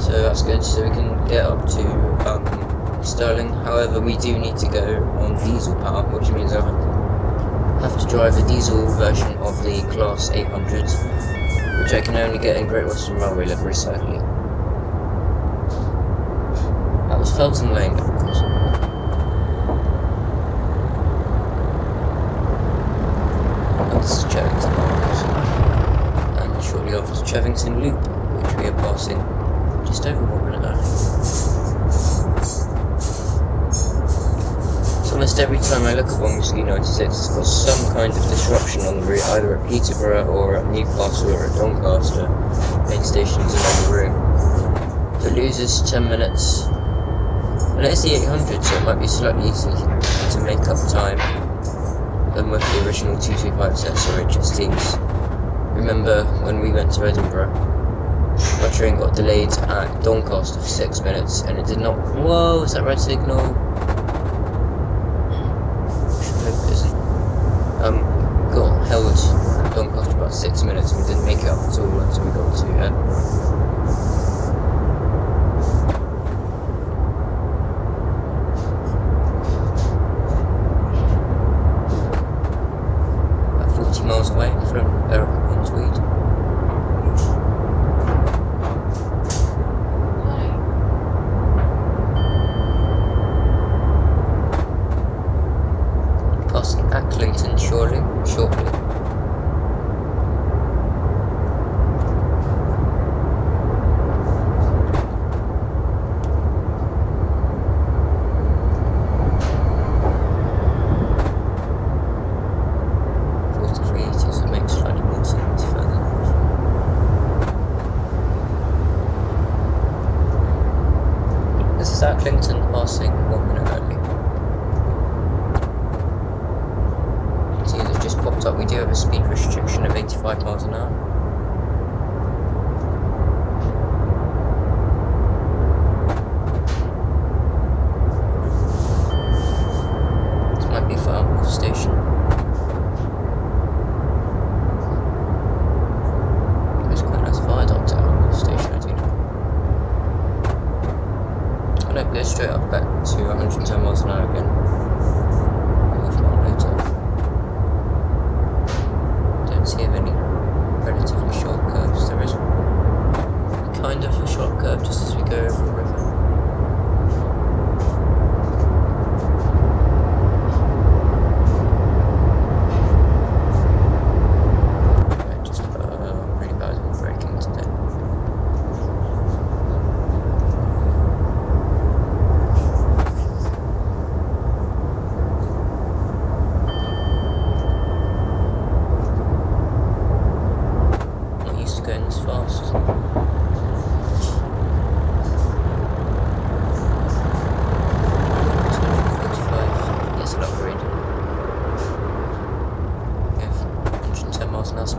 So that's good, so we can get up to Stirling. However, we do need to go on diesel power, which means I have to drive the diesel version of the Class 800, which I can only get in Great Western Railway livery, sadly. That was Felton Lane, of course. This is Chevington, and shortly after Chevington Loop, which we are passing just over 1 minute early. So almost every time I look at 1 Whiskey 96, it's got some kind of disruption on the route, either at Peterborough or at Newcastle or at Doncaster, main stations along the route. If it loses 10 minutes, and it's the 800, so it might be slightly easy to make up time than with the original 225 sets or HSTs. Remember when we went to Edinburgh, my train got delayed at Doncaster for 6 minutes and it did not. Whoa, is that red signal? Got held at Doncaster for about 6 minutes and we didn't make it up at all until we got to Edinburgh. Miles away from Berwick-upon-Tweed. Passing Acklington shortly. Acklington passing 1 minute early. See, they've just popped up. We do have a speed restriction of 85 miles an hour. This might be for Alnmouth station.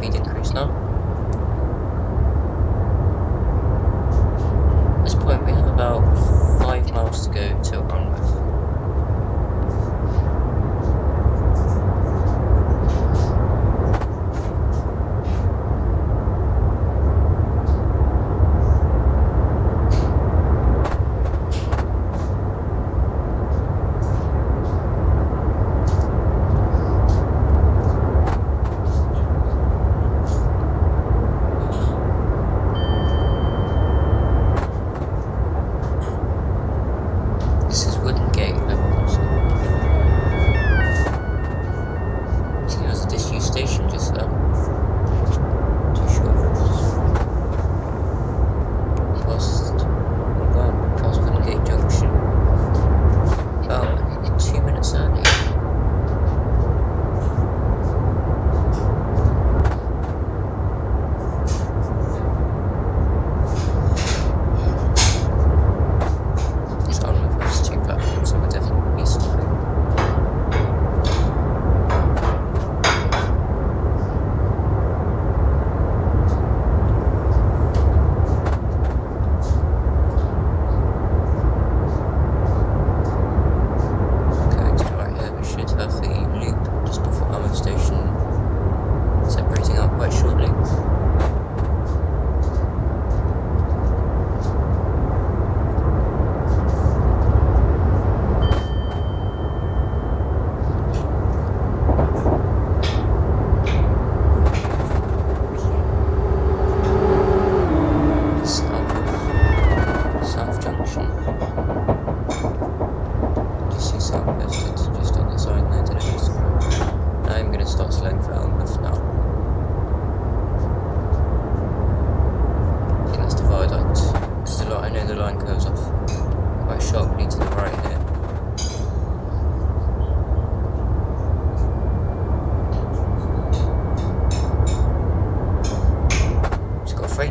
speed increase now. At this point we have about 5 miles to go to Alnmouth.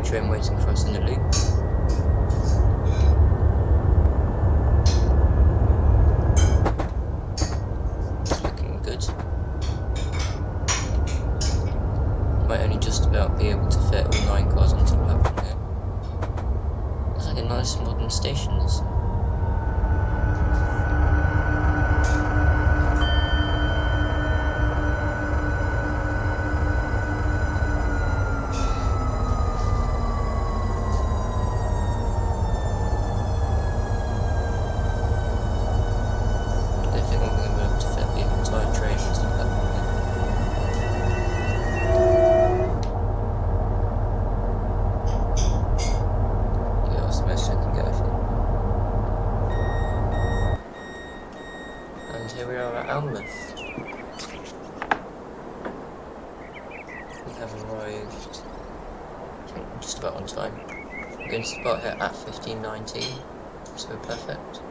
Train waiting for us in the loop. It's looking good. Might only just about be able to fit all 9 cars onto the platform here. Looks like a nice modern station, this. Here we are at Alnmouth. We have arrived just about on time. We're going to start here at 15:19, so perfect.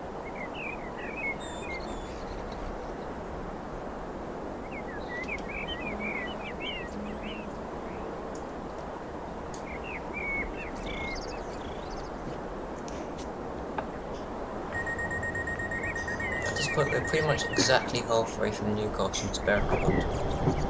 But we're pretty much exactly halfway from Newcastle to Berwick-upon-Tweed.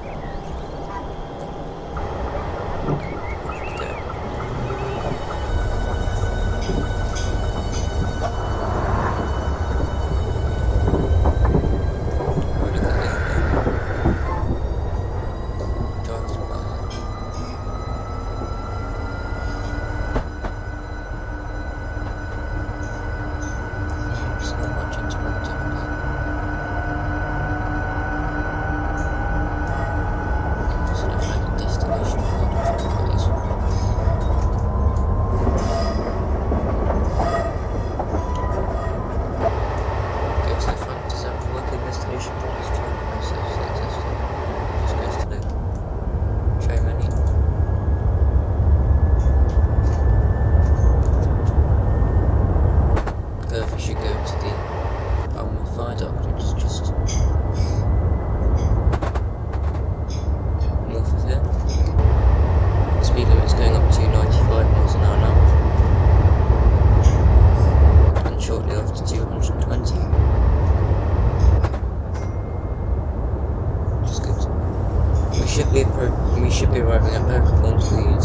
we should be arriving at Berwick-upon-Tweed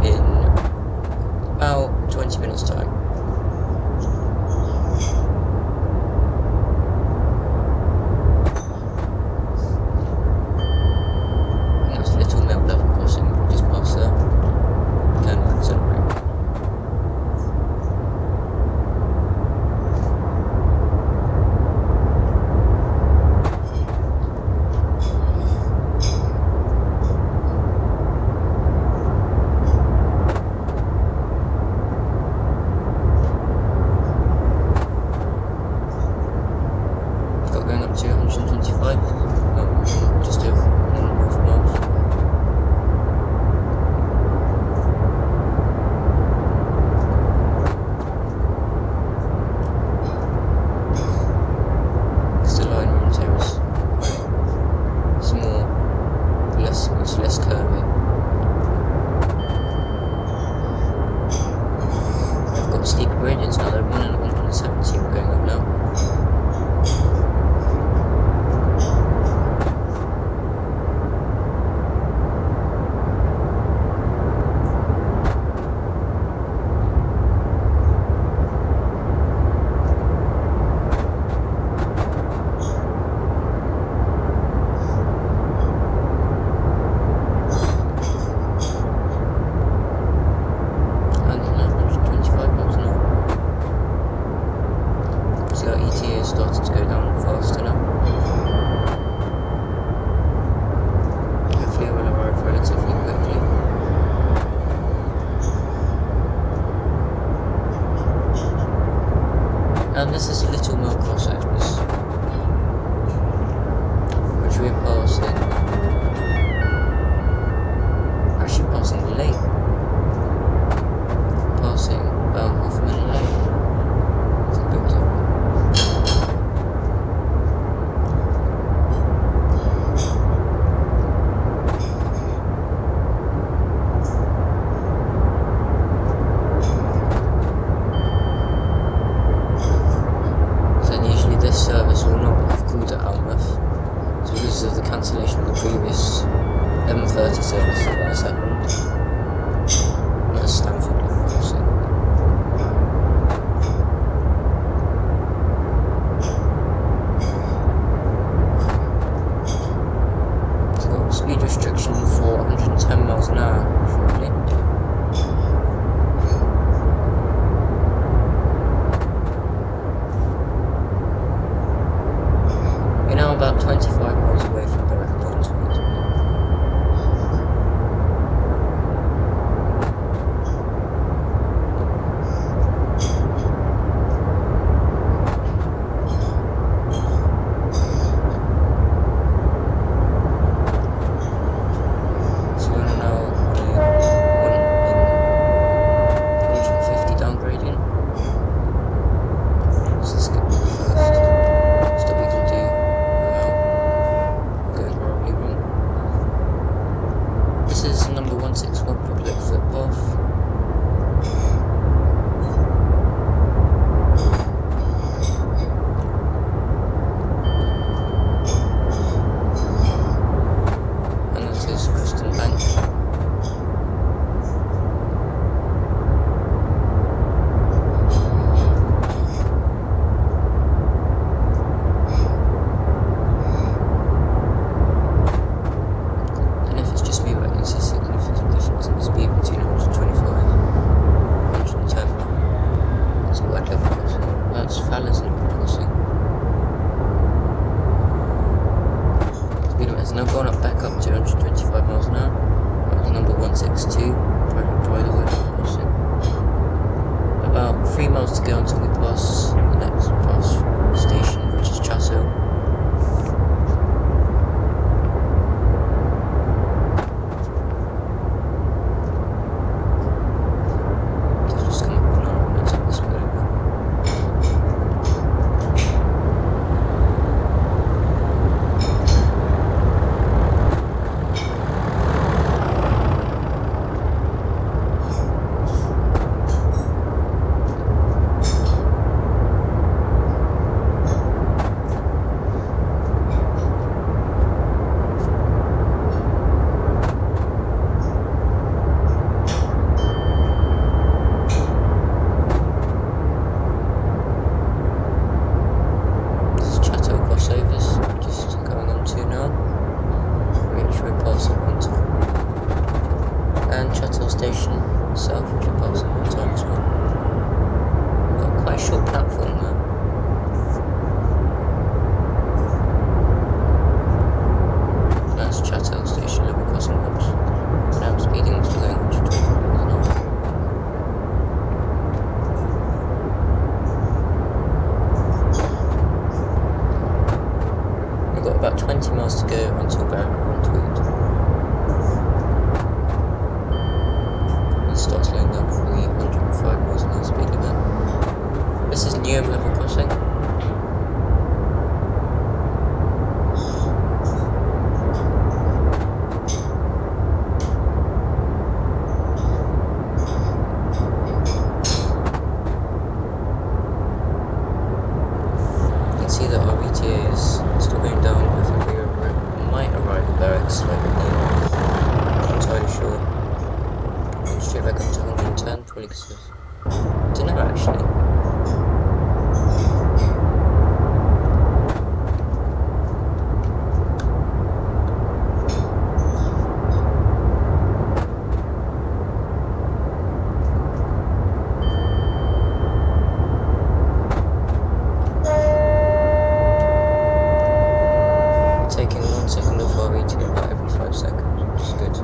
in about 20 minutes time. And that's Little Mill level crossing, just past there. Again, accelerate. Going up to 125, just over 1.5 miles. Because the line runs here is it's less curvy. I've got steeper gradients now, they're 1 and 170 we're going up now. Started to go down faster now. Hopefully we'll arrive relatively quickly. And this is Little Mill crossing, which we're passing. Actually passing late. Passing about half a minute late. It's a big deal. Service will not have called at Alnmouth, so because of the cancellation of the previous M30 service that has happened. That's Stamford crossing. It's got a speed restriction for 110 miles an hour, shortly. We're now about 25 miles away from Berwick-upon-Tweed. So we're now on a 150 down gradient. So let's get the first stop we can do. This is number 161 public footpath. And this is Preston Bank. Now going up back up to 125 miles an hour. That was number 162, private way crossing. About 3 miles to go until we pass the next station, which is Chassel. Just come up now, let's take this way over. itself, which we're passing all the time as well. Got quite a short platform there. That's Chattel Station level crossing maps. Now I'm speeding to going 120 miles an hour. We've got about 20 miles to go until Berwick-upon-Tweed. Start slowing down for the 105 miles an hour speed limit. This is Newham level crossing. You can see that our ETA is still going down. I think we might arrive at Berwick slightly later. I'm not entirely sure. Straight back up to 110, probably because of dinner actually. Taking 1 second off our ETA about every 5 seconds, which is good.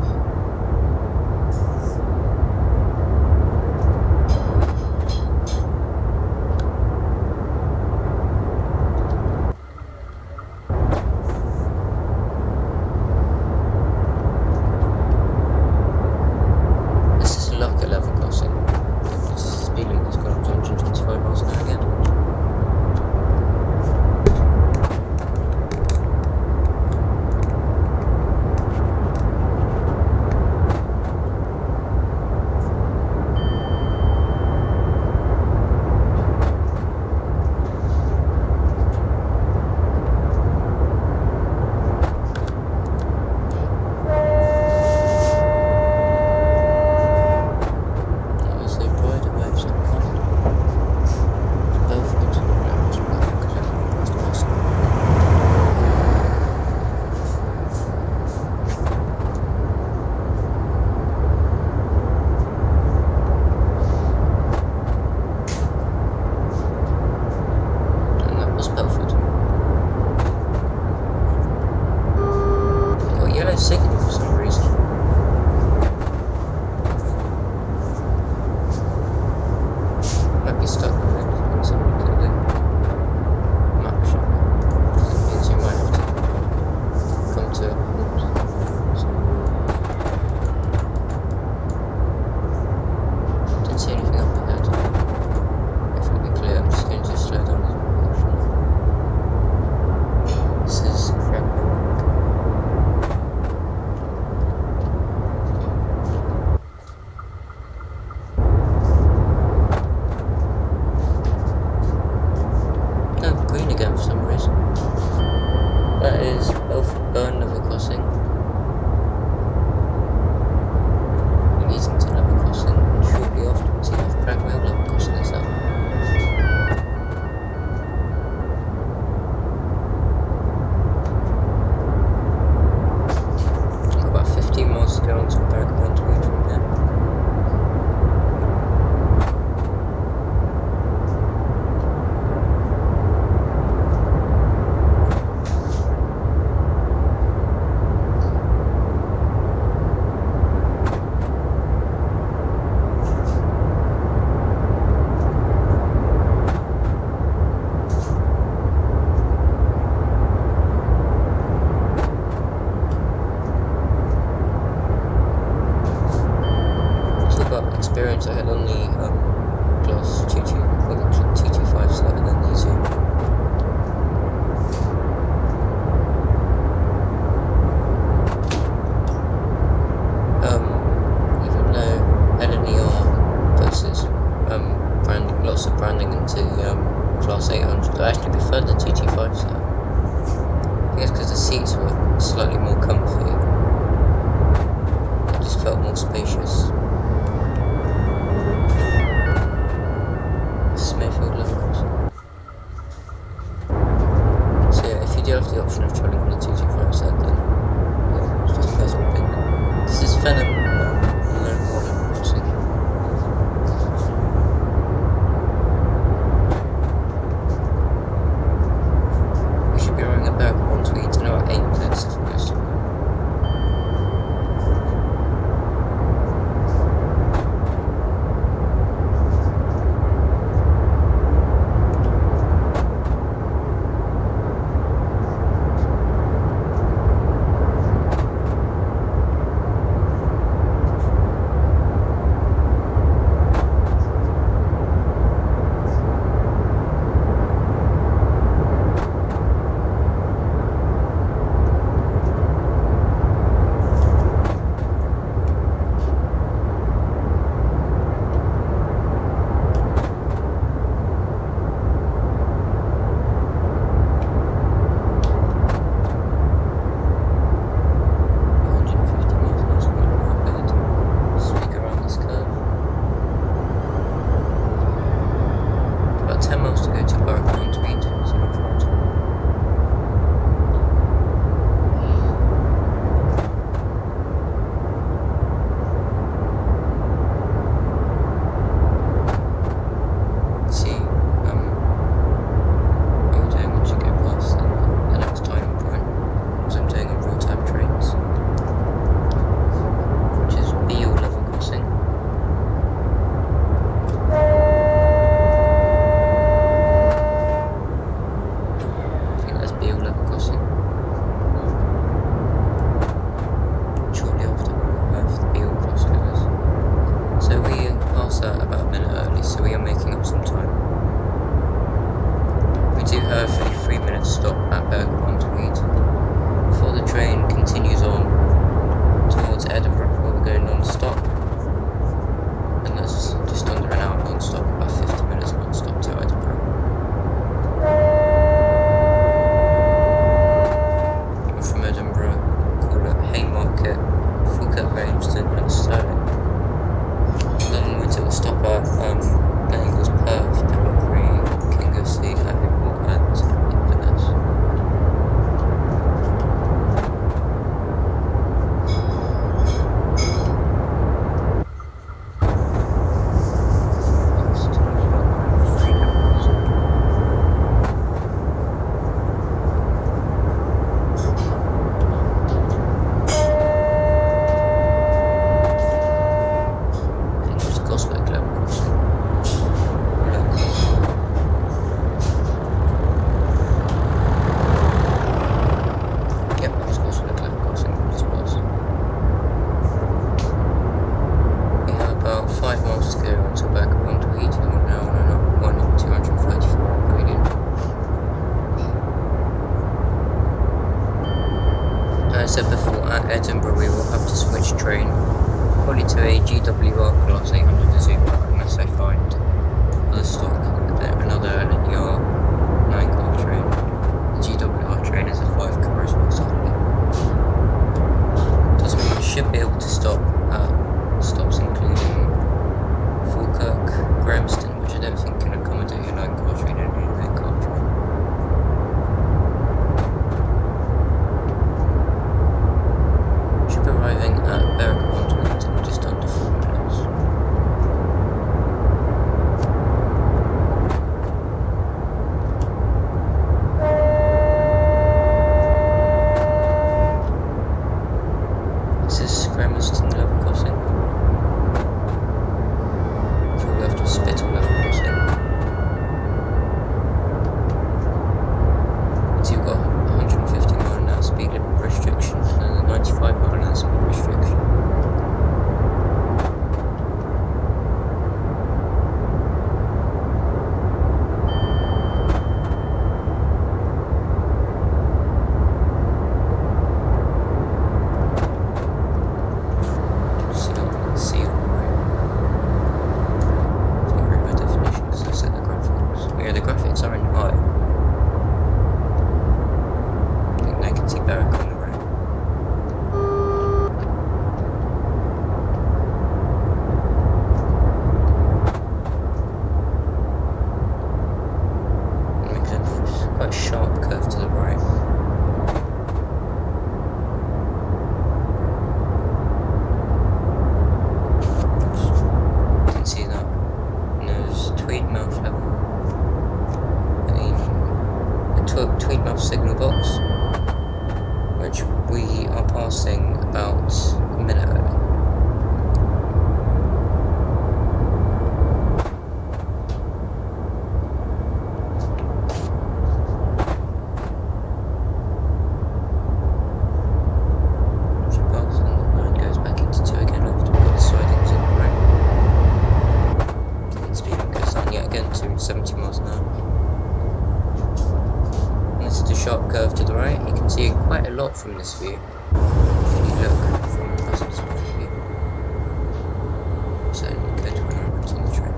Experience I had on the class 225 side and then the Azuma. Even though LNER puts its lots of branding into class 800, I actually preferred the 225 side. I think it's because the seats were slightly more comfy. It just felt more spacious. So yeah, if you do have the option of travelling on the 225 side, then yeah, it's just a personal opinion. This is Fenham, Lone Crossing. said before, at Edinburgh we will have to switch train, probably to a GWR class 800 Azuma, unless I find other stock, another LNER 9-car train. The GWR train is a 5-car as well, sadly. Does mean we should be able to stop at stops including Falkirk Grahamston, which I don't think can accommodate a 9-car train, only an 8-car train. Should be arriving at Berwick-upon-Tweed in just under 4 minutes. This is Grahamston level crossing. So we have to spit on level crossing. So you've got 150 mph speed limit restriction and then a 95 mph speed restriction. Quite sharp curve to the right. Oops. You can see that. And there's Tweed mouth level. I mean, a Tweed mouth signal box, which we are passing about a minute early. To 70 miles an hour. And this is a sharp curve to the right. You can see quite a lot from this view if you look from the passenger's point of view. So good when I'm renting the train.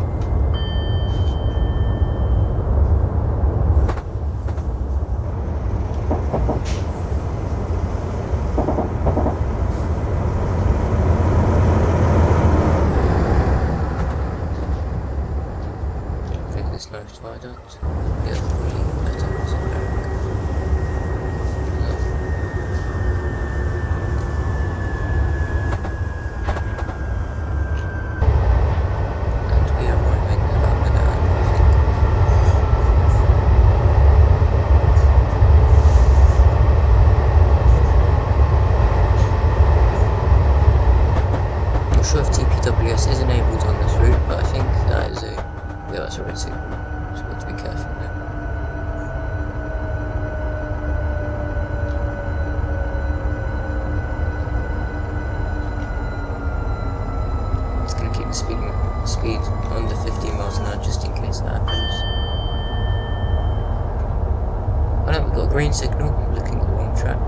Left viaduct, the other really better was in Berwick. And we are arriving about a minute early, I think. I'm not sure if TPWS is enabled on this route, but I think that is a that's a red signal, so we have to be careful there. It's going to keep the speed under 15 miles an hour just in case that happens. Oh no, we've got a green signal, I'm looking at the wrong track.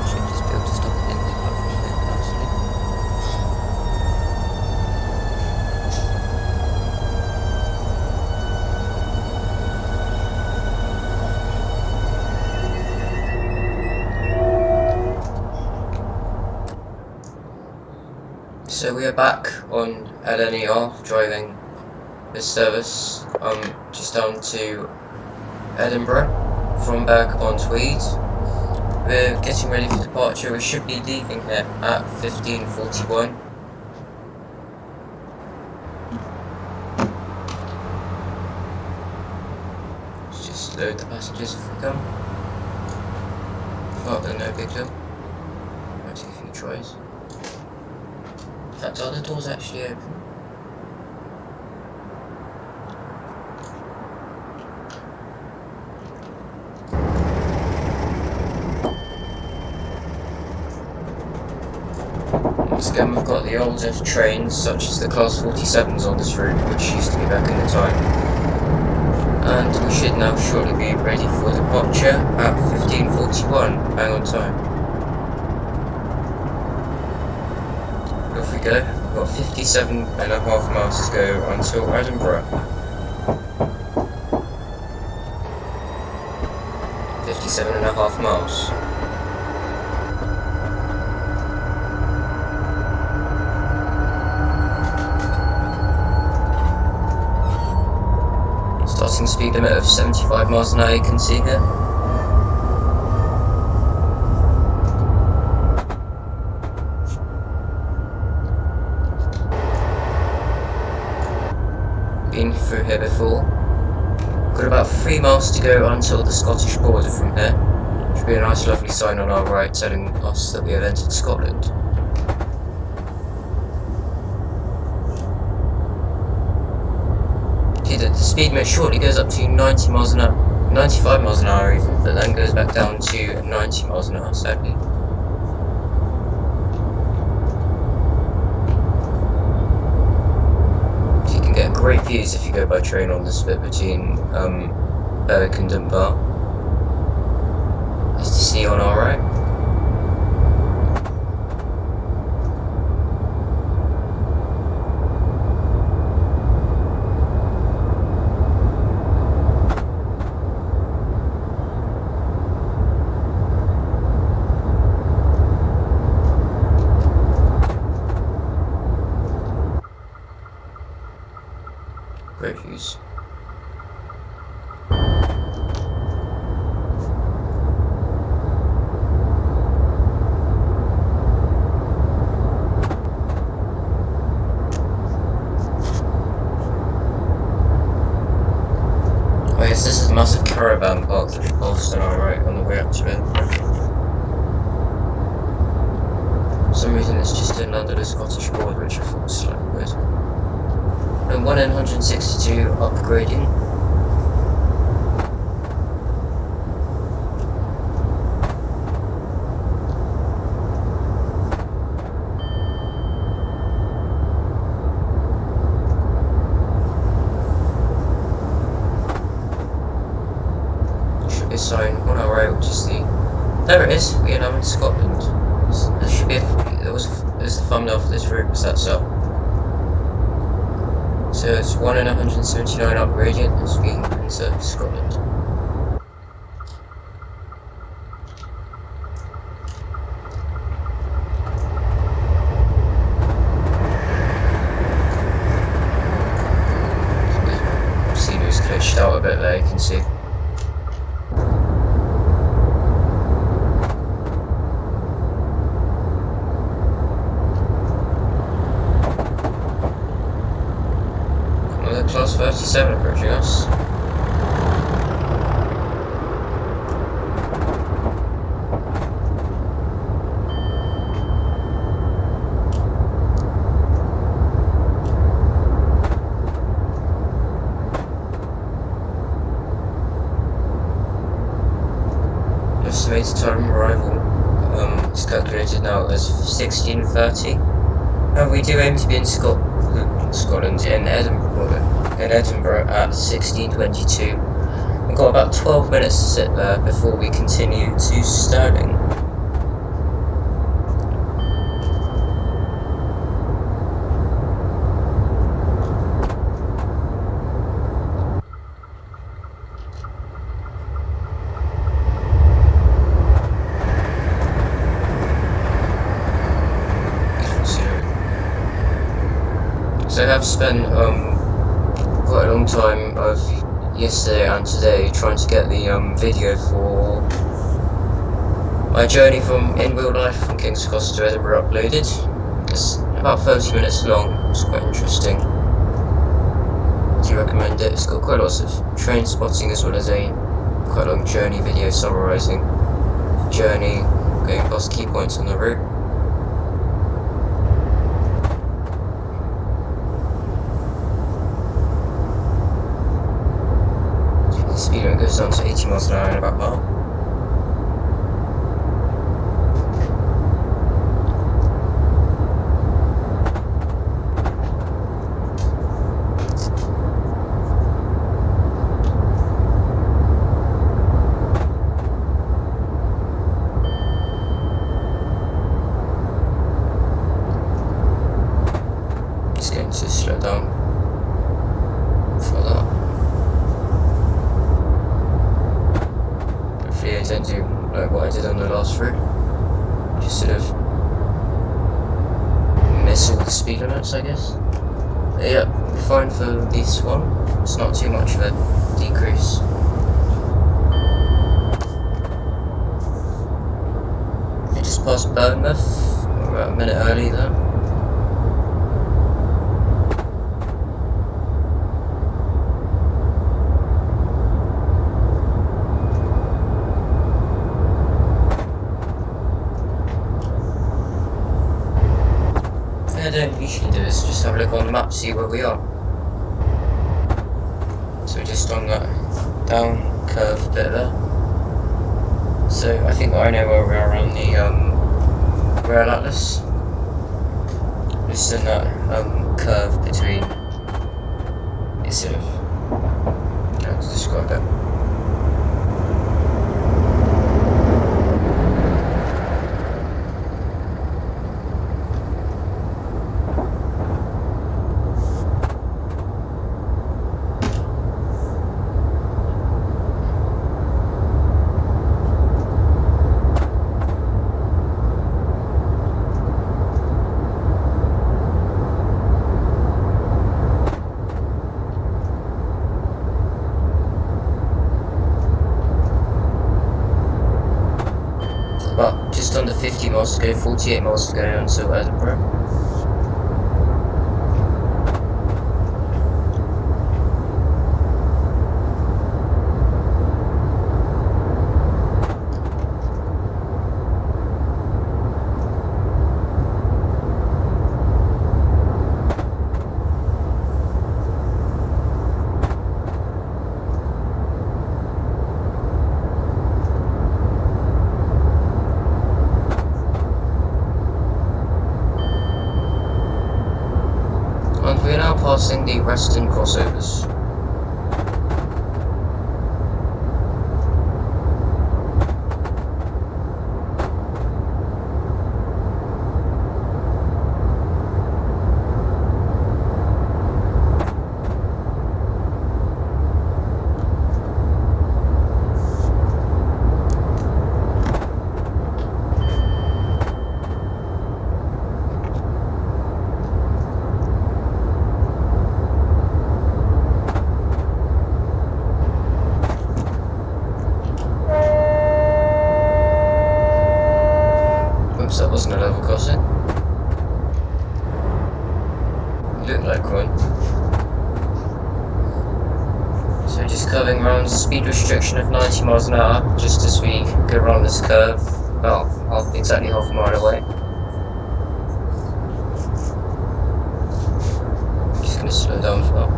Should just be able to stop again apart from there, personally. So we are back on LNER driving this service just down to Edinburgh from Berwick-upon-Tweed. We're getting ready for departure. We should be leaving here at 15:41. Let's just load the passengers if we come. Oh, no big deal. Might take a few tries. In fact, are the doors actually open? Once again, we've got the older trains, such as the Class 47s on this route, which used to be back in the time. And we should now shortly be ready for departure at 15:41, bang on time. Off we go. We've got 57.5 miles to go until Edinburgh. 57.5 miles. Starting speed limit of 75 miles an hour, you can see here. Been through here before. Got about 3 miles to go until the Scottish border from here. Should be a nice lovely sign on our right telling us that we have entered Scotland. The speed limit shortly goes up to 90 miles an hour, 95 miles an hour even, but then goes back down to 90 miles an hour, sadly. So you can get great views if you go by train on this bit between Berwick and Dunbar. As to see on our right. Great views. Oh yes, this is a massive caravan park that we passed on our right on the way up to Edinburgh. For some reason it's just inland of the Scottish border, which I thought was slightly weird. And 1 in 162 upgrading. Should be a sign on our right, which is the. There it is. We are now in Scotland. There should be. There's the thumbnail for this route. Was that so? So it's 1 in 179 upgrading as we enter Scotland. The scenery's glitched out a bit there, you can see. Class 37 approaching us. Estimated time of arrival is calculated now as 16:30. And we do aim to be in Scotland in Edinburgh at 16:22. We've got about 12 minutes to sit there before we continue to Stirling. So I have spent quite a long time of yesterday and today trying to get the video for my journey from in real life from King's Cross to Edinburgh uploaded. It's about 30 minutes long. It's quite interesting. I do recommend it. It's got quite lots of train spotting as well as a quite long journey video summarising the journey, going past key points on the route. Speed limit goes down to 80 miles an hour in about a mile. down for that. Hopefully I don't do like what I did on the last route, just sort of miss all the speed limits, I guess. But yeah, we're fine for this one. It's not too much of a decrease. We just passed Bournemouth, about a minute early there. I don't usually do is just have a look on the map, see where we are. So we're just on that down curve bit there. So I think I know where we are on the Rail Atlas. Just in that curve between. It's sort of how to describe it. But just under 50 miles to go, 48 miles to go until Edinburgh. And we are now passing the western crossovers. Oops, that wasn't a level crossing. Looked like one. So just curving around, speed restriction of 90 miles an hour, just as we go around this curve, about exactly half a mile away. Just going to slow down for that.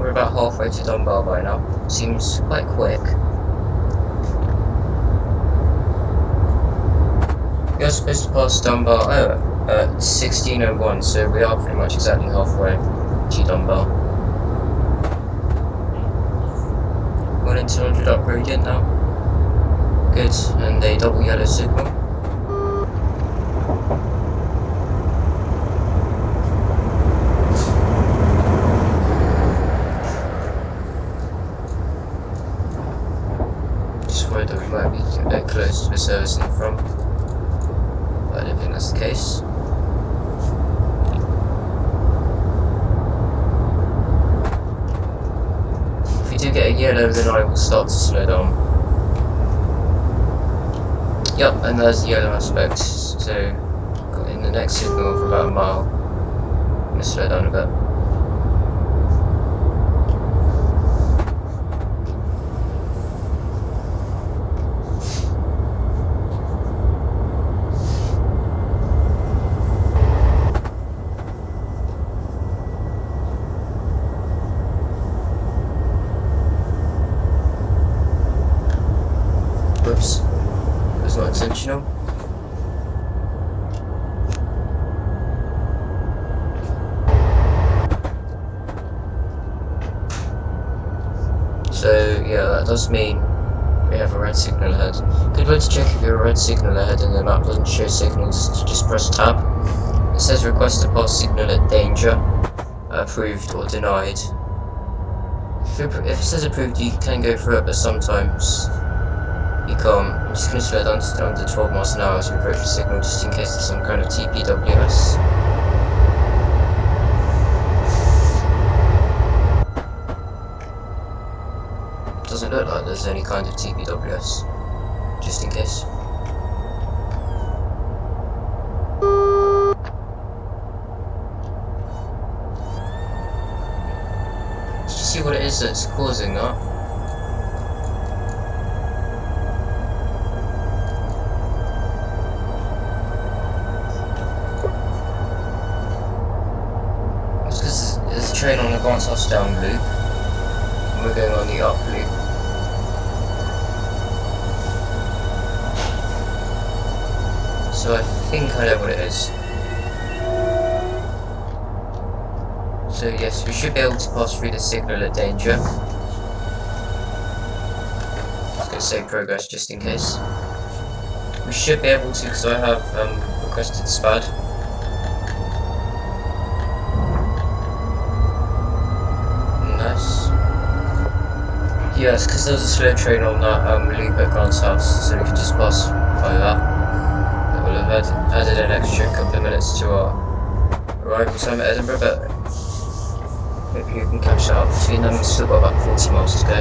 About halfway to Dunbar by now. Seems quite quick. We are supposed to pass Dunbar at 16:01, so we are pretty much exactly halfway to Dunbar. 1 in 200 upgraded now. Good, and a double yellow signal. That we might be a bit close to the servicing from, but I don't think that's the case. If we do get a yellow, then I will start to slow down. Yep, and there's the yellow aspect, so got in the next signal for about a mile. I'm going to slow down a bit. So yeah, that does mean we have a red signal ahead. Good way to check if you're a red signal ahead and the map doesn't show signals is to just press tab. It says request to pass signal at danger, approved or denied. If it says approved, you can go through it, but sometimes you can't. I'm just going to slow down to under 12 miles an hour as we approach the signal, just in case there's some kind of TPWS. Doesn't look like there's any kind of TPWS, just in case. Let's just see what it is that's causing that. It's because there's a train on the Grantham down loop, and we're going on the up loop. So I think I know what it is. So yes, we should be able to pass through the signal at danger. I was going to say progress just in case. We should be able to, because I have requested SPAD. Nice. Yeah, it's because there was a slow train on that loop at Grant's house, so we can just pass by that. We'll have added an extra couple of minutes to our arrival time at Edinburgh, but hopefully we can catch that up between them. We've still got about 40 miles to go.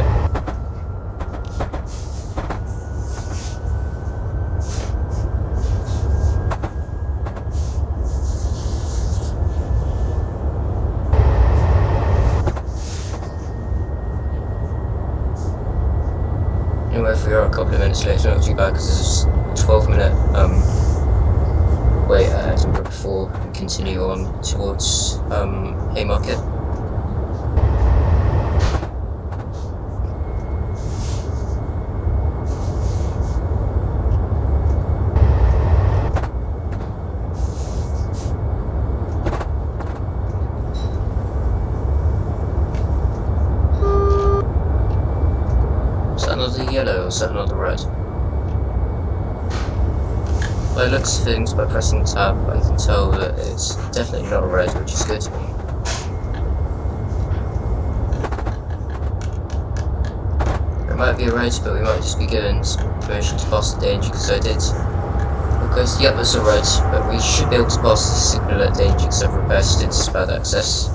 Anyway, if we are a couple of minutes late, it's not too bad because there's a 12-minute wait at Edinburgh before we continue on towards Haymarket. Is that another yellow or is that another red? By the looks of things, by pressing tab, I can tell that it's definitely not a red, which is good. It might be a red, but we might just be given permission to pass the danger, because I did request, yep, it's a red, but we should be able to pass the signal at danger because I've requested SPAD access.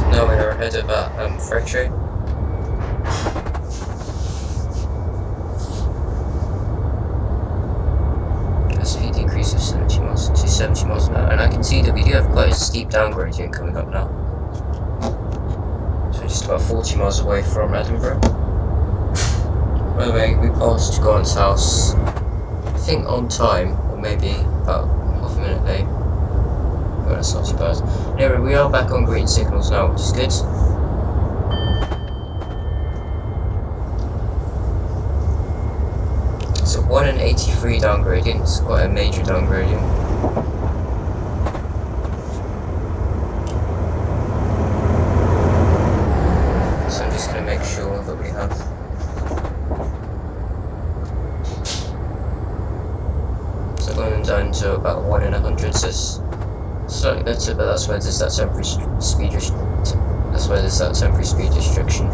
Now we're ahead of that freight train. A speed increase of 70 miles to 70 miles an hour, and I can see that we do have quite a steep downgradient coming up now. So we're just about 40 miles away from Edinburgh. By the way, we passed Grant's house, I think on time, or maybe about half a minute late. Well, that's not too bad. Anyway, we are back on green signals now, which is good. It's a 1 in 83 downgradient, it's quite a major downgradient. So I'm just going to make sure that we have so going down to about 1 in 100, so it's slightly better, but that's where there's that temporary speed restriction.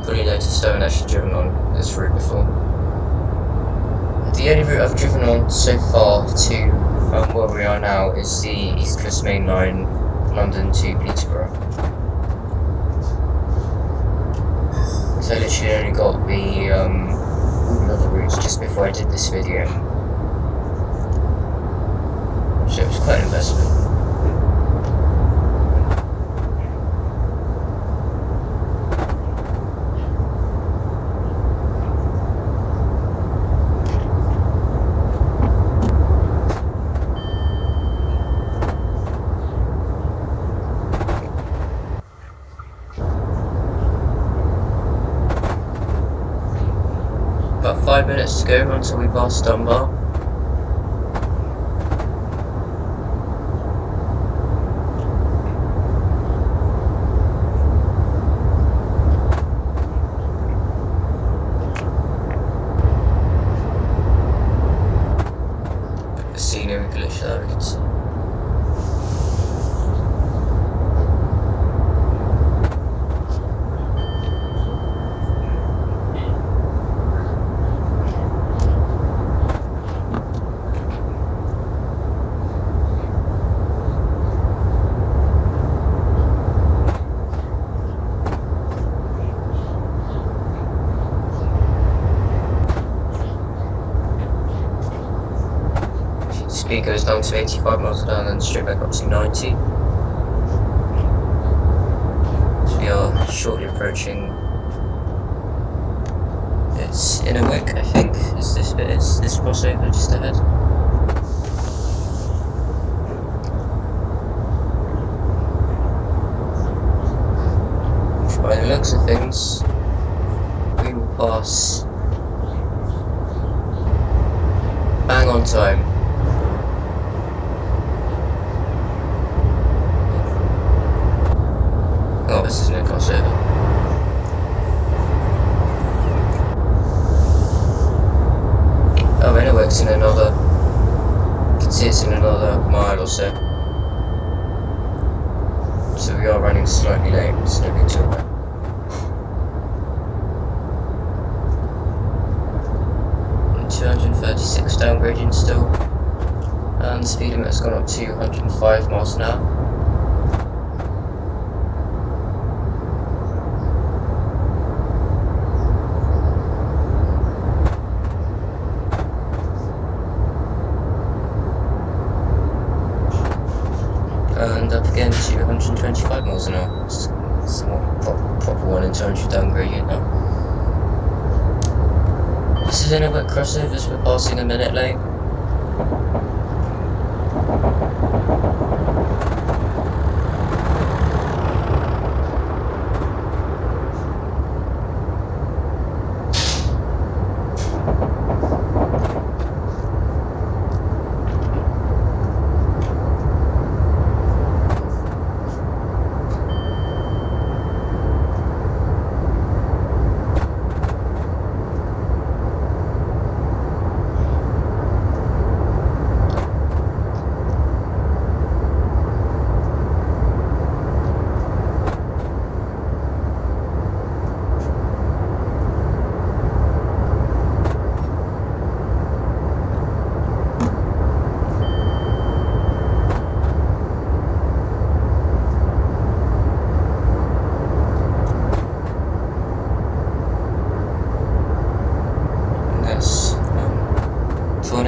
Probably noticed I haven't actually driven on this route before. The only route I've driven on so far to where we are now is the East Coast Main Line, London to Peterborough. So I literally only got the other routes just before I did this video. So it was quite an investment. about 5 minutes to go until we pass Dunbar. The scenery glitch there, we can see. Speed goes down to 85 miles an hour and then straight back up to 90. So we are shortly approaching. It's Newark, I think, is this bit, is this crossover just ahead. By the looks of things, we will pass bang on time. Oh, this isn't a crossover. Oh, and it works in another. You can see it's in another mile or so. So we are running slightly late, it's no big deal. 236 downgrading still, and the speed limit's gone up to 105 miles an hour. And up again to 125 miles an hour. It's somewhat proper 1 in 200 downgradient now. This is Newark crossovers, we're passing a minute late.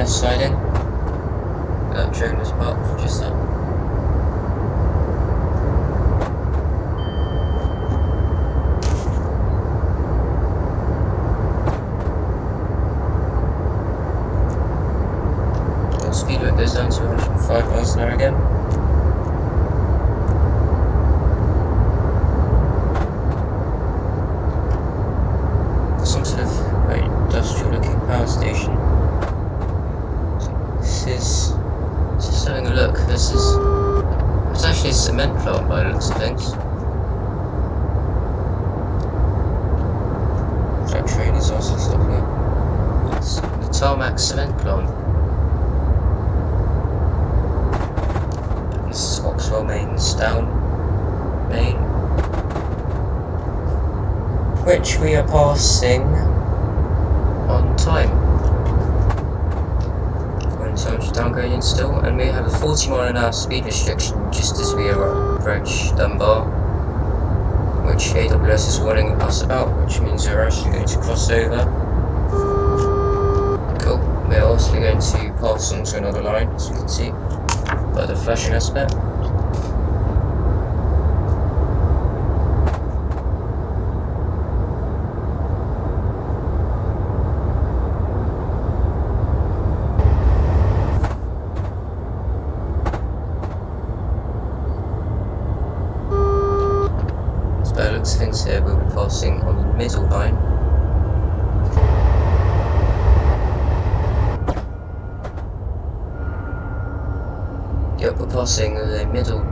Siding. That train was parked just there. The speed limit goes down to 105 miles an hour again. Some sort of very industrial looking power station. Just having a look, it's actually a cement plant by the looks of things. That train is also stopping it. It's the tarmac cement plant. This is Oxwell Main's down main, which we are passing on time. 200 downgrading still, and we have a 40 mile an hour speed restriction just as we approach Dunbar, which AWS is warning us about, which means we're actually going to cross over. Cool. We're also going to pass onto another line, as you can see, by the flashing aspect. Things here, we'll be passing on the middle line. passing the middle,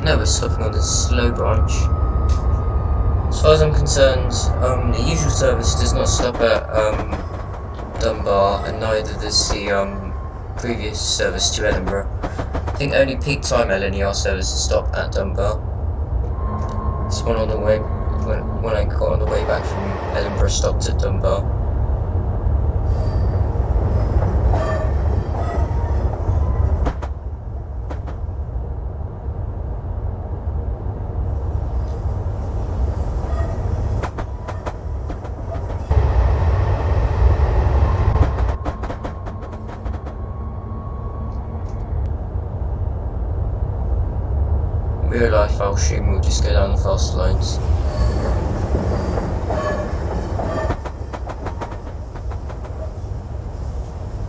no, we're stopping on the slow branch. As far as I'm concerned, the usual service does not stop at Dunbar, and neither does the previous service to Edinburgh. I think only peak time LNER services stop at Dunbar. This one on the way, when I got on the way back from Edinburgh, stopped at Dunbar. Real life, I'll assume we'll just go down the fast lines.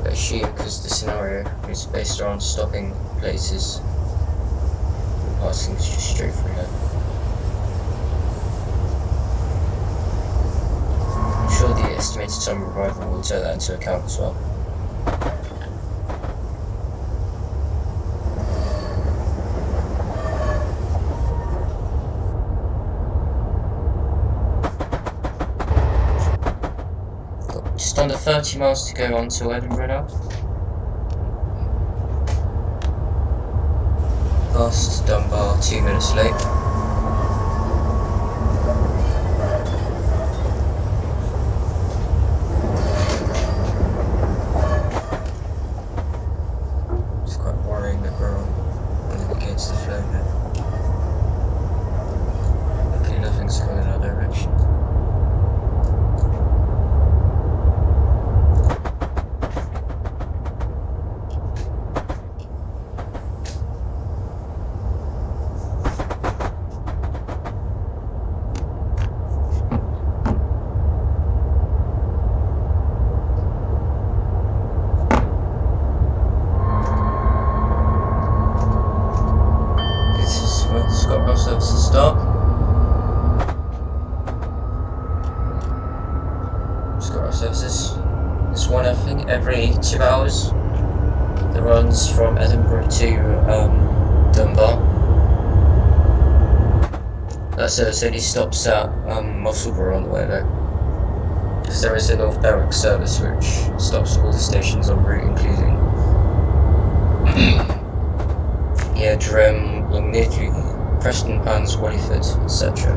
I assume because the scenario is based around stopping places, passing is just straight through here. I'm sure the estimated time of arrival will take that into account as well. Just under 30 miles to go on to Edinburgh now. Past Dunbar, 2 minutes late. It's quite worrying that we're against the flow here. Luckily nothing's going in our direction. Services start. Scott services. There's one, I think, every 2 hours that runs from Edinburgh to Dunbar. That service only stops at Musselburgh on the way though, because there is a North Berwick service which stops at all the stations en route, including yeah, Durham, Alnmouth, Preston, Pans, Wallyford, etc.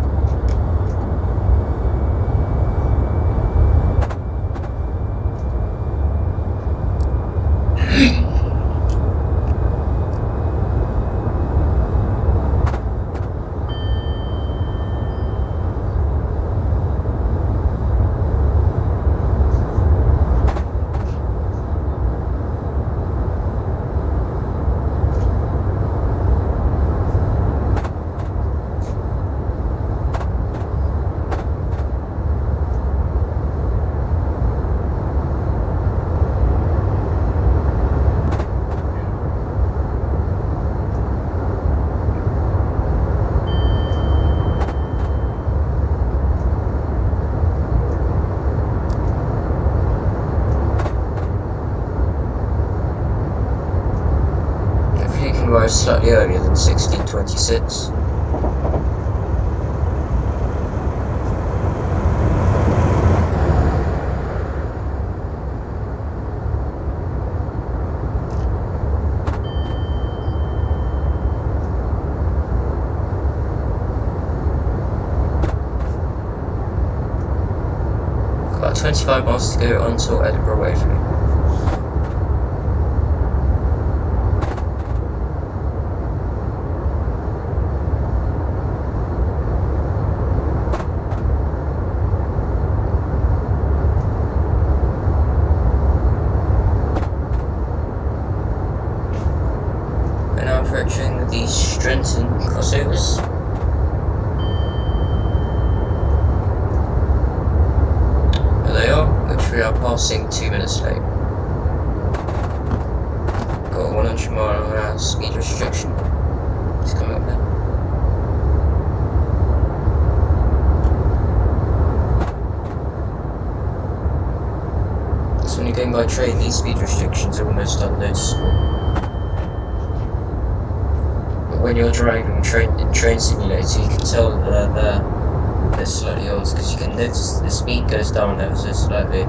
Arrived slightly earlier than 1626. About 25 miles to go until Edinburgh Waverley. Approaching the Strenton crossovers. There they are, which we are passing 2 minutes late. Got a 100-mile-an-hour speed restriction. It's coming up there. So when you're going by train, these speed restrictions are almost unnoticeable. when you're driving in Train Simulator, you can tell that they're slightly old, because you can notice the speed goes down ever so slightly.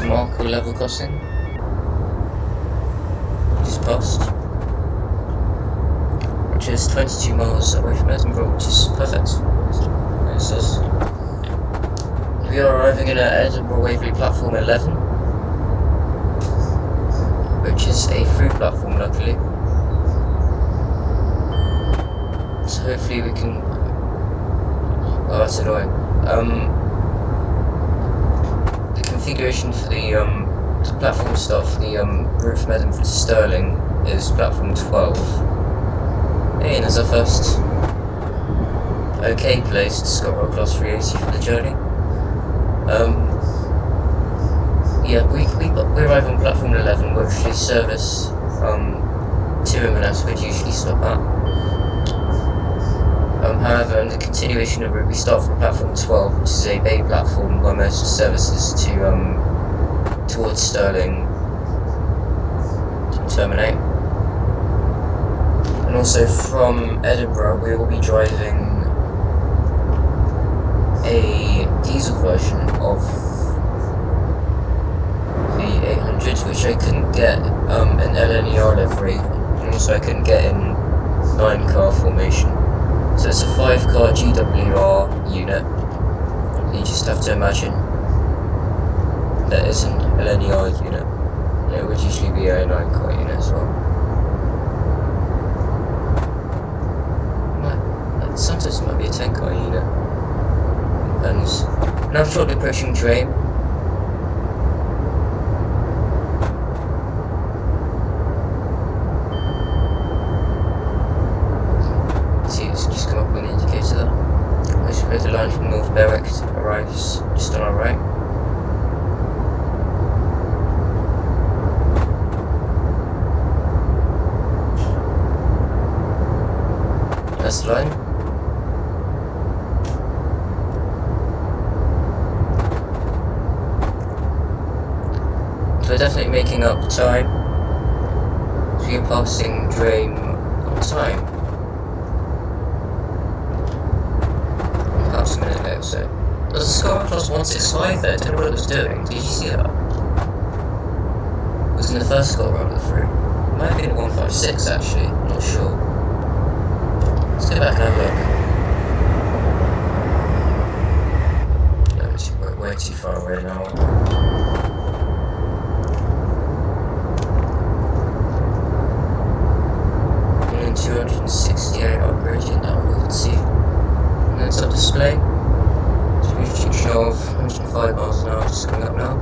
Marker level crossing just passed, which is 22 miles away from Edinburgh, which is perfect. It's us. We are arriving at Edinburgh Waverley platform 11, which is a through platform, luckily. So hopefully we can. Oh, that's annoying. Configuration for the platform start for the route from Edinburgh to Stirling is platform 12. Hey, and there's our first okay placed Scotland Class 380 for the journey. Yeah, we arrive on platform 11, which the service to Inverness would usually stop at. However, in the continuation of the route, we start from platform 12, which is a bay platform where most services towards Stirling terminate. And also from Edinburgh, we will be driving a diesel version of the 800, which I couldn't get in LNER livery, and also I couldn't get in 9-car formation. So it's a 5-car GWR unit. You just have to imagine that is an LNER unit. It would usually be a 9-car unit as well. Sometimes it might be a 10-car unit. Depends. Now shortly approaching Durham. The line from North Berwick arrives just on our right. That's the line. So we're definitely making up time. So we're passing Durham on time. A minute later, so there's a Scotland Class 165 there. I don't know what it was doing. Did you see that? It was in the first go round of the through. It might have been 156 actually, I'm not sure. Let's go back and have a look. No, we're way too far away now. 268 upgraded now, we can see. It's up display. Speed show of 105 miles an hour just coming up now.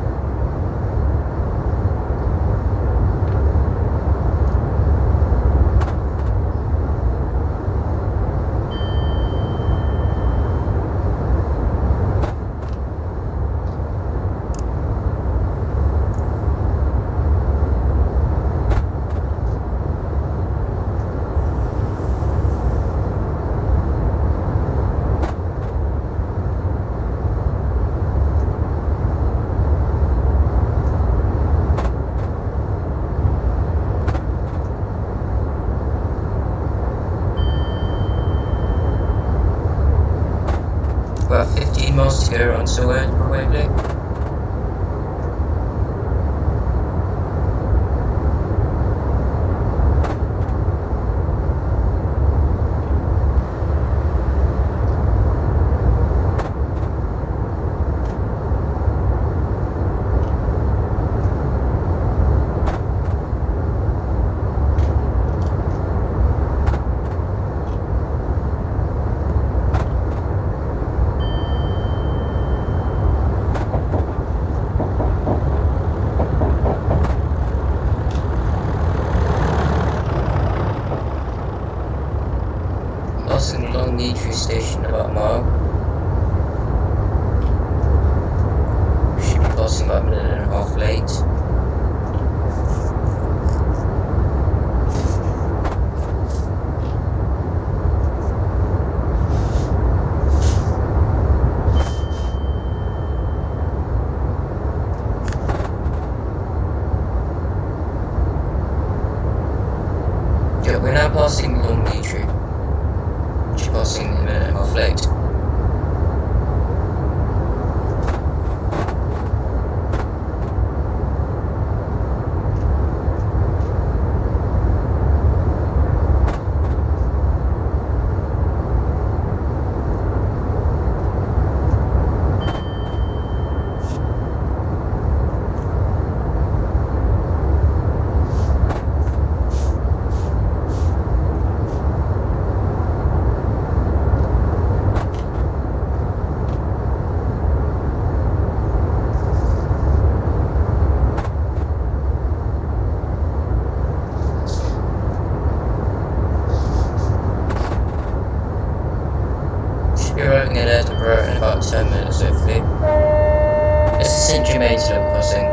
About 15 miles to go until Edinburgh Waverley. about a minute and a half late. We're now passing Long Tree, which is passing a minute and a half late. Arriving at Edinburgh in about 10 minutes, hopefully. It's a St Germain's level crossing.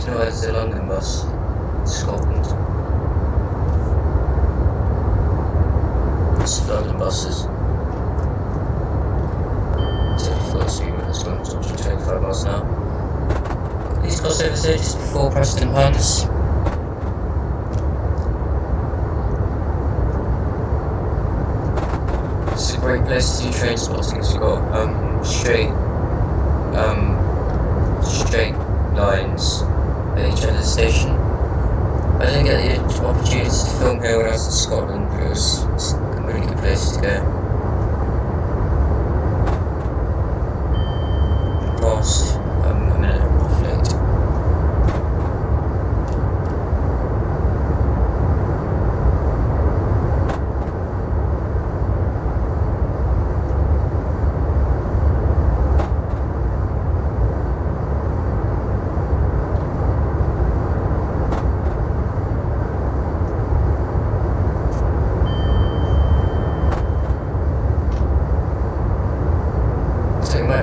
There's the London bus, Scotland. It's London buses. It's only full speed with this one, it's up to 25 miles an hour. These crossovers here just before Preston Pans. It's a great place to do train spotting. It's got straight lines at each end of the station. I didn't get the opportunity to film here when I was in Scotland, but it's a really good place to go. Past a minute and a half late.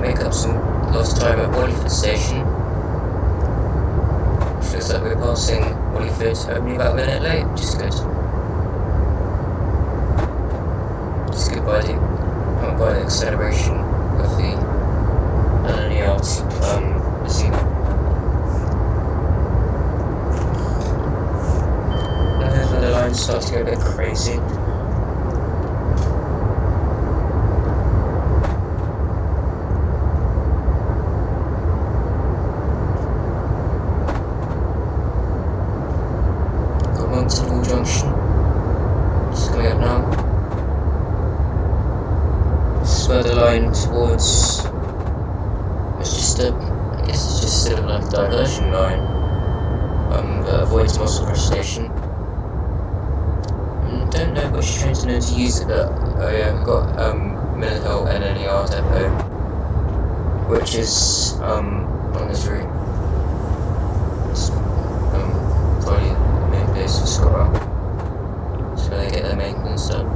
Make up some lost time at Wallyford station, which looks like we're passing Wallyford only about a minute late, which is good. Just good by the acceleration of the LNER Azuma. And here's where the lines start to go a bit crazy. Junction, just coming up now. This is where the line towards, it's just a, I guess it's just sort of like a diversion line that avoids Musselburgh station. Don't know which trains are known to use it, but oh yeah, we've got Mill Hill LNER depot, which is on this route. It's probably place for Scotland. That's where they get their maintenance done.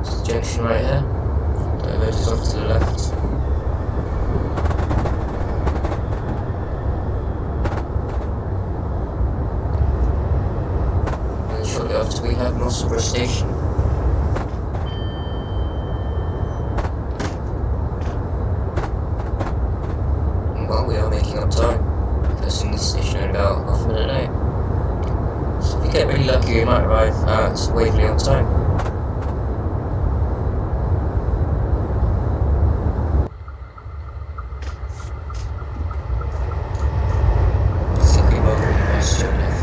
It's the junction right here. Diverges off to the left. And shortly after we have Musselburgh station. And well, we are making up time. Passing this station in about half a minute late. If you get really lucky, you might arrive at Waverley on time. I think we might already passed it.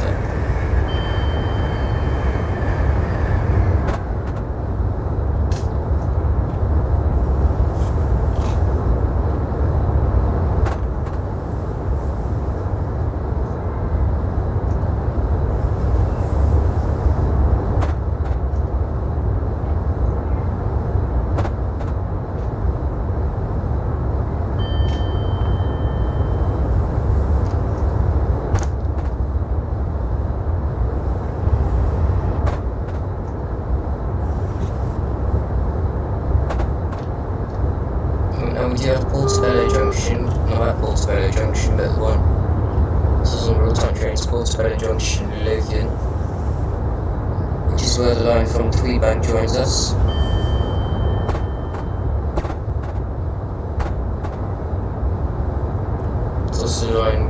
on the real-time train to Portobello Junction in Lothian, which is where the line from Tweed Bank joins us. It's also the line,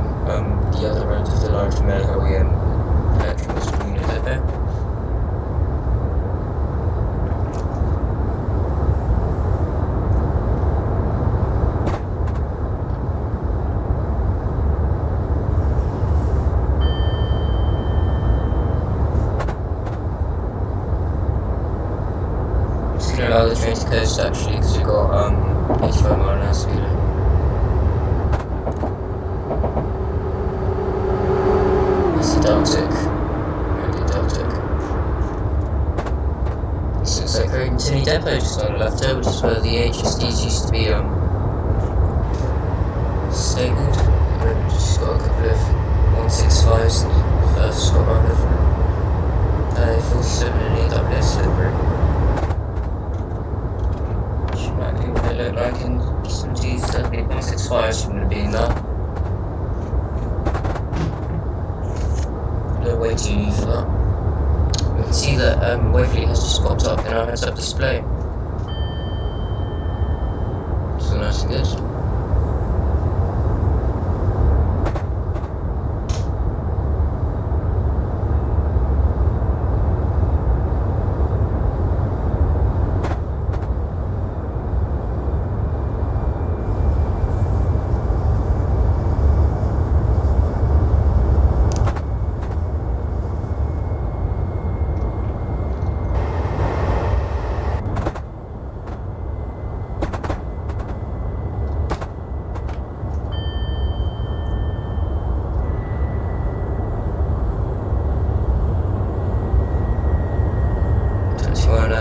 the other end of the line from LNER, Electrical Unit Depot. Allow the train to coast actually, because we've got 85 mph speed limit. It's the Deltic. Maybe Deltic. This looks like Croydon Tinny Depot just on the left here, which is where the HSDs used to be stabled. We've just got a couple of 165s and first got around of 47 and EWS delivery. Look like in some G's, there'll be 165s from the being there. No way too new for that. We can see that Waverley has just popped up in our heads up display. So nice and good.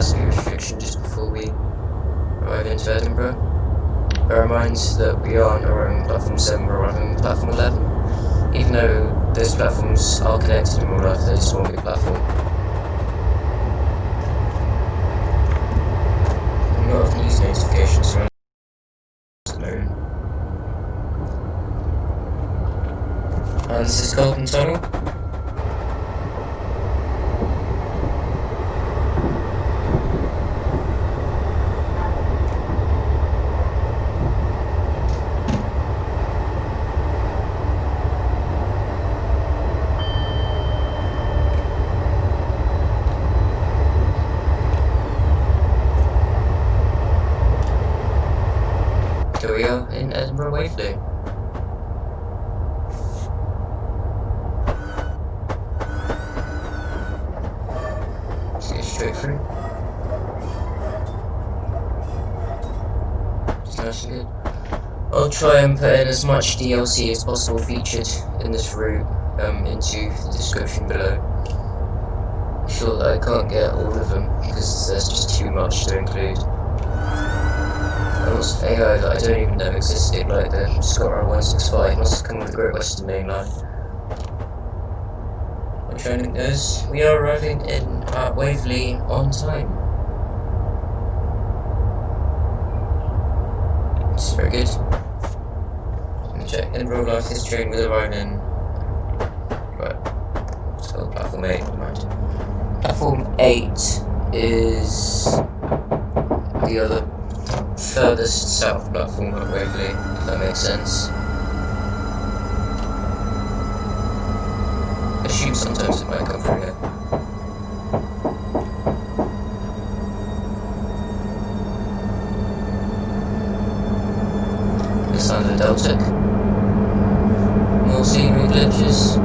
Restriction just before we arrive into Edinburgh. Bear in mind that we aren't arriving platform 7, we're arriving platform 11. Even though those platforms are connected in real life, they're just one big platform. A lot of news notifications around at the moment. And this is Golden Tunnel. Here we are in Edinburgh Waverley. Let's get straight through. Just nice and good. I'll try and put in as much DLC as possible featured in this route into the description below. I'm sure that I can't get all of them because there's just too much to include. Lots of AI that I don't even know existed, like the Scotland 165 must have come with the Great Western Main Line. I'm trying to think this. We are arriving in Waverley on time. This is very good. Let me check. Edinburgh Life, this train will arrive in. Right. So platform 8, never mind. Platform 8 is the other furthest south platform at Waverley, if that makes sense. I assume sometimes it might come from here. This time the Deltic. More scenery glitches.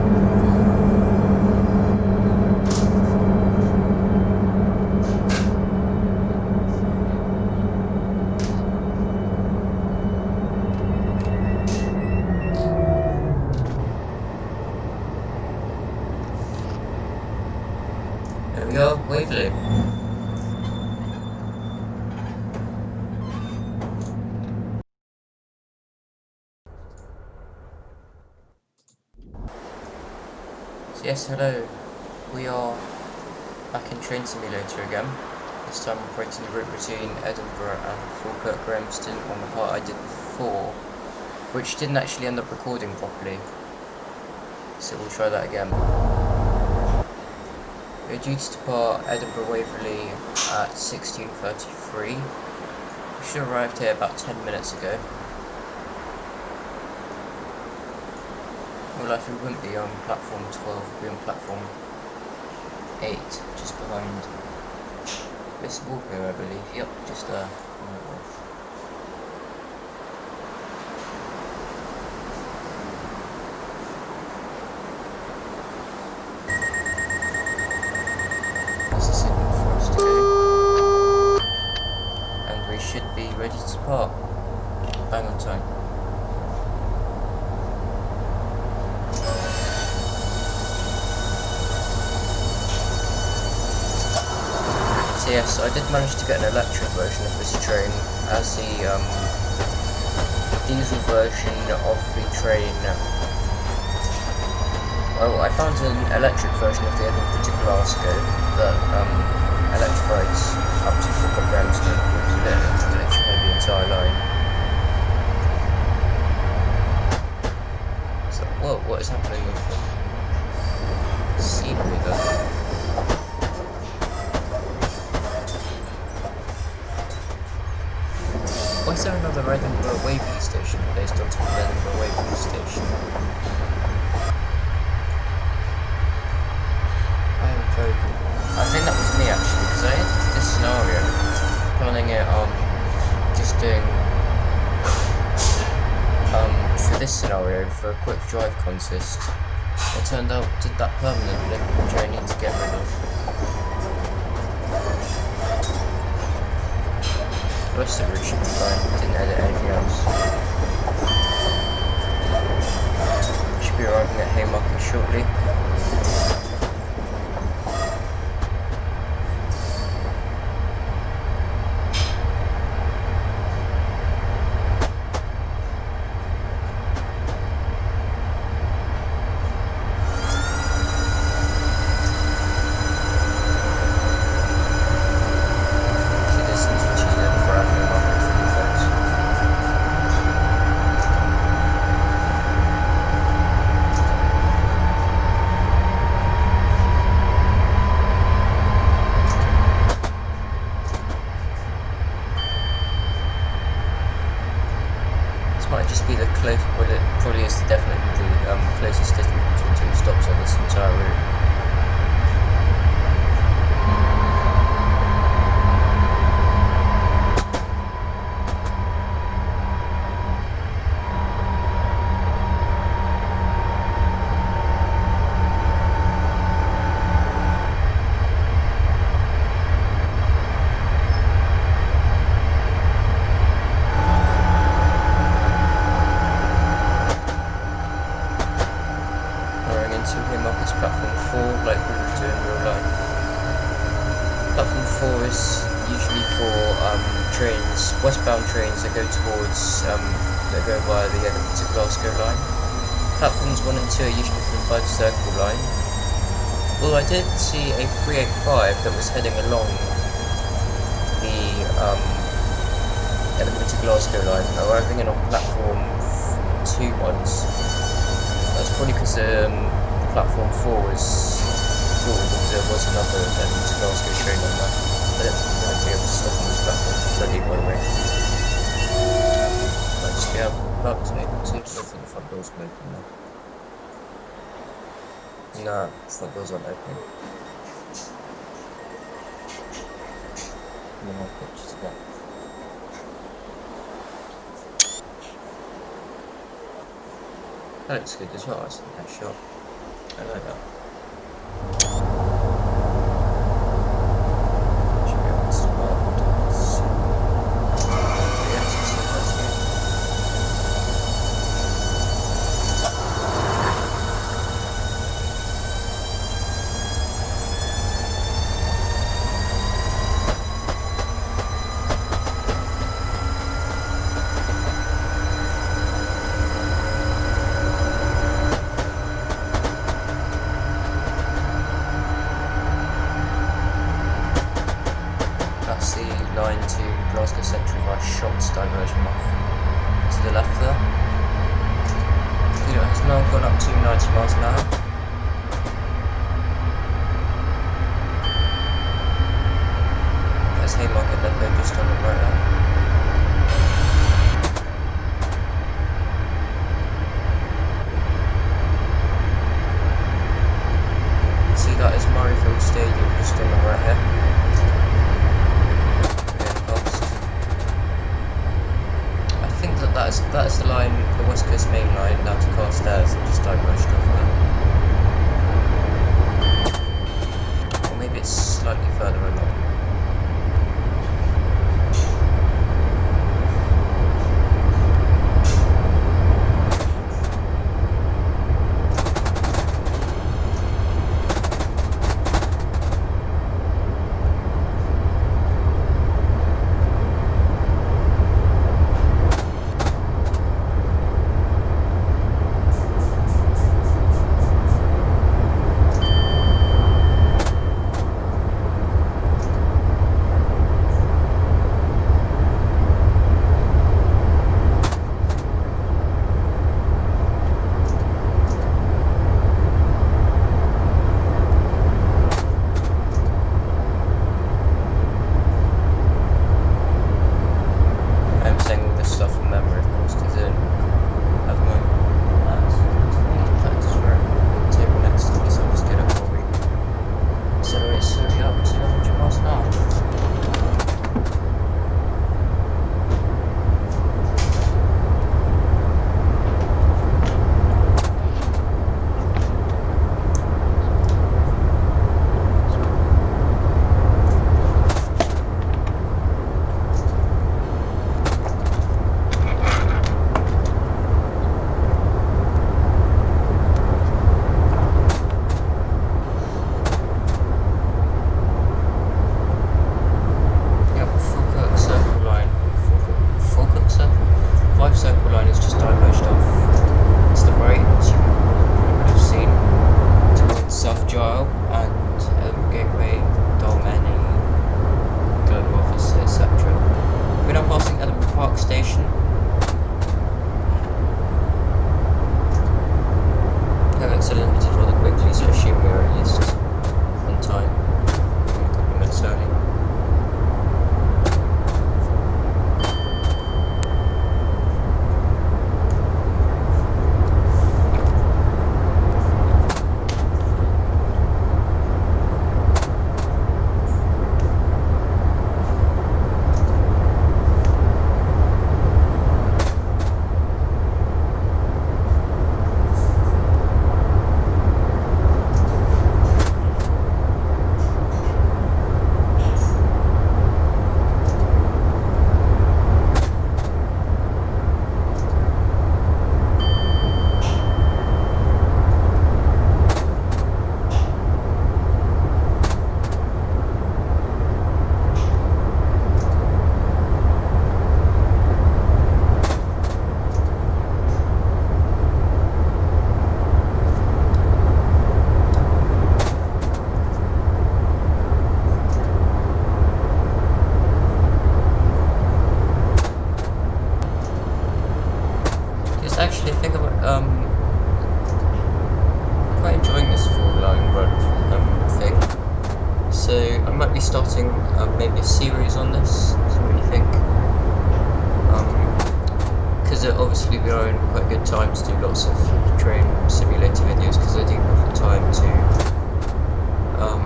There we go, Waverley. So yes, hello. We are back in Train Simulator again. This time operating the route between Edinburgh and Falkirk Grahamston on the part I did before, which didn't actually end up recording properly. So we'll try that again. We're due to depart Edinburgh Waverley at 16:33. We should have arrived here about 10 minutes ago. Well, if we wouldn't be on platform 12, we'd be on platform 8, just behind this wall here, I believe. Yep, just there. That's a signal for us to go. And we should be ready to depart. Bang on time. Yes, I did manage to get an electric version of this train, as the diesel version of the train. Well, I found an electric version of the Edinburgh to Glasgow that electrifies up to Falkirk Grahamston, which is electrify the entire line. So, whoa, what is happening with the scenery there? Why is there another Edinburgh Waverley station based on top of Edinburgh Waverley station? I am very good. I think that was me actually, because I had this scenario, planning it on just doing, for this scenario, for a quick drive contest. It turned out did that permanently, which I need to get rid of. The rest of it should be fine, didn't edit anything else. Should be arriving at Haymarket shortly. Might just be the close, well it probably is definitely the closest distance between two stops on this entire route. Platform 4, like we would do in real life. Platform 4 is usually for trains, westbound trains that go towards, that go via the Edinburgh to Glasgow line. Platforms 1 and 2 are usually for the Five Circle line. Well, I did see a 385 that was heading along the Edinburgh to Glasgow line, arriving in on platform 2 once. That's probably because platform 4 was full, because there was another to Glasgow train on that. I don't think we're going to be able to stop on this platform fully, by the way. Might just be about to able to. I don't think the front doors can open now. Nah, front doors aren't opening. No more pictures of that. That looks good as well, that's that shot. I like that. Should be able to start. Yeah, that's good. Line to Glasgow Central via Shotts diversion off to the left there. You know, it has now gone up to 90 miles an hour. There's Haymarket depot just on the right there. See, that is Murrayfield Stadium just on the right here. I think that is the line, the West Coast main line down to Carstairs, and just diverged off there. Or maybe it's slightly further along. Actually, I think I'm quite enjoying this full-line run thing. So I might be starting maybe a series on this. What do you think? Because obviously we are in quite good time to do lots of train simulator videos, because I do have the time to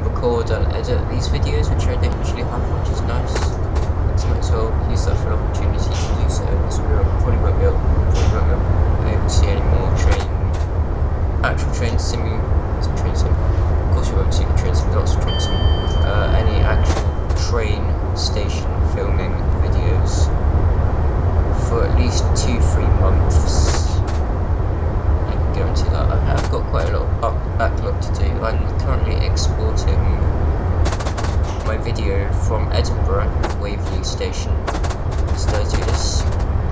record and edit these videos, which I don't usually have, which is nice. So I might as well use that for an opportunity to use it. So probably won't be able to see any more actual train sim. Of course you won't see the train sim, lots of train sim. Any actual train station filming videos for at least 2-3 months. I can guarantee that. I've got quite a lot of backlog to do. I'm currently exporting my video from Edinburgh Waverley station. So I do this.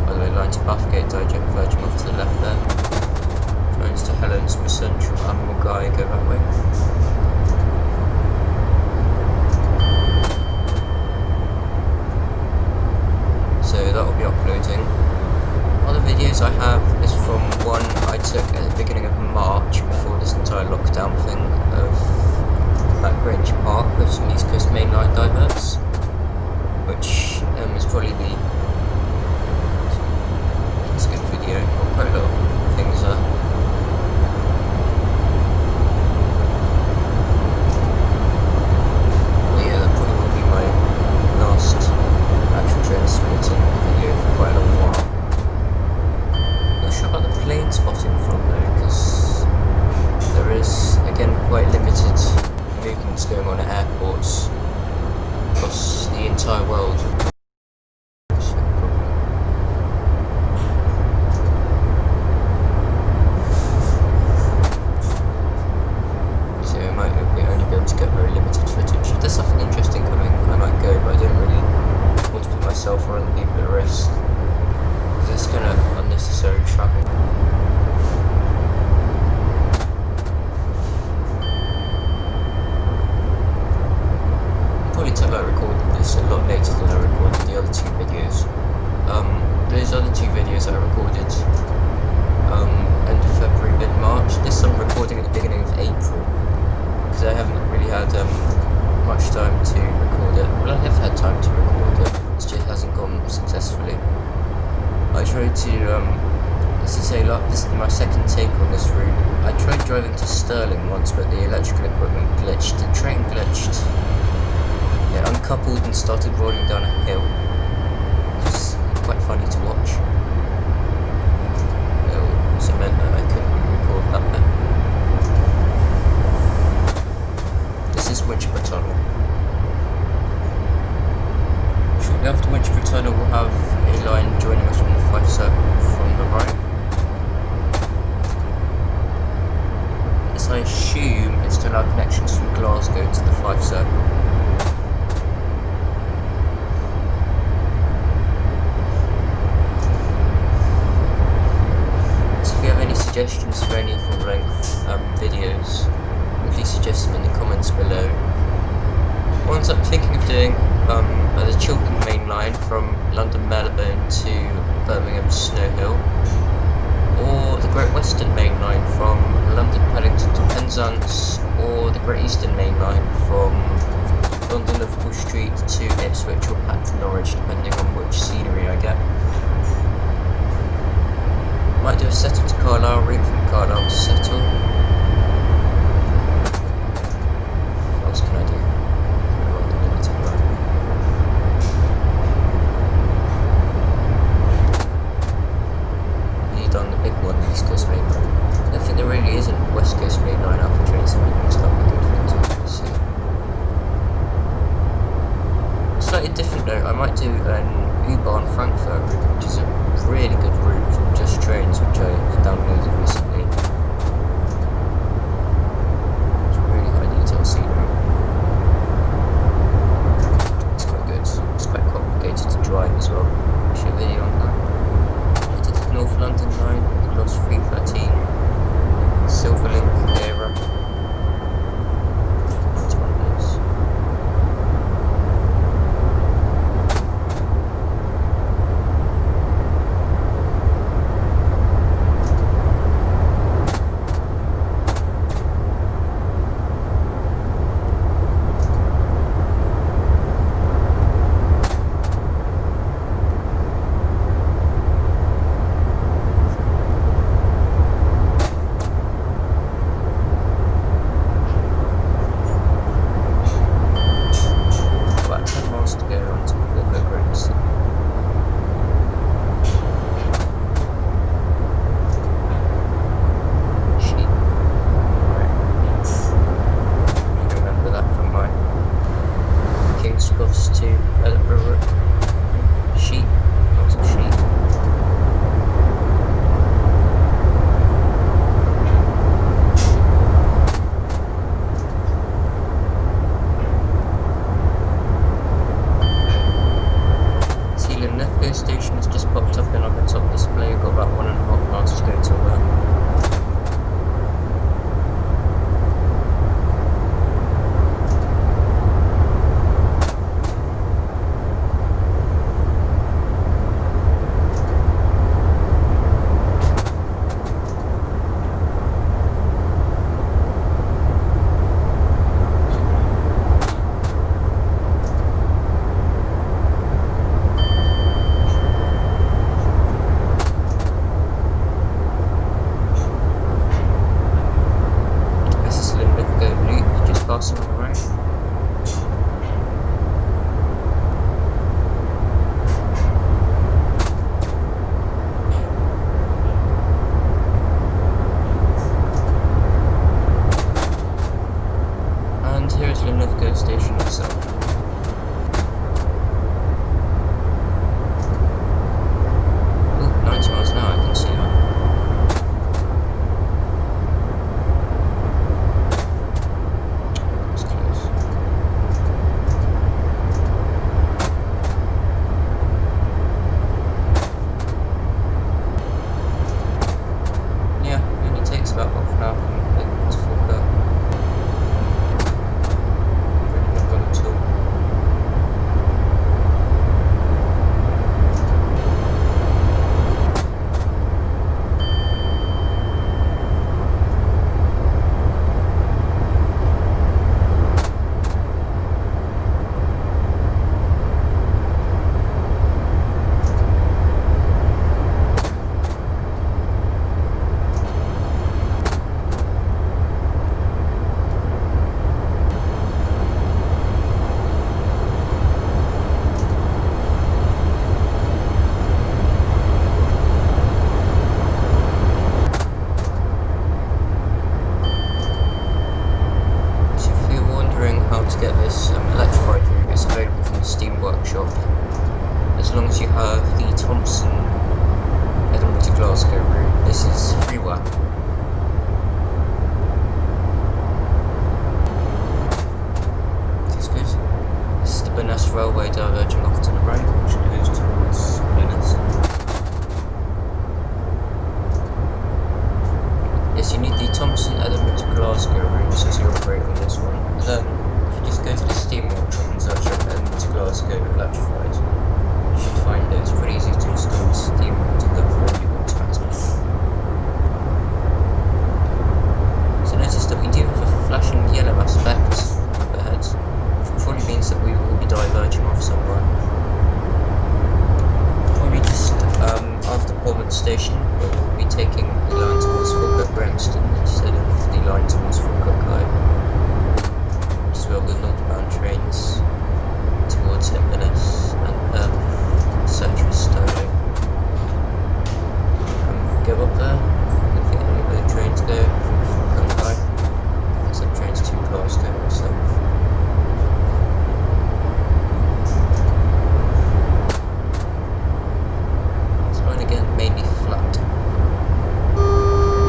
By the way, line to Bathgate, verging off to the left there. Joins to Helens, Central, and Mulgai, go that way. So that will be uploading. Other videos I have is from one I took at the beginning of down thing of that Grange Park with some East Coast Main Line diverts, which is probably it's a good video. Got quite a lot of things there. But yeah, that probably will be my last actual train spotting video for quite a long while. Not sure about the plane spotting front though, because there is again quite limited movements going on at airports across the entire world. So I might only be able to get very limited footage. If there's something interesting coming, I might go, but I don't really want to put myself or other people at risk, because it's kind of unnecessary travel. Tell I recorded this a lot later than I recorded the other two videos. Those other two videos I recorded end of February, mid-March. This I'm recording at the beginning of April, because I haven't really had much time to record it. Well, I have had time to record it, it just hasn't gone successfully. I tried to, as I say, like, this is my second take on this route. I tried driving to Stirling once, but the electrical equipment glitched, the train glitched. It uncoupled and started rolling down a hill. It's quite funny to watch. It also meant that I couldn't record that bit. This is Winchburg Tunnel. Shortly after Winchburg Tunnel we'll have a line joining us from the Fife Circle from the right. This I assume is to allow connections from Glasgow to the Fife Circle. Suggestions for any full length videos, please suggest them in the comments below. Ones I'm thinking of doing are the Chiltern Main Line from London Marylebone to Birmingham Snow Hill, or the Great Western Main Line from London Paddington to Penzance, or the Great Eastern Main Line from London Liverpool Street to Ipswich or Patten Norwich, depending on which scenery I get. Might do a Settle to Carlisle route from Carlisle to Settle. What else can I do? You've done the big one, the East Coast Main Line. I don't think there really isn't West Coast Main Line alpha trains that make stuff a good thing to see. Slightly different though, I might do an U-Bahn-Frankfurt route, which is a really good route from Just Trains, which I've downloaded recently. It's really high detail scenery. It's quite good. It's quite complicated to drive as well. I'll show a video on that. I did the North London line, across 313, Silverlink era. That's one of those. picks up. Oh, 90 miles an hour, I can see that. That's close. Yeah, it only takes about half an hour from Edinburgh to Falkirk. Really not gone at all. As long as you have the Thompson Edinburgh to Glasgow route, this is freeway. This is good. This is the Inverness Railway diverging off to the right, which goes towards Inverness. Yes, you need the Thompson Edinburgh to Glasgow route as you operate on this one. And then, if you just go to the steam auction and search up Edinburgh to Glasgow electrified, you should find that it's pretty easy to install the steam auto for you automatically. So notice that we do have a flashing yellow aspect up ahead, which probably means that we will be diverging off somewhere. Probably just after Morpeth station, we'll be taking the line towards Falkirk Grahamston instead of the line towards Falkirk High, as well the northbound trains towards Inverness and Central Sterling. Go up there, I think any of the trains go from Falkirk High, and some trains to Glasgow itself. Again, maybe flat.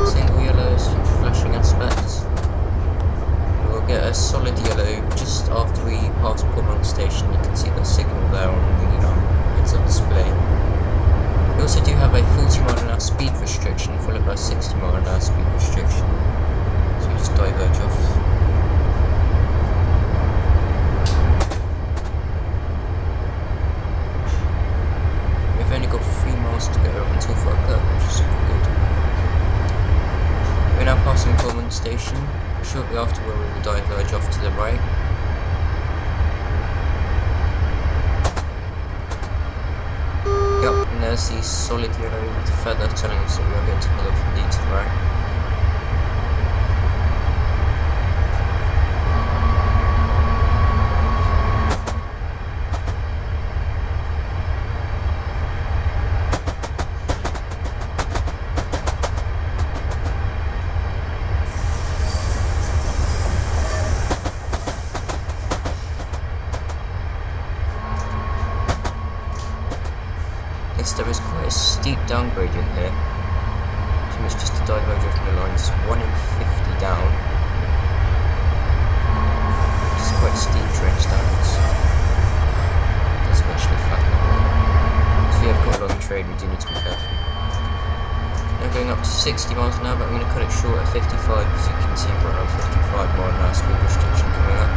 Single yellows from flashing aspects. We'll get a solid yellow just after we pass Peterborough station. You can see the signal there on the heads-up display. We also do have a 40 mph speed restriction followed by 60 mph speed restriction. So we just diverge off. We've only got 3 miles to go up until Falkirk, which is super good. We're now passing Peterborough station, shortly after where we will diverge off to the right. Yep, and there's the solid yellow with the feather telling us that we are going to pull off indeed to the right. Yes, there is quite a steep downgrade in here. It's almost just to diverge off the lines, 1 in 50 down. It's quite steep train standards. It's especially flat level. So we have got a long trade, we do need to be careful. Now going up to 60 miles an hour, but I'm going to cut it short at 55 because you can see we're around 55 mph speed restriction coming up.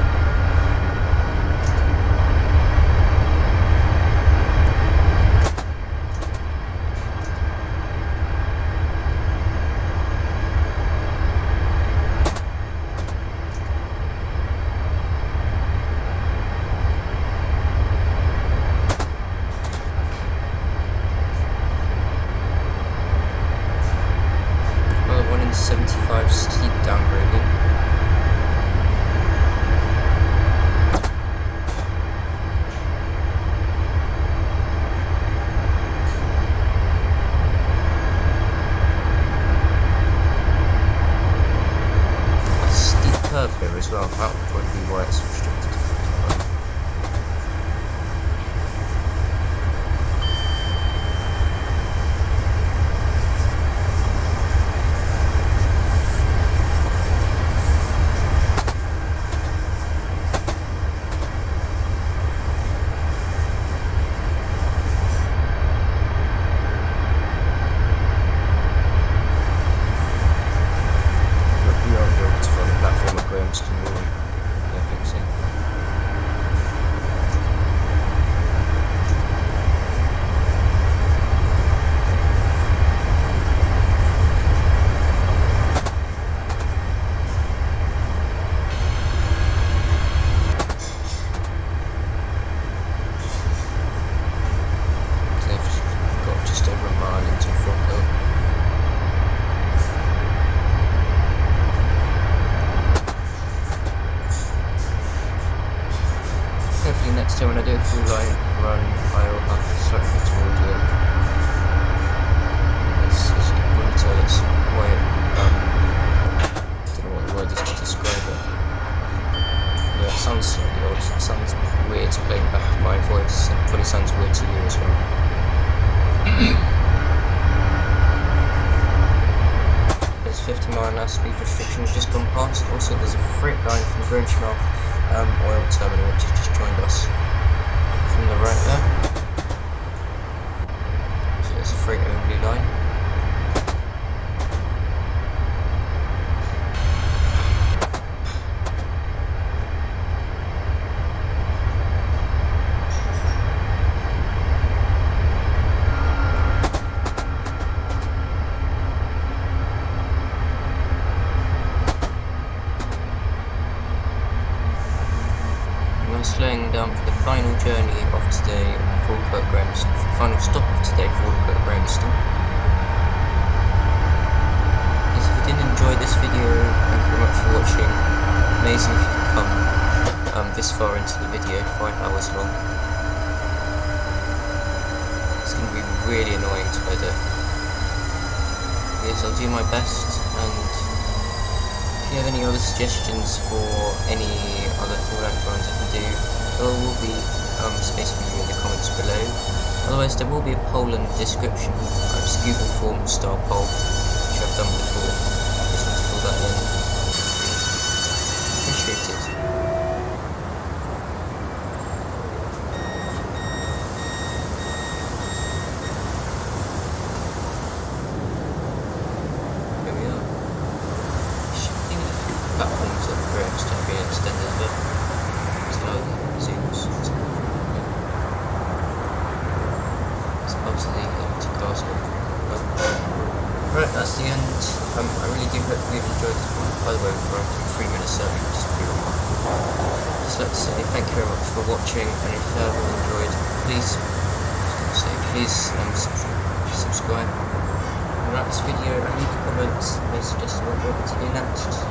Another 1 in 75 steep downgrading. A steep curve here as well, that would probably be why it's restricted to 55. when I do a full line run, I'll have slightly better audio. It's quite, I don't know what the word is to describe it. Yeah, it sounds slightly odd, it sounds weird playing back my voice, and probably sounds weird to you as well. There's 50-mile-an-hour speed restriction has just gone past. Also, there's a freight line from Grantham oil terminal which has just joined us from the right there. So there's a freight only line. Slowing down for the final journey of today, Falkirk Grahamston. For the final stop of today, Falkirk Grahamston. If you did enjoy this video, thank you very much for watching. Amazing if you could come this far into the video, 5 hours long. It's going to be really annoying to edit. Yes, I'll do my best, and if you have any other suggestions for any other full-length runs I can do, there will be space for you in the comments below. Otherwise, there will be a poll in the description. It's Google Forms style poll, which I've done before. Just need to fill that in. Appreciate it. Here we are. Platforms of Grahamston being extended a bit. It's like Azuma. It's up to the Newcastle. Right, that's the end. I really do hope you've enjoyed this one. By the way, we're up to 3 minutes early, which is pretty remarkable. Just like to say thank you very much for watching, and if you have enjoyed, please subscribe. And like this video, and leave a comment, and suggest what we're going to do next.